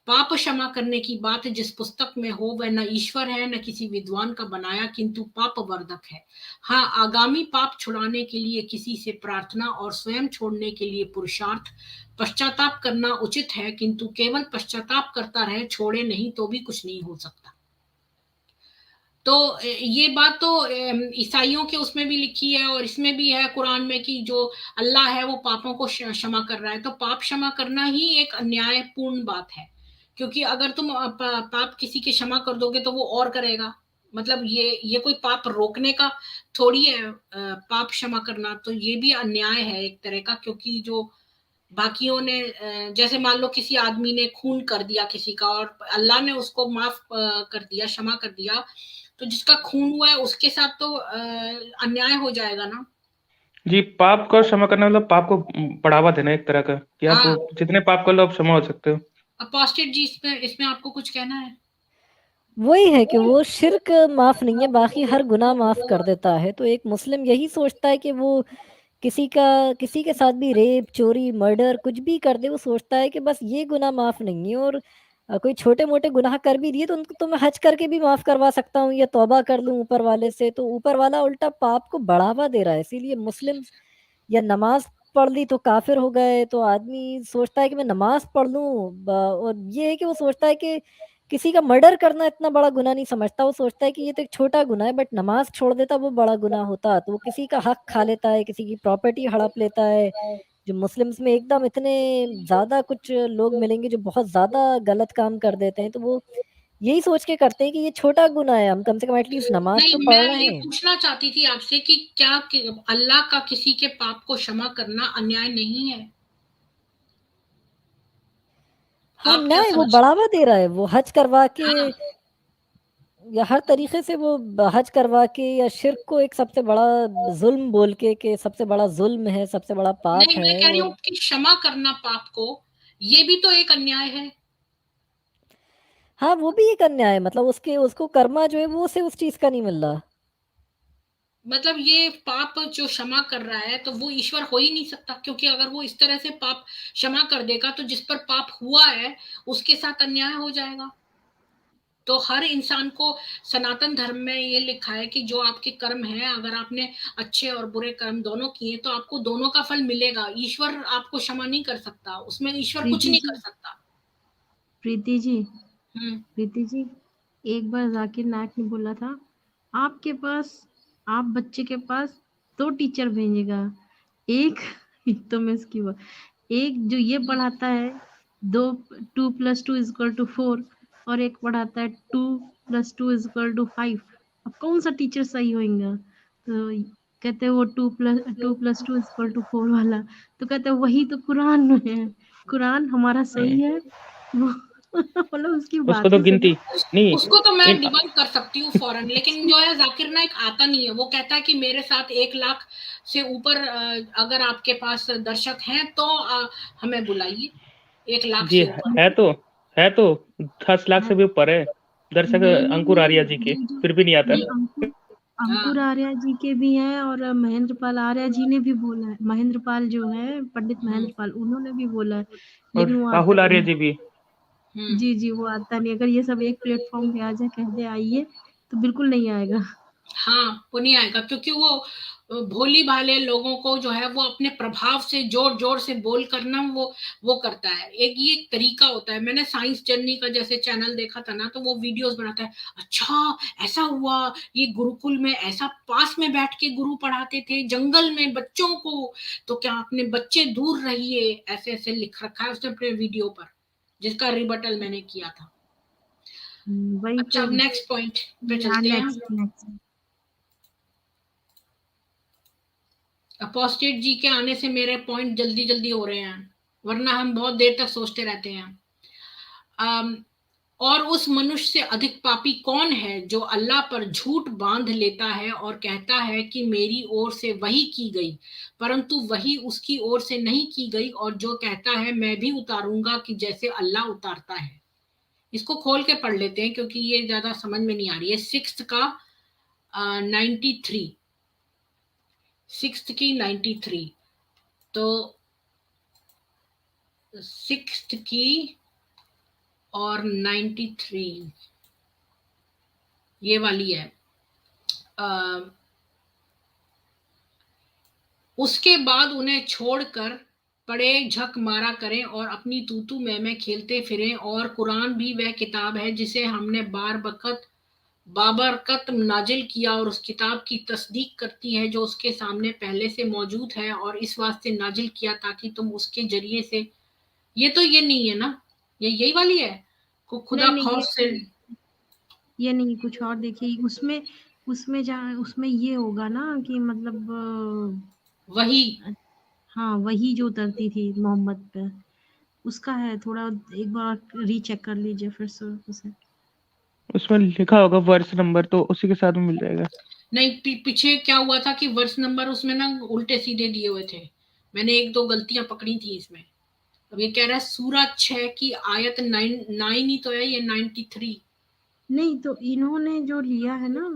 पाप क्षमा करने की बात जिस पुस्तक में हो वह न ईश्वर है न किसी विद्वान का बनाया, किंतु पाप वर्धक है। हाँ, आगामी पाप छुड़ाने के लिए किसी से प्रार्थना और स्वयं छोड़ने के लिए पुरुषार्थ, पश्चाताप करना उचित है, किंतु केवल पश्चाताप करता रहे, छोड़े नहीं तो भी कुछ नहीं हो सकता। तो ये बात तो ईसाइयों के उसमें भी लिखी है और इसमें भी है कुरान में कि जो अल्लाह है वो पापों को क्षमा कर रहा है। तो पाप क्षमा करना ही एक अन्यायपूर्ण बात है, क्योंकि अगर तुम पाप किसी के क्षमा कर दोगे तो वो और करेगा। मतलब ये कोई पाप रोकने का थोड़ी है पाप क्षमा करना। तो ये भी अन्याय है एक तरह का, क्योंकि जो बाकियों ने जैसे मान लो किसी आदमी ने खून कर दिया किसी का और अल्लाह ने उसको माफ कर दिया, क्षमा कर दिया, तो जिसका खून हुआ है उसके साथ तो अन्याय हो जाएगा ना। जी, पाप को क्षमा करना मतलब पाप को बढ़ावा देना एक तरह का, कि आप हाँ, जितने पाप कर लो आप क्षमा हो सकते हो। अपोस्टेट जी इसमें आपको कुछ कहना है? वही है कि वो शिर्क माफ नहीं है, बाकी हर गुनाह माफ कर देता है। तो एक मुस्लिम यही सोचता है कि वो किसी के साथ भी रेप, चोरी, मर्डर कुछ भी कर दे, वो सोचता है कि बस ये गुनाह माफ नहीं है। और कोई छोटे मोटे गुनाह कर भी दिए तो उनको तो मैं हज करके भी माफ करवा सकता हूँ या तौबा कर लूँ ऊपर वाले से। तो ऊपर वाला उल्टा पाप को बढ़ावा दे रहा है। इसीलिए मुस्लिम या नमाज पढ़ ली तो काफिर हो गए। तो आदमी सोचता है कि मैं नमाज पढ़ लूं, और ये है कि वो सोचता है कि किसी का मर्डर करना इतना बड़ा गुनाह नहीं समझता। वो सोचता है कि ये तो एक छोटा गुनाह है, बट नमाज छोड़ देता वो बड़ा गुनाह होता। तो वो किसी का हक खा लेता है, किसी की प्रॉपर्टी हड़प लेता है। जो मुस्लिम्स में एकदम इतने ज्यादा कुछ लोग मिलेंगे जो बहुत ज्यादा गलत काम कर देते हैं, तो वो यही सोच के करते हैं कि ये छोटा गुनाह है, हम कम से कम एटलीस्ट नमाज नहीं, तो पढ़ मैं रहे ये हैं। पूछना चाहती थी आपसे कि क्या अल्लाह का किसी के पाप को क्षमा करना अन्याय नहीं है? हाँ, आप क्या न्याय वो समझते? बढ़ावा दे रहा है। वो हज करवा के हाँ, या हर तरीके से वो हज करवा के या शिर्क को एक सबसे बड़ा जुल्म बोल के सबसे बड़ा जुल्म है, सबसे बड़ा पाप नहीं, मैं है। कह रही हूँ और कि क्षमा करना पाप को, ये भी तो एक अन्याय है। हाँ, वो भी एक अन्याय है, मतलब उसको कर्मा जो है वो उसे उस चीज का नहीं मिल रहा। मतलब ये पाप जो क्षमा कर रहा है तो वो ईश्वर हो ही नहीं सकता, क्योंकि अगर वो इस तरह से पाप क्षमा कर देगा तो जिस पर पाप हुआ है उसके साथ अन्याय हो जाएगा। तो हर इंसान को सनातन धर्म में ये लिखा है कि जो आपके कर्म हैं, अगर आपने अच्छे और बुरे कर्म दोनों किए तो आपको दोनों का फल मिलेगा। ईश्वर आपको क्षमा नहीं कर सकता, उसमें ईश्वर कुछ प्रीति नहीं जी, कर सकता। प्रीति जी, हम्म। प्रीति जी, एक बार जाकिर नायक ने बोला था, आपके पास, आप बच्चे के पास 2 टीचर भेजेगा। एक एक तो मैं इसकी एक जो ये पढ़ाता है 2 + 2 = 4, और एक पढ़ाता है 2 + 2 = 5। अब कौन सा टीचर सही होगा? तो कहते हैं वो 2 + 2 = 4 वाला। तो कहते हैं वही तो कुरान में है, कुरान हमारा सही है। वो मतलब उसकी उसको तो बातें सुनो। गिनती नहीं। उसको तो मैं इन डिबंक कर सकती हूँ फौरन, लेकिन जो है जाकिर नाइक आता नहीं है। वो कहता है कि मेरे साथ 1 लाख से ऊपर अगर आपके पास दर्शक हैं तो हमें बुलाइए, 1 लाख जी, से ऊपर। है तो 10 लाख से भी ऊपर है दर्शक नहीं नहीं अंकुर आर्या जी के, नहीं, फिर भी नहीं आता। ये अंकुर अंकुर हाँ आर्या जी के भी हैं और महेंद्र पाल आर्या जी ने भी बोला है। महेंद्र पाल जो है, पंडित महेंद्र पाल, उन्होंने भी बोला है, और लेकिन वो आता राहुल आर्य नहीं। जी भी। जी जी, वो आता नहीं। अगर ये सब एक प्लेटफॉर्म पे आ जाए, कह दे आइए, तो बिल्कुल नहीं आएगा। हाँ, वो नहीं आएगा क्योंकि वो भोली भाले लोगों को जो है वो अपने प्रभाव से जोर जोर से बोल करना वो करता है। एक ये तरीका होता है। मैंने साइंस जर्नी का जैसे चैनल देखा था ना, तो वो वीडियोस बनाता है, अच्छा ऐसा हुआ, ये गुरुकुल में ऐसा पास में बैठ के गुरु पढ़ाते थे जंगल में बच्चों को, तो क्या अपने बच्चे दूर रहिए, ऐसे ऐसे लिख रखा है उसने अपने वीडियो पर, जिसका रिबटल मैंने किया था। वही अच्छा, तो। अब नेक्स्ट पॉइंट पे हाँ, चलते हैं। नेक्स्ट। अपोस्टेट जी के आने से मेरे पॉइंट जल्दी जल्दी हो रहे हैं, वरना हम बहुत देर तक सोचते रहते हैं। और उस मनुष्य से अधिक पापी कौन है जो अल्लाह पर झूठ बांध लेता है और कहता है कि मेरी ओर से वही की गई, परंतु वही उसकी ओर से नहीं की गई, और जो कहता है मैं भी उतारूंगा कि जैसे अल्लाह उतारता है। इसको खोल के पढ़ लेते हैं क्योंकि ये ज्यादा समझ में नहीं आ रही है। सिक्स्थ का 93, सिक्स्थ की 93, तो सिक्स्थ की और 93 ये वाली है। उसके बाद उन्हें छोड़कर पड़े झक मारा करें और अपनी तूतू में खेलते फिरें, और कुरान भी वह किताब है जिसे हमने बाबरकत नाजिल किया, और उस किताब की तस्दीक करती है जो उसके सामने पहले से मौजूद है, और इस वास्ते नाजिल किया ताकि तुम उसके जरिए से। ये तो ये नहीं है ना, ये यही वाली है, खुदा नहीं नहीं, खौफ से। ये नहीं, कुछ और देखिए। उसमें उसमें जहाँ उसमें ये होगा ना कि मतलब वही हाँ, वही जो उतरती थी मोहम्मद पे, उसका है। थोड़ा एक बार रीचेक कर लीजिए फिर से उसे। उसमें लिखा होगा वर्ष नंबर, तो उसी के साथ में मिल जाएगा। नहीं, पीछे क्या हुआ था कि वर्ष नंबर उसमें ना उल्टे सीधे दिए हुए थे, मैंने एक दो गलतियां पकड़ी थी इसमें। अब ये कह रहा है सूरा 6 की आयत 9 ही तो है, ये 93। नहीं, तो इन्होंने जो लिया है ना,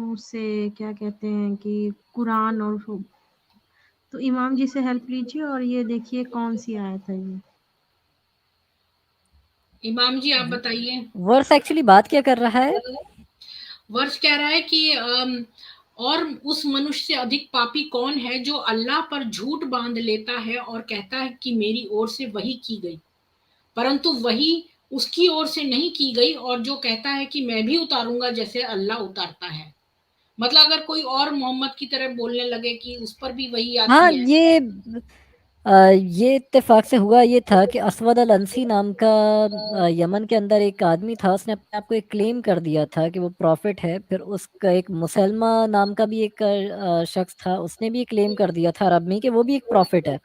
उससे क्या कहते हैं कि कुरान, और तो इमाम जी से हेल्प लीजिए और ये देखिए कौन सी आयत है ये। इमाम जी आप बताइए। वर्स एक्चुअली बात क्या कर रहा है? वर्ष कह रहा है कि और उस मनुष्य से अधिक पापी कौन है जो अल्लाह पर झूठ बांध लेता है और कहता है कि मेरी ओर से वही की गई, परंतु वही उसकी ओर से नहीं की गई, और जो कहता है कि मैं भी उतारूंगा जैसे अल्लाह उतारता है। मतलब अगर कोई और मोहम्मद की तरह बोलने लगे कि उस पर भी वही हाँ, आती है। ये इत्तेफाक से हुआ ये था कि असवद अल अंसी नाम का यमन के अंदर एक आदमी था, उसने अपने आप को एक क्लेम कर दिया था कि वो प्रॉफिट है। फिर उसका एक मुसलमा नाम का भी एक शख्स था, उसने भी क्लेम कर दिया था अरब में कि वो भी एक प्रॉफिट है।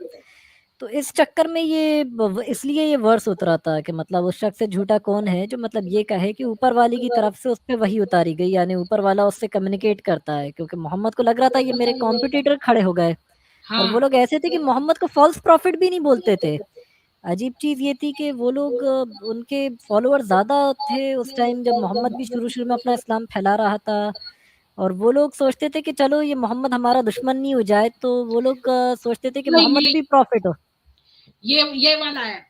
तो इस चक्कर में इसलिए ये वर्स उतरा था कि मतलब उस शख्स से झूठा कौन है जो मतलब ये कहे कि ऊपर वाली की तरफ से उस पर वही उतारी गई, यानी ऊपर वाला उससे कम्युनिकेट करता है। क्योंकि मोहम्मद को लग रहा था ये मेरे कॉम्पिटिटर खड़े हो गए, और वो हाँ, लोग ऐसे थे कि मोहम्मद को फॉल्स प्रॉफिट भी नहीं बोलते थे। अजीब चीज ये थी कि वो लोग उनके फॉलोअर ज्यादा थे उस टाइम जब मोहम्मद भी शुरू शुरू में अपना इस्लाम फैला रहा था, और वो लोग सोचते थे कि चलो ये मोहम्मद हमारा दुश्मन नहीं हो जाए, तो वो लोग सोचते थे कि नहीं, मोहम्मद भी प्रॉफिट हो। ये वाला है।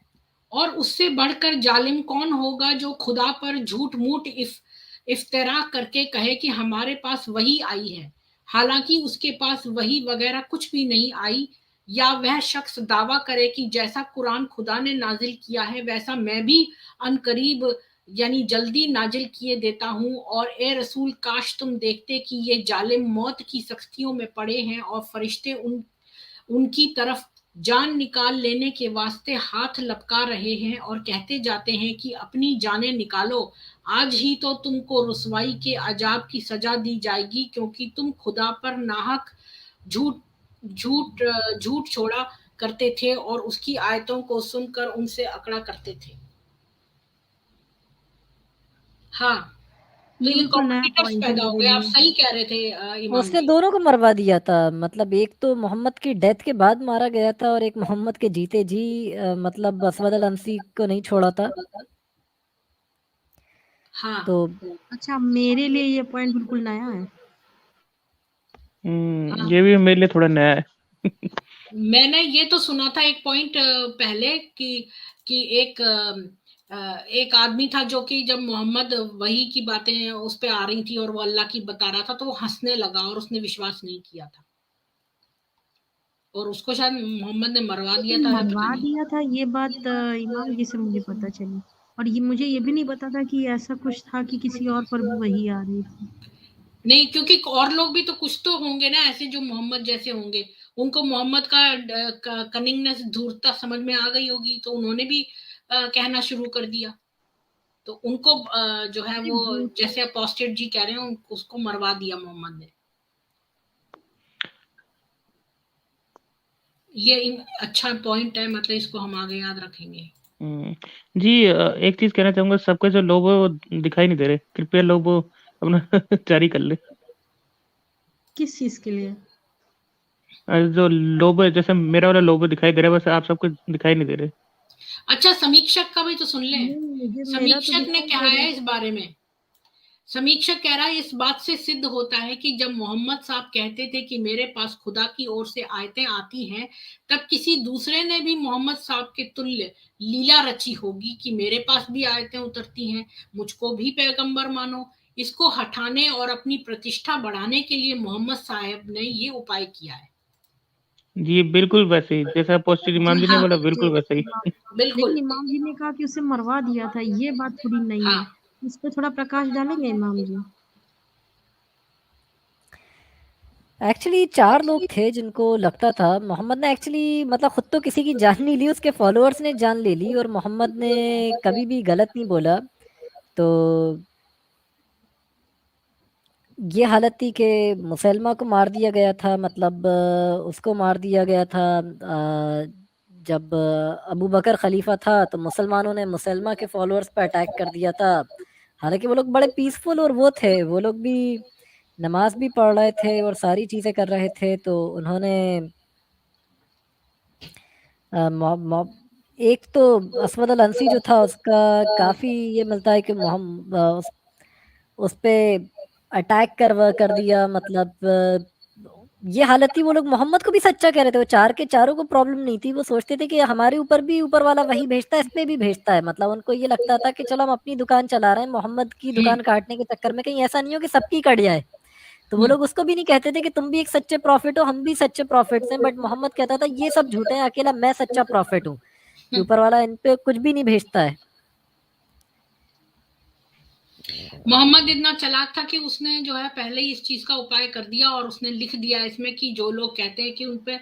और उससे बढ़कर जालिम कौन होगा जो खुदा पर झूठ मूठ इफ्तरा करके कहे कि हमारे पास वही आई है, हालांकि उसके पास वही वगैरह कुछ भी नहीं आई। या वह शख्स दावा करे कि जैसा कुरान खुदा ने नाजिल किया है वैसा मैं भी अनकरीब यानी जल्दी नाजिल किए देता हूँ, और ए रसूल काश तुम देखते कि ये जालिम मौत की सख्तियों में पड़े हैं, और फरिश्ते उनकी तरफ जान निकाल लेने के वास्ते हाथ लपका रहे हैं और कहते जाते हैं कि अपनी जानें निकालो, आज ही तो तुमको रुसवाई के अजाब की सजा दी जाएगी, क्योंकि तुम खुदा पर नाहक झूठ झूठ झूठ छोड़ा करते थे और उसकी आयतों को सुनकर उनसे अकड़ा करते थे। हाँ, तो ये ये बिल्कुल नया कॉम्पिटिटर्स पॉइंट है पैदा हो मेरे गए। आप लिए। सही कह रहे थे इमाम उसने जी। दोनों को मरवा दिया था, मतलब एक तो मोहम्मद की डेथ के बाद मारा गया था, और एक मोहम्मद के जीते जी मतलब असवद अल अंसी को नहीं छोड़ा था। हाँ, तो अच्छा, मेरे लिए ये पॉइंट बिल्कुल नया है। हाँ। ये भी मेरे लिए थोड़ा नया है। मैंने ये तो सुना था एक पॉइंट पहले कि एक आदमी था जो कि जब मोहम्मद वही की बातें उस पे आ रही थी और वो अल्लाह की बता रहा था तो वो हंसने लगा और उसने विश्वास नहीं किया था और उसको शायद मोहम्मद ने मरवा दिया था, पता मरवा नहीं। दिया था, ये बात इमाम जी से मुझे पता चली। और ये मुझे ये भी नहीं पता था कि ऐसा कुछ था कि किसी और पर भी वही आ रही थी। नहीं, क्योंकि और लोग भी तो कुछ तो होंगे ना ऐसे जो मोहम्मद जैसे होंगे, उनको मोहम्मद का कनिंगनेस, धूर्तता समझ में आ गई होगी तो उन्होंने भी कहना शुरू कर दिया। तो उनको जो है वो जैसे अपोस्टेट जी कह रहे हैं उसको मरवा दिया मोहम्मद ने। ये अच्छा पॉइंट है, मतलब इसको हम आगे याद रखेंगे। जी एक चीज कहना चाहूंगा, सबके जो लोग हैं वो दिखाई नहीं दे रहे, कृपया लोग वो अपना जारी कर ले। किस चीज के लिए? जो लोगो है, जैसे मेरा वाला लोगो दिखाई दे रहा है, बस आप सबको दिखाई नहीं दे रहे। अच्छा, समीक्षक का भी तो सुन लें। नहीं, मुझे मेरा तो समीक्षक ने दिखाई कहा दे रहा है है। इस बारे में। समीक्षक कह रहा है इस बात से सिद्ध होता है कि जब मोहम्मद साहब कहते थे कि मेरे पास खुदा की ओर से आयतें आती हैं, तब किसी दूसरे ने भी मोहम्मद साहब के तुल्य लीला रची होगी कि मेरे पास भी आयतें उतरती हैं, मुझको भी पैगंबर मानो। इसको हटाने और अपनी प्रतिष्ठा बढ़ाने के लिए मोहम्मद साहब ने ये उपाय किया है। जी बिल्कुल वैसे ही जैसा अपोस्टल इमाम जी ने हाँ, बोला, बिल्कुल वैसे ही। हाँ, बिल्कुल। लेकिन इमाम जी ने कहा कि उसे मरवा दिया था, ये बात थोड़ी नई है। हाँ, इस पे थोड़ा प्रकाश डालेंगे इमाम जी? एक्चुअली 4 लोग थे जिनको लगता था मोहम्मद ने एक्चुअली मतलब खुद तो किसी की जान नहीं ली, उसके फॉलोअर्स ने जान ले ली और मोहम्मद ने कभी भी गलत नहीं बोला। तो ये हालत थी कि मुसलमा को मार दिया गया था, मतलब उसको मार दिया गया था जब अबू बकर खलीफा था तो मुसलमानों ने मुसलमा के फॉलोअर्स पर अटैक कर दिया था। हालांकि वो लोग बड़े पीसफुल और वो थे, वो लोग भी नमाज भी पढ़ रहे थे और सारी चीज़ें कर रहे थे। तो उन्होंने एक तो असवद अल अंसी जो था उसका काफ़ी ये मिलता है कि उस पे अटैक कर दिया, मतलब ये हालत थी। वो लोग मोहम्मद को भी सच्चा कह रहे थे, वो 4 के चारों को प्रॉब्लम नहीं थी, वो सोचते थे कि हमारे ऊपर भी ऊपर वाला वही भेजता है, इस पे भी भेजता है। मतलब उनको ये लगता था कि चलो हम अपनी दुकान चला रहे हैं, मोहम्मद की दुकान काटने के चक्कर में कहीं ऐसा नहीं हो कि सबकी कट जाए। तो वो लोग उसको भी नहीं कहते थे कि तुम भी एक सच्चे प्रॉफिट हो, हम भी सच्चे प्रॉफिट्स हैं, बट मोहम्मद कहता था ये सब झूठे हैं, अकेला मैं सच्चा प्रॉफिट हूँ, कि ऊपर वाला इन पे कुछ भी नहीं भेजता है। मोहम्मद इतना चालाक था कि उसने जो है पहले ही इस चीज का उपाय कर दिया और उसने लिख दिया इसमें कि जो लोग कहते हैं कि उन पे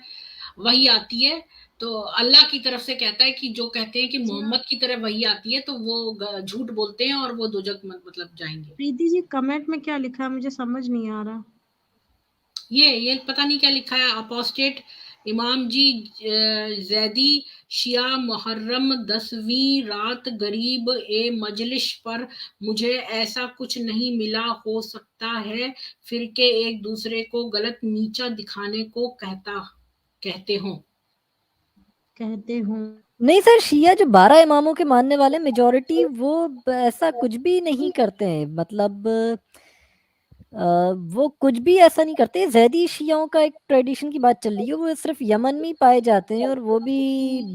वही आती है, तो अल्लाह की तरफ से कहता है कि जो कहते हैं कि मोहम्मद की तरफ वही आती है तो वो झूठ बोलते हैं और वो दोजख मतलब जाएंगे। प्रीति जी, कमेंट में क्या लिखा है मुझे समझ नहीं आ रहा। ये पता नहीं क्या लिखा है। अपोस्टेट इमाम जी जैदी शिया मुहर्रम 10वीं रात गरीब ए मजलिस पर मुझे ऐसा कुछ नहीं मिला, हो सकता है फिरके एक दूसरे को गलत नीचा दिखाने को कहते हों। नहीं सर, शिया जो 12 इमामों के मानने वाले मेजॉरिटी वो ऐसा कुछ भी नहीं करते हैं, मतलब वो कुछ भी ऐसा नहीं करते। जैदी शियाओं का एक ट्रेडिशन की बात चल रही है, वो सिर्फ यमन में ही पाए जाते हैं और वो भी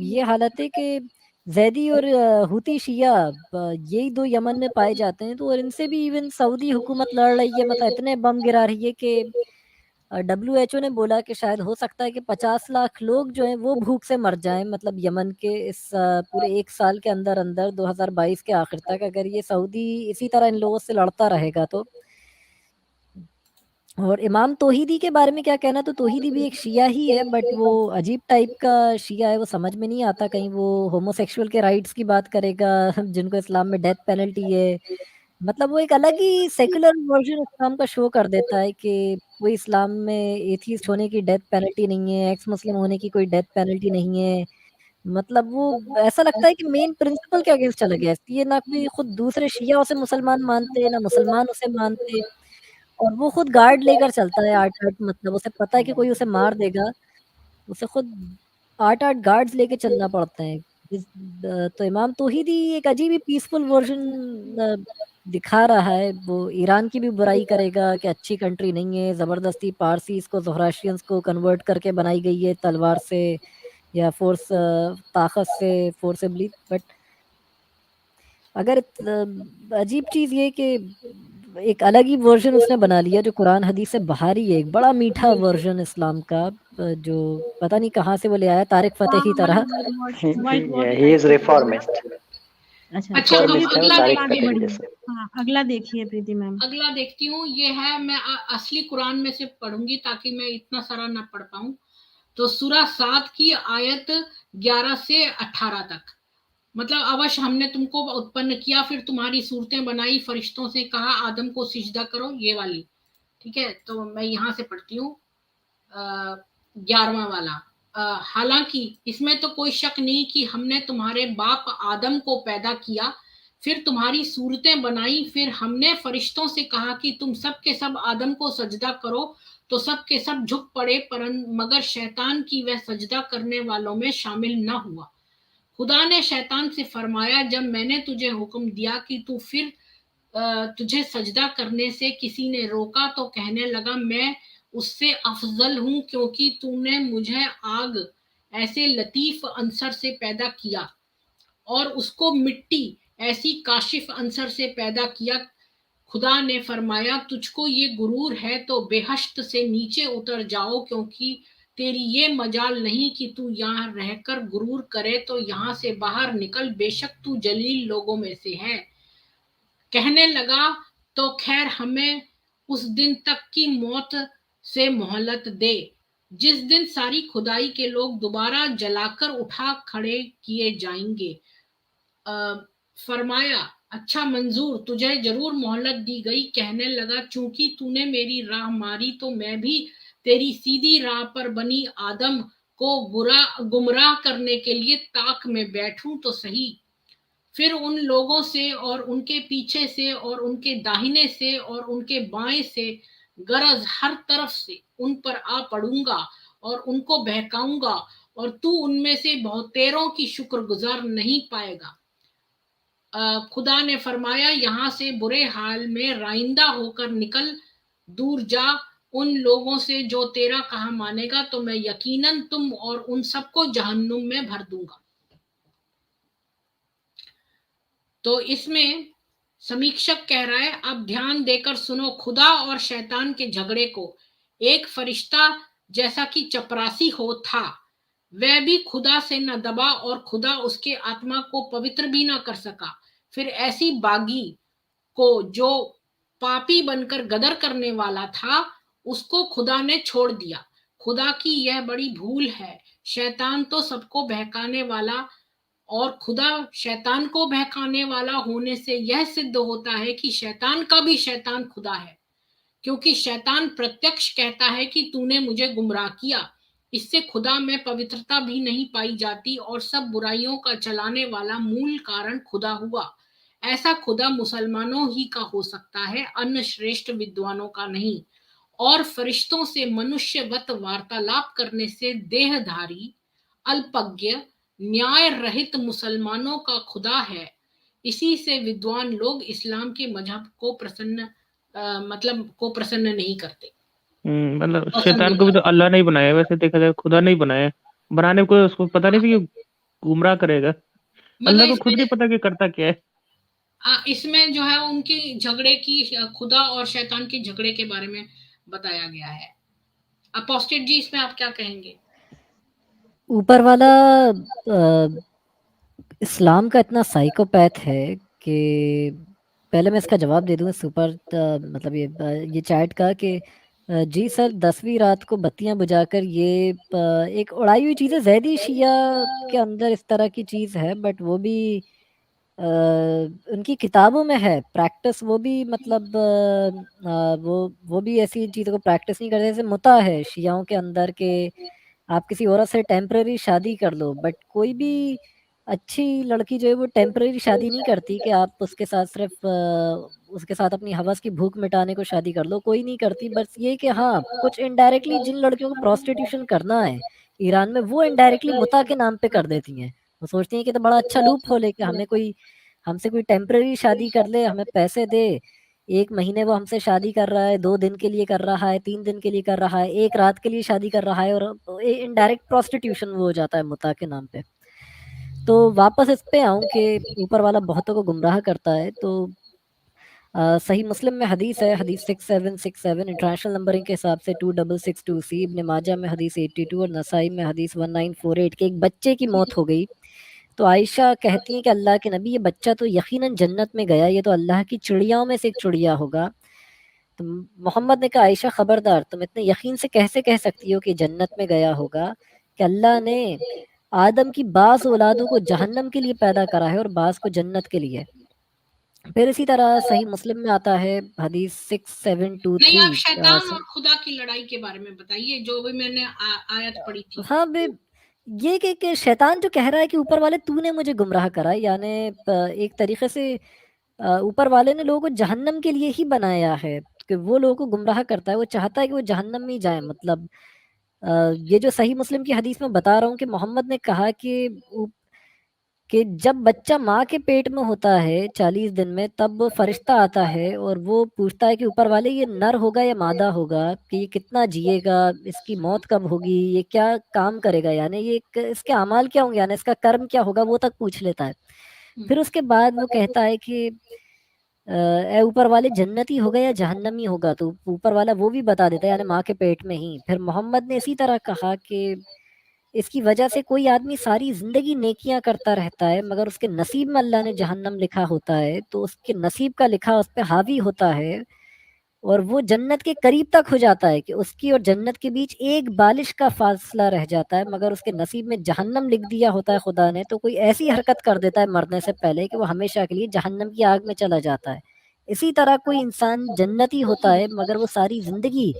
ये हालत है कि जैदी और हुती शिया यही 2 यमन में पाए जाते हैं। तो और इनसे भी इवन सऊदी हुकूमत लड़ रही है, मतलब इतने बम गिरा रही है कि WHO ने बोला कि शायद हो सकता है कि 50 लाख लोग जो हैं वो भूख से मर जाएं, मतलब यमन के इस पूरे 1 साल के अंदर अंदर 2022 के आखिर तक, अगर ये सऊदी इसी तरह इन लोगों से लड़ता रहेगा तो। और इमाम तौहीदी के बारे में क्या कहना, तो तौहीदी भी एक शिया ही है, बट वो अजीब टाइप का शिया है, वो समझ में नहीं आता, कहीं वो होमोसेक्सुअल के राइट्स की बात करेगा जिनको इस्लाम में डेथ पेनल्टी है। मतलब वो एक अलग ही सेकुलर वर्जन इस्लाम का शो कर देता है कि कोई इस्लाम में एथीस्ट होने की डेथ पेनल्टी नहीं है, एक्स मुस्लिम होने की कोई डेथ पेनल्टी नहीं है। मतलब वो ऐसा लगता है कि मेन प्रिंसिपल के अगेंस्ट चला गया है। ये ना कोई खुद दूसरे शिया उसे मुसलमान मानते, ना मुसलमान उसे मानते, और वो खुद गार्ड लेकर चलता है 8-8, मतलब उसे पता है कि कोई उसे मार देगा, उसे खुद 8-8 गार्ड्स लेके चलना पड़ता है। तो इमाम तौहीदी एक अजीब ही पीसफुल वर्जन दिखा रहा है, वो ईरान की भी बुराई करेगा कि अच्छी कंट्री नहीं है, ज़बरदस्ती पारसीज़ को, ज़ोहराशियंस को कन्वर्ट करके बनाई गई है तलवार से या फोर्स ताकत से, फोर्सेबली। बट अगर अजीब चीज़ ये कि एक अलग ही वर्जन उसने बना लिया जो कुरान हदीस से बाहर ही है, एक बड़ा मीठा वर्जन इस्लाम का, जो पता नहीं कहाँ से वो ले आया, तारिक फतेही तरह। He is reformist. अच्छा अच्छा, अब रिफॉर्मिस्ट है वो, अगला तारिक देखते फतेही हैं। जैसे। हाँ, अगला देखिए प्रीति मैम। अगला देखती हूँ, ये है, मैं असली कुरान में से पढ़ूंगी ताकि मैं इतना सारा ना पढ़ पाऊं। तो सूरा 7 की आयत 11 से 18 तक। मतलब अवश्य हमने तुमको उत्पन्न किया, फिर तुम्हारी सूरतें बनाई, फरिश्तों से कहा आदम को सिजदा करो, ये वाली। ठीक है, तो मैं यहाँ से पढ़ती हूँ 11वां वाला। हालांकि इसमें तो कोई शक नहीं कि हमने तुम्हारे बाप आदम को पैदा किया, फिर तुम्हारी सूरतें बनाई, फिर हमने फरिश्तों से कहा कि तुम सब के सब आदम को सजदा करो, तो सब के सब झुक पड़े, मगर शैतान की वह सजदा करने वालों में शामिल न हुआ। खुदा ने शैतान से फरमाया, जब मैंने तुझे हुक्म दिया कि तू फिर तुझे सजदा करने से किसी ने रोका, तो कहने लगा मैं उससे अफजल हूं, क्योंकि तूने मुझे आग ऐसे लतीफ अंसर से पैदा किया और उसको मिट्टी ऐसी काशिफ अंसर से पैदा किया। खुदा ने फरमाया, तुझको ये गुरूर है तो बेहश्त से नीचे उतर जाओ, क्योंकि तेरी ये मजाल नहीं कि तू यहाँ रहकर गुरूर करे, तो यहाँ से बाहर निकल, बेशक तू जलील लोगों में से है। कहने लगा, तो खैर हमें उस दिन तक की मौत से मोहलत दे जिस दिन सारी खुदाई के लोग दोबारा जलाकर उठा खड़े किए जाएंगे। फरमाया, अच्छा मंजूर, तुझे जरूर मोहलत दी गई। कहने लगा, चूंकि तूने मेरी राह मारी, तो मैं भी तेरी सीधी राह पर बनी आदम को गुमराह करने के लिए ताक में बैठूं तो सही। फिर उन लोगों से और उनके पीछे से और उनके दाहिने से और उनके बाएं से गरज हर तरफ से उन पर आ पड़ूंगा और उनको बहकाऊंगा, और तू उनमें से बहुतेरों की शुक्रगुजार नहीं पाएगा। खुदा ने फरमाया, यहाँ से बुरे हाल में राइंदा होकर निकल, दूर जा उन लोगों से जो तेरा कहा मानेगा, तो मैं यकीनन तुम और उन सबको जहन्नुम में भर दूंगा। तो इसमें समीक्षक कह रहा है, अब ध्यान देकर सुनो खुदा और शैतान के झगड़े को। एक फरिश्ता जैसा कि चपरासी हो था, वह भी खुदा से न दबा और खुदा उसके आत्मा को पवित्र भी न कर सका। फिर ऐसी बागी को जो पापी बनकर गदर करने वाला था, उसको खुदा ने छोड़ दिया। खुदा की यह बड़ी भूल है। शैतान तो सबको बहकाने वाला, और खुदा शैतान को बहकाने वाला होने से यह सिद्ध होता है कि शैतान का भी शैतान खुदा है, क्योंकि शैतान प्रत्यक्ष कहता है कि तूने मुझे गुमराह किया। इससे खुदा में पवित्रता भी नहीं पाई जाती, और सब बुराइयों का चलाने वाला मूल कारण खुदा हुआ। ऐसा खुदा मुसलमानों ही का हो सकता है, अन्य श्रेष्ठ विद्वानों का नहीं। और फरिश्तों से मनुष्यवत वार्तालाप करने से देहधारी, अल्पज्ञ, न्याय रहित मुसलमानों का खुदा है। इसी से विद्वान लोग इस्लाम के मजहब को प्रसन्न नहीं करते। मतलब शैतान को भी तो अल्लाह नहीं बनाया, वैसे देखा जाए खुदा नहीं बनाया, बनाने को उसको पता नहीं थी कि गुमराह करेगा। अल्लाह को खुद नहीं पता कि करता क्या है। इसमें जो है उनकी झगड़े की, खुदा और शैतान के झगड़े के बारे में बताया गया है। अपोस्टेट जी, इसमें आप क्या कहेंगे? ऊपर वाला इस्लाम का इतना साइकोपैथ है कि पहले मैं इसका जवाब दे दूं सुपर मतलब ये चैट का कि जी सर 10वीं रात को बत्तियां बुझाकर ये एक उड़ाई हुई चीज़ है। जैदी शिया के अंदर इस तरह की चीज़ है, बट वो भी उनकी किताबों में है। प्रैक्टिस वो भी मतलब वो भी ऐसी चीज़ों को प्रैक्टिस नहीं करते। जैसे मुता है शियाओं के अंदर के आप किसी औरत से टेम्पररी शादी कर लो, बट कोई भी अच्छी लड़की जो है वो टेम्पररी शादी नहीं करती कि आप उसके साथ सिर्फ उसके साथ अपनी हवस की भूख मिटाने को शादी कर लो, कोई नहीं करती। बस ये कि हाँ, कुछ इनडायरेक्टली जिन लड़कियों को प्रोस्टिट्यूशन करना है ईरान में, वो इनडायरेक्टली मुता के नाम पे कर देती हैं। वो सोचती हैं कि तो बड़ा अच्छा लूप होल है कि हमें कोई हमसे कोई टेम्पररी शादी कर ले, हमें पैसे दे, 1 महीने वो हमसे शादी कर रहा है, 2 दिन के लिए कर रहा है, 3 दिन के लिए कर रहा है, 1 रात के लिए शादी कर रहा है, और इनडायरेक्ट प्रोस्टिट्यूशन वो हो जाता है मुता के नाम पे। तो वापस इस पे आऊं कि ऊपर वाला बहुतों को गुमराह करता है। तो सही मुस्लिम में हदीस है, हदीस 6767, इंटरनेशनल नंबरिंग के हिसाब से 2662C, इब्न माजा में हदीस 82 और नसाई में हदीस 1948 के एक बच्चे की मौत हो गई। तो आयशा कहती हैं कि अल्लाह के नबी, ये बच्चा तो यकीनन जन्नत में गया, ये तो अल्लाह की चिड़ियाओं में से एक चिड़िया होगा। तो मोहम्मद ने कहा, आयशा खबरदार, तुम इतने यकीन से कैसे कह सकती हो कि जन्नत में गया होगा, कि अल्लाह ने आदम की बास औलादों को जहन्नम के लिए पैदा करा है और बास को जन्नत के लिए। फिर इसी तरह सही मुस्लिम में आता है हदीस नहीं, 6723। आप शैतान और खुदा की लड़ाई के बारे में बताइए, जो भी मैंने आयत पढ़ी थी। हाँ बे, ये कि शैतान जो कह रहा है कि ऊपर वाले तूने मुझे गुमराह करा, यानी एक तरीके से ऊपर वाले ने लोगों को जहन्नम के लिए ही बनाया है, कि वो लोगों को गुमराह करता है, वो चाहता है कि वो जहन्नम में ही जाए। मतलब ये जो सही मुस्लिम की हदीस में बता रहा हूँ कि मोहम्मद ने कहा कि जब बच्चा माँ के पेट में होता है 40 दिन में, तब फरिश्ता आता है और वो पूछता है कि ऊपर वाले ये नर होगा या मादा होगा, कि ये कितना जिएगा, इसकी मौत कब होगी, ये क्या काम करेगा, यानी इसके अमाल क्या होंगे, यानी इसका कर्म क्या होगा, वो तक पूछ लेता है। फिर उसके बाद वो कहता है कि ए ऊपर वाले जन्नती होगा या जहन्नमी होगा, तो ऊपर वाला वो भी बता देता है, यानी माँ के पेट में ही। फिर मोहम्मद ने इसी तरह कहा कि इसकी वजह से कोई आदमी सारी जिंदगी नेकियां करता रहता है, मगर उसके नसीब में अल्लाह ने जहन्नम लिखा होता है, तो उसके नसीब का लिखा उस पर हावी होता है, और वो जन्नत के करीब तक हो जाता है कि उसकी और जन्नत के बीच एक बालिश का फासला रह जाता है, मगर उसके नसीब में जहन्नम लिख दिया होता है खुदा ने, तो कोई ऐसी हरकत कर देता है मरने से पहले कि वो हमेशा के लिए जहन्नम की आग में चला जाता है। इसी तरह कोई इंसान जन्नती होता है, मगर वो सारी जिंदगी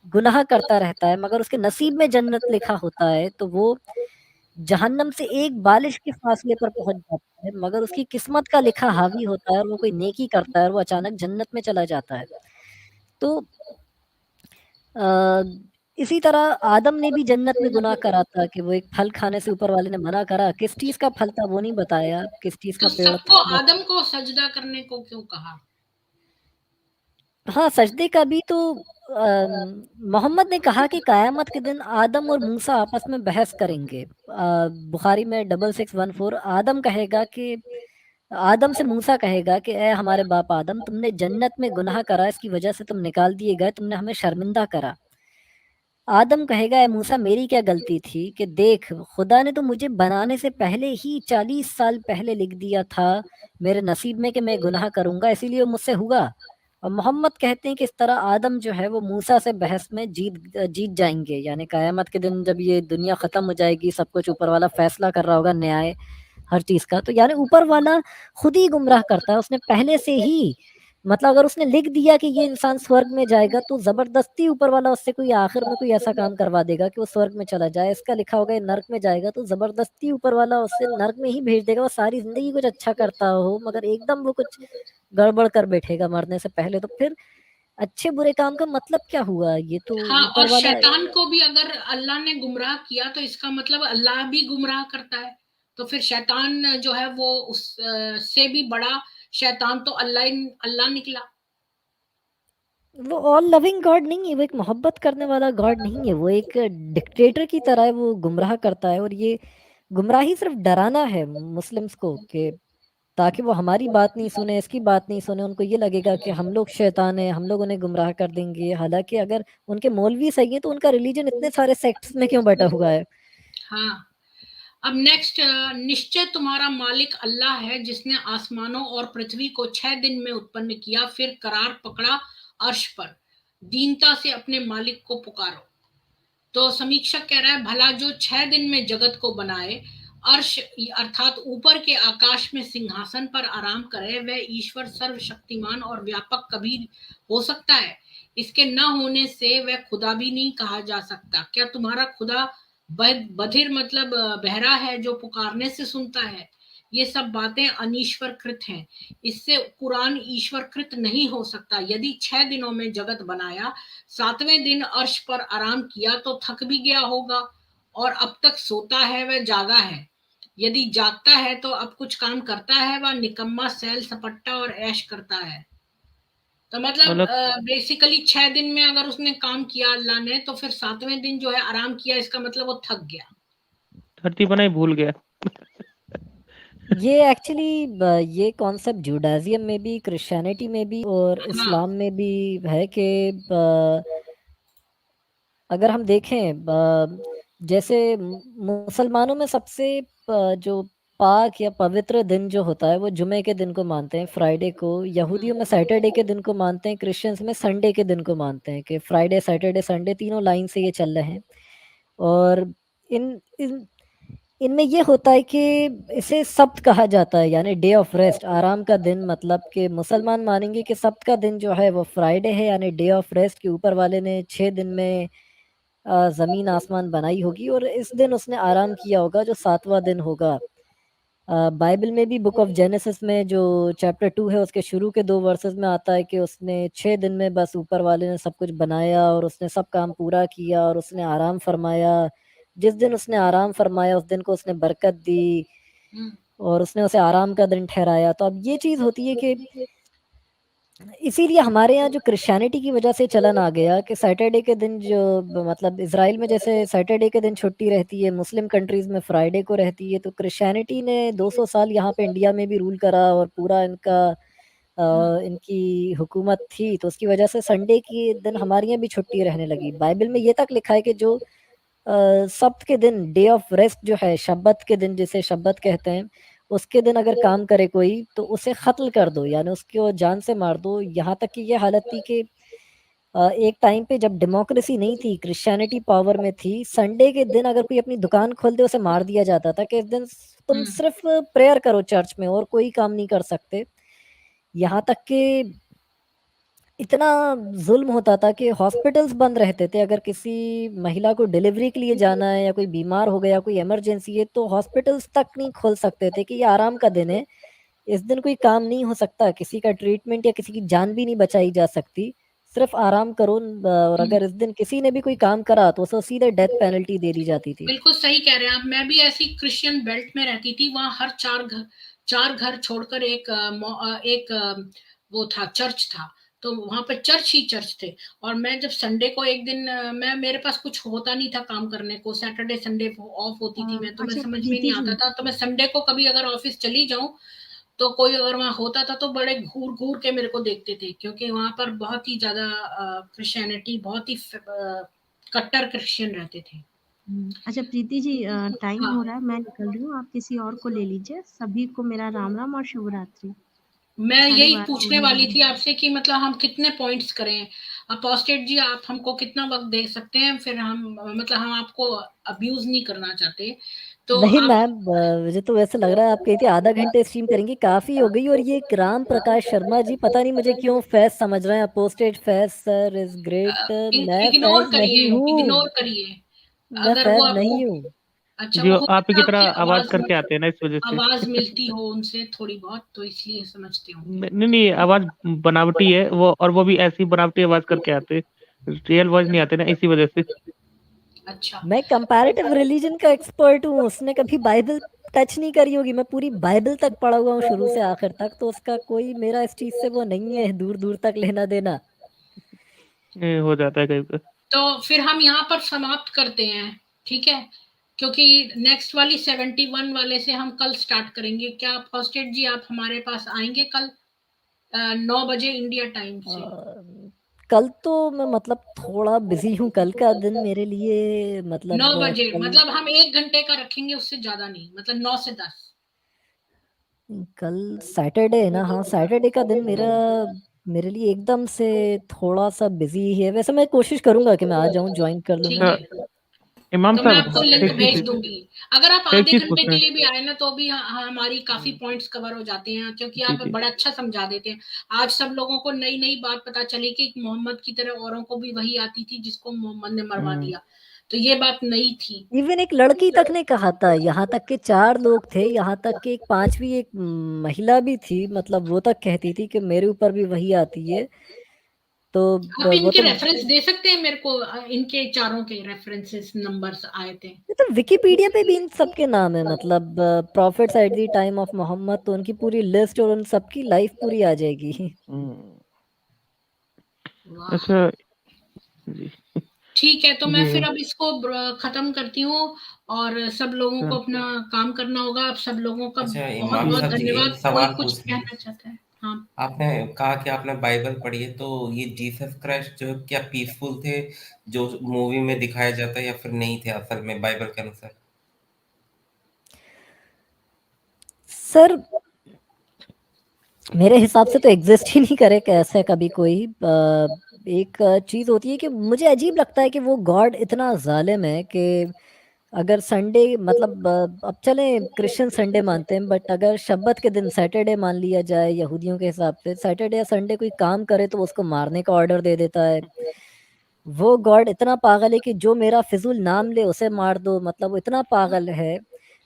गुनाह करता रहता है, मगर उसके नसीब में जन्नत लिखा होता है, तो वो जहन्नम से एक बालिश के फासले पर पहुंच जाता है, मगर उसकी किस्मत का लिखा हावी होता है और वो कोई नेकी करता है और वो अचानक जन्नत में चला जाता है। तो अ, इसी तरह आदम ने भी जन्नत में गुनाह करा था कि वो एक फल खाने से ऊपर वाले ने मना करा। किस चीज का फल था वो नहीं बताया, किस चीज तो का पेड़ सबको था। आदम को सजदा करने को क्यों कहा? हाँ, सजदे का भी तो मोहम्मद ने कहा कि कयामत के दिन आदम और मूसा आपस में बहस करेंगे। बुखारी में 6614 आदम कहेगा कि आदम से मूसा कहेगा कि ए हमारे बाप आदम, तुमने जन्नत में गुनाह करा, इसकी वजह से तुम निकाल दिए गए, तुमने हमें शर्मिंदा करा। आदम कहेगा, ए मूसा, मेरी क्या गलती थी कि देख, खुदा ने तो मुझे बनाने से पहले ही 40 साल पहले लिख दिया था मेरे नसीब में कि मैं गुनाह करूंगा, इसीलिए वो मुझसे हुआ। और मोहम्मद कहते हैं कि इस तरह आदम जो है वो मूसा से बहस में जीत जाएंगे, यानी कयामत के दिन जब ये दुनिया खत्म हो जाएगी, सब कुछ ऊपर वाला फैसला कर रहा होगा, न्याय हर चीज का, तो यानी ऊपर वाला खुद ही गुमराह करता है। उसने पहले से ही, मतलब अगर उसने लिख दिया कि ये इंसान स्वर्ग में जाएगा, तो जबरदस्ती ऊपर वाला उससे कोई आखिर में कोई ऐसा काम करवा देगा कि वो स्वर्ग में चला जाए। इसका लिखा होगा ये नर्क में जाएगा, तो जबरदस्ती ऊपर वाला उससे नर्क में ही भेज देगा। वो सारी जिंदगी कुछ अच्छा करता हो, मगर एकदम वो कुछ गड़बड़ कर बैठेगा मरने से पहले, तो फिर अच्छे बुरे काम का मतलब क्या हुआ? ये तो हाँ, ऊपर और वाला। शैतान को भी अगर अल्लाह ने गुमराह किया तो इसका मतलब अल्लाह भी गुमराह करता है। तो फिर शैतान जो है वो उस से भी बड़ा शैतान तो अल्लाह निकला। वो ऑल लविंग गॉड नहीं है, वो एक मोहब्बत करने वाला गॉड नहीं है, वो एक डिक्टेटर की तरह है, वो गुमराह करता है। और ये गुमराही सिर्फ डराना है मुस्लिम्स को, कि ताकि वो हमारी बात नहीं सुने, इसकी बात नहीं सुने, उनको ये लगेगा कि हम लोग शैतान हैं, हम लोग उन्हें गुमराह कर देंगे। हालांकि अगर उनके मौलवी सही है तो उनका रिलीजन इतने सारे सेक्ट्स में क्यों बटा हुआ है? हाँ, अब नेक्स्ट, निश्चय तुम्हारा मालिक अल्लाह है, जिसने आसमानों और पृथ्वी को 6 दिन में उत्पन्न किया, फिर करार पकड़ा अर्श पर। दीनता से अपने मालिक को पुकारो। तो समीक्षक कह रहा है, भला जो 6 दिन में जगत को बनाए, अर्श अर्थात ऊपर के आकाश में सिंहासन पर आराम करे, वह ईश्वर सर्वशक्तिमान और व्यापक कभी हो सकता है? इसके न होने से वह खुदा भी नहीं कहा जा सकता। क्या तुम्हारा खुदा बधिर मतलब बहरा है, जो पुकारने से सुनता है? ये सब बातें अनीश्वरकृत हैं। इससे कुरान ईश्वरकृत नहीं हो सकता। यदि 6 दिनों में जगत बनाया, 7वें दिन अर्श पर आराम किया, तो थक भी गया होगा, और अब तक सोता है वह जागा है। यदि जागता है तो अब कुछ काम करता है, वह निकम्मा सैल सपट्टा और ऐश करता है। तो मतलब बेसिकली 6 दिन में अगर उसने काम किया अल्लाह ने, तो फिर 7वें दिन जो है आराम किया, इसका मतलब वो थक गया, धरती बनाई भूल गया। ये एक्चुअली ये कॉन्सेप्ट जुडाइज्म में भी, क्रिश्चियनिटी में भी और इस्लाम में भी है कि अगर हम देखें जैसे मुसलमानों में सबसे जो पाक या पवित्र दिन जो होता है वो जुमे के दिन को मानते हैं, फ्राइडे को। यहूदियों में सैटरडे के दिन को मानते हैं, क्रिश्चियंस में संडे के दिन को मानते हैं कि फ्राइडे सैटरडे संडे तीनों लाइन से ये चल रहे हैं। और इन इनमें ये होता है कि इसे सब्त कहा जाता है, यानी डे ऑफ रेस्ट, आराम का दिन। मतलब कि मुसलमान मानेंगे कि सब्त का दिन जो है वो फ्राइडे है, यानी डे ऑफ रेस्ट, के ऊपर वाले ने 6 दिन में ज़मीन आसमान बनाई होगी और इस दिन उसने आराम किया होगा जो 7वां दिन होगा। बाइबल में भी बुक ऑफ जेनेसिस में जो चैप्टर 2 है उसके शुरू के 2 वर्सेस में आता है कि उसने 6 दिन में बस ऊपर वाले ने सब कुछ बनाया और उसने सब काम पूरा किया और उसने आराम फरमाया। जिस दिन उसने आराम फरमाया उस दिन को उसने बरकत दी और उसने उसे आराम का दिन ठहराया। तो अब ये चीज़ होती है कि इसीलिए हमारे यहाँ जो क्रिश्चियनिटी की वजह से चलन आ गया कि सैटरडे के दिन जो मतलब इजराइल में जैसे सैटरडे के दिन छुट्टी रहती है, मुस्लिम कंट्रीज में फ्राइडे को रहती है, तो क्रिश्चियनिटी ने 200 साल यहाँ पे इंडिया में भी रूल करा और पूरा इनकी हुकूमत थी, तो उसकी वजह से संडे की दिन हमारे यहाँ भी छुट्टी रहने लगी। बाइबल में ये तक लिखा है कि जो सब्त के दिन, डे ऑफ रेस्ट जो है, शब्बत के दिन जिसे शब्बत कहते हैं, उसके दिन अगर काम करे कोई तो उसे कत्ल कर दो, यानी उसको जान से मार दो। यहाँ तक कि ये हालत थी कि एक टाइम पे जब डेमोक्रेसी नहीं थी, क्रिश्चियनिटी पावर में थी, संडे के दिन अगर कोई अपनी दुकान खोल दे उसे मार दिया जाता था कि इस दिन तुम सिर्फ प्रेयर करो चर्च में और कोई काम नहीं कर सकते। यहाँ तक कि इतना जुल्म होता था कि हॉस्पिटल्स बंद रहते थे। अगर किसी महिला को डिलीवरी के लिए जाना है या कोई बीमार हो गया, कोई इमरजेंसी है, तो हॉस्पिटल्स तक नहीं खोल सकते थे कि ये आराम का दिन है, इस दिन कोई काम नहीं हो सकता, किसी का ट्रीटमेंट या किसी की जान भी नहीं बचाई जा सकती, सिर्फ आराम करो। और अगर इस दिन किसी ने भी कोई काम करा तो उसे सीधे डेथ पेनल्टी दे दी जाती थी। बिल्कुल सही कह रहे हैं आप। मैं भी ऐसी क्रिश्चियन बेल्ट में रहती थी, वहां हर 4 घर छोड़कर एक वो था, चर्च था, तो वहां पर चर्च ही चर्च थे। और मैं जब संडे को एक दिन मेरे पास कुछ होता नहीं था काम करने को, सैटरडे संडे ऑफ होती थी मैं, तो मैं समझ में नहीं आता था, तो मैं संडे को कभी अगर ऑफिस चली जाऊं तो कोई अगर वहां होता था तो बड़े घूर घूर के मेरे को देखते थे, क्योंकि वहां पर बहुत ही ज्यादा क्रिश्चियनिटी, बहुत ही कट्टर क्रिश्चियन रहते थे। अच्छा प्रीति जी, टाइम हो रहा है, मैं निकल रही हूँ, आप किसी और को ले लीजिए। सभी को मेरा राम राम और शुभ रात्रि। मैं यही पूछने वाली थी आपसे कि मतलब हम कितने पॉइंट्स करें। अपोस्टेट जी, आप हमको कितना वक्त दे सकते हैं? फिर हम मतलब हम आपको अब्यूज नहीं करना चाहते, तो नहीं आप... मैम, मुझे तो वैसे लग रहा है आप कही थी आधा घंटे स्ट्रीम करेंगे, काफी हो गई। और ये राम प्रकाश शर्मा जी पता नहीं मुझे क्यों फैज समझ रहे हैं। Posted Faiz sir is great. मैं इग्नोर फैज करिए, नहीं हूँ, इग्नोर करिए। मैं अगर वो फैज आपको... नहीं हूँ। अच्छा, जी, वो हो आप ही सकता की है तरह आपकी आवाज करके आते हैं ना, इस वजह से। आवाज मिलती हो उनसे थोड़ी बहुत, तो इसलिए समझते हो। नहीं नहीं, आवाज बनावटी है वो, और वो भी ऐसी बनावटी आवाज करके आते, रियल वॉइस नहीं आते ना, इसी वजह से। अच्छा, मैं कंपैरेटिव रिलीजन का एक्सपर्ट हूँ, उसने कभी बाइबल टच नहीं करी होगी, मैं पूरी बाइबल तक पढ़ा हुआ हूँ शुरू से आखिर तक, तो उसका कोई मेरा इस चीज से वो नहीं है दूर दूर तक लेना देना। हो जाता है कहीं पर। तो फिर हम यहाँ पर समाप्त करते हैं, ठीक है? क्योंकि नेक्स्ट वाली 71 वाले से हम कल स्टार्ट करेंगे। क्या फर्स्टेड जी आप हमारे पास आएंगे कल 9 बजे इंडिया टाइम से? कल तो मैं मतलब थोड़ा बिजी हूँ, कल का दिन मेरे लिए 9 मतलब बजे, कल मतलब हम 1 घंटे का रखेंगे, उससे ज्यादा नहीं, मतलब 9 से 10। कल सैटरडे है ना? हाँ, सैटरडे का दिन मेरे लिए एकदम से थोड़ा सा बिजी है। वैसे मैं कोशिश करूंगा कि मैं आ जाऊं, ज्वाइन कर ठीक लूंगा। है, इमाम तो मैं साहब, आपको लिंक एक भेज चीज दूंगी। अगर आप एक आधे चीज घंटे पूछना के है। लिए भी आए ना तो भी हमारी काफी पॉइंट्स कवर हो जाते हैं, क्योंकि जी आप जी बड़ा अच्छा समझा देते हैं। आज सब लोगों को नई नई बात पता चली कि मोहम्मद की तरह औरों को भी वही आती थी जिसको मोहम्मद ने मरवा दिया, तो ये बात नई थी। इवन एक लड़की तक ने कहा था, यहाँ तक के 4 लोग थे, यहाँ तक कि एक 5वीं महिला भी थी, मतलब वो तक कहती थी कि मेरे ऊपर भी वही आती है। तो आप वो इनके तो रेफरेंस दे सकते हैं मेरे को? इनके चारों के रेफरेंसेस नंबर्स आए थे। ये तो विकिपीडिया पे भी इन सब के नाम है, मतलब prophets at the time of Muhammad, तो उनकी पूरी लिस्ट और उन सबकी लाइफ पूरी आ जाएगी। वाह, अच्छा जी। ठीक है, तो मैं जी फिर अब इसको खत्म करती हूँ, और सब लोगों को अपना काम करना होगा। आप सब लोगों का अच्छा बहुत इमाम बहुत साहब जी, एक धन्यवाद। कोई सवाल कुछ पूछना है। कहना चाहता है? हाँ, आपने कहा कि आपने बाइबल पढ़ी है, तो ये जीसस क्राइस्ट जो है क्या पीसफुल थे जो मूवी में दिखाया जाता है, या फिर नहीं थे असल में बाइबल के अनुसार? सर मेरे हिसाब से तो एग्जिस्ट ही नहीं करे कैसे कभी कोई। एक चीज होती है कि मुझे अजीब लगता है कि वो गॉड इतना जालिम है कि अगर संडे, मतलब अब चले क्रिश्चियन संडे मानते हैं, बट अगर शब्बत के दिन सैटरडे मान लिया जाए यहूदियों के हिसाब से, सैटरडे या संडे कोई काम करे तो उसको मारने का ऑर्डर दे देता है। वो गॉड इतना पागल है कि जो मेरा फिजूल नाम ले उसे मार दो, मतलब वो इतना पागल है।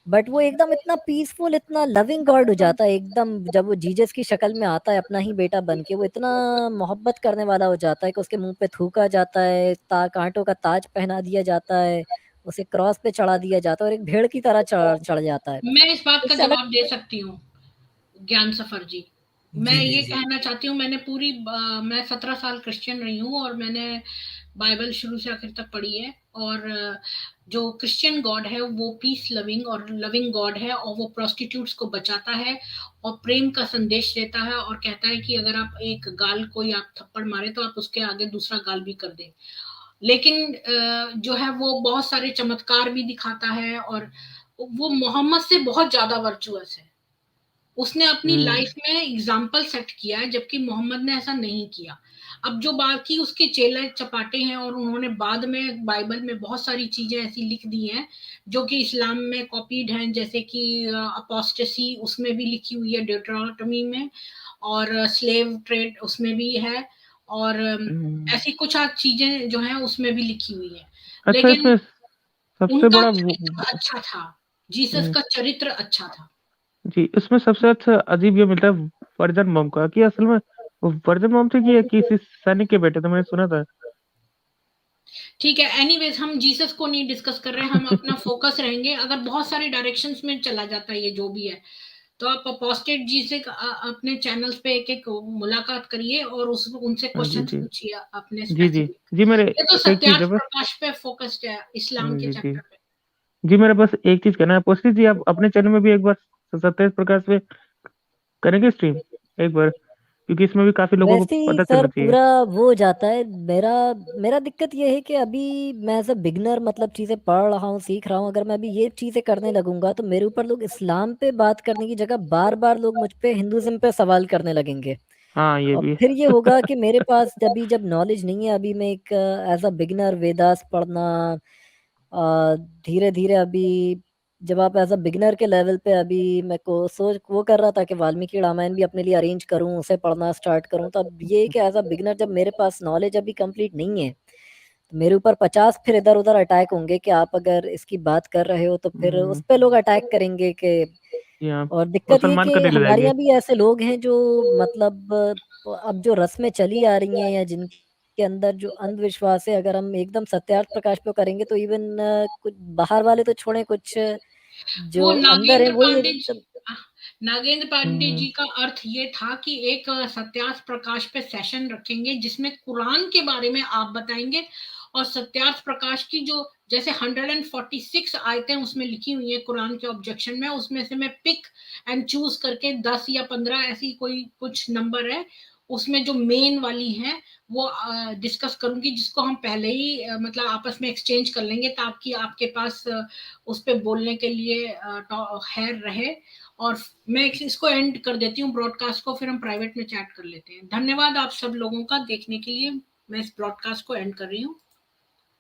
बट वो एकदम इतना पीसफुल, इतना लविंग गॉड हो जाता है एकदम, जब वो जीसस की शक्ल में आता है अपना ही बेटा बन के, वो इतना मोहब्बत करने वाला हो जाता है कि उसके मुंह पे थूका जाता है, कांटों का ताज पहना दिया जाता है, उसे क्रॉस पे चढ़ा दिया जाता है, और एक भेड़ की तरह चढ़ चढ़ जाता है। मैं इस बात का इससे अलग जवाब दे सकती हूँ, ज्ञान सफर जी। मैं जी जी ये जी। कहना चाहती हूँ, मैं 17 साल क्रिश्चियन रही हूँ, और मैंने बाइबल शुरू से आखिर तक पढ़ी है। और जो क्रिश्चियन गॉड है वो पीस लविंग और लविंग गॉड है, और वो प्रोस्टिट्यूट्स को बचाता है और प्रेम का संदेश देता है, और कहता है कि अगर आप एक गाल कोई आप थप्पड़ मारे तो आप उसके आगे दूसरा गाल भी कर दें। लेकिन जो है वो बहुत सारे चमत्कार भी दिखाता है, और वो मोहम्मद से बहुत ज्यादा वर्चुअस है। उसने अपनी लाइफ में एग्जाम्पल सेट किया है, जबकि मोहम्मद ने ऐसा नहीं किया। अब जो बाकी उसके चेले चपाटे हैं, और उन्होंने बाद में बाइबल में बहुत सारी चीजें ऐसी लिख दी हैं जो कि इस्लाम में कॉपीड हैं, जैसे कि अपोस्टेसी उसमें भी लिखी हुई है, ड्यूटरोनोमी में, और स्लेव ट्रेड उसमें भी है, और ऐसी कुछ चीजें जो हैं उसमें भी लिखी हुई है। अच्छा, लेकिन इसमें सबसे उनका बड़ा चरित्र अच्छा था, जीसस का चरित्र अच्छा था। जी, इसमें सबसे अच्छा अजीब ये मिलता है वर्जन मॉम का, कि असल में वो वर्जन मॉम थे कि किसी सैनिक के बेटे थे, मैंने सुना था। ठीक है, एनीवेज हम जीसस को नहीं डिस्कस कर रहे हैं, हम अपना फोकस रहेंगे। अगर बहुत सारे डायरेक्शंस में चला जाता है ये जो भी है, तो आप अपोस्टेट जी से अपने चैनल्स पे एक एक मुलाकात करिए, और उनसे हाँ जी क्वेश्चंस जी पूछिए अपने जी जी स्पेसिफिक। जी। मेरे ये तो एक चीज है सत्यार्थ बस। प्रकाश पे फोकस्ड है, इस्लाम के जी जी चैप्टर पे। जी, मेरा बस एक चीज कहना है, पोस्टी जी आप अपने चैनल में भी एक बार सत्याग्रह प्रकाश पे करेंगे स्ट्रीम एक बार, क्योंकि इसमें भी काफी लोगों को वैसे ही पता सर चलना चाहिए। पूरा वो हो जाता है। मेरा मेरा दिक्कत ये है कि अभी मैं एज अ बिगनर, मतलब चीज़ें पढ़ रहा हूँ, सीख रहा हूँ। अगर मैं अभी ये चीज़ें करने लगूंगा तो मेरे ऊपर लोग इस्लाम पे बात करने की जगह बार बार लोग मुझ पे हिंदुइज्म पे सवाल करने लगेंगे। हाँ ये और भी। फिर ये होगा कि मेरे पास जब नॉलेज नहीं है, अभी मैं एक एज अ बिगनर वेदास पढ़ना, धीरे धीरे अभी जब आप एज अ बिगनर के लेवल पे, अभी मैं को सोच वो कर रहा था कि वाल्मीकि रामायण भी अपने लिए अरेंज करूं, उसे पढ़ना स्टार्ट करूं। तो अब ये है कि एज अ बिगनर जब मेरे पास नॉलेज अभी कंप्लीट नहीं है, तो मेरे ऊपर 50 फिर इधर उधर अटैक होंगे कि आप अगर इसकी बात कर रहे हो, तो फिर उस पे लोग अटैक करेंगे कि। जी हाँ, और वो दिक्कत ये सलमान कि करने ले हमारे जाएंगे। यहाँ भी ऐसे लोग हैं जो, मतलब अब जो रस्में चली आ रही हैं या जिनके अंदर जो अंधविश्वास है, अगर हम एकदम सत्यार्थ प्रकाश पे करेंगे तो इवन कुछ बाहर वाले तो छोड़े, कुछ वो जो अंदर है वो ये एकदम। नागेंद्र पांडे हम्म जी का अर्थ ये था कि एक सत्यार्थ प्रकाश पे सेशन रखेंगे जिसमें कुरान के बारे में आप बताएंगे, और सत्यार्थ प्रकाश की जो जैसे 146 आयतें उसमें लिखी हुई है कुरान के ऑब्जेक्शन में, उसमें से मैं पिक एंड चूज करके 10 या 15 ऐसी कोई कुछ नंबर है उसमें जो मेन वाली है वो डिस्कस करूंगी, जिसको हम पहले ही मतलब आपस में एक्सचेंज कर लेंगे, ताकि आपके पास उस पर बोलने के लिए है रहे। और मैं इसको एंड कर देती हूँ ब्रॉडकास्ट को, फिर हम प्राइवेट में चैट कर लेते हैं। धन्यवाद आप सब लोगों का देखने के लिए। मैं इस ब्रॉडकास्ट को एंड कर रही हूँ।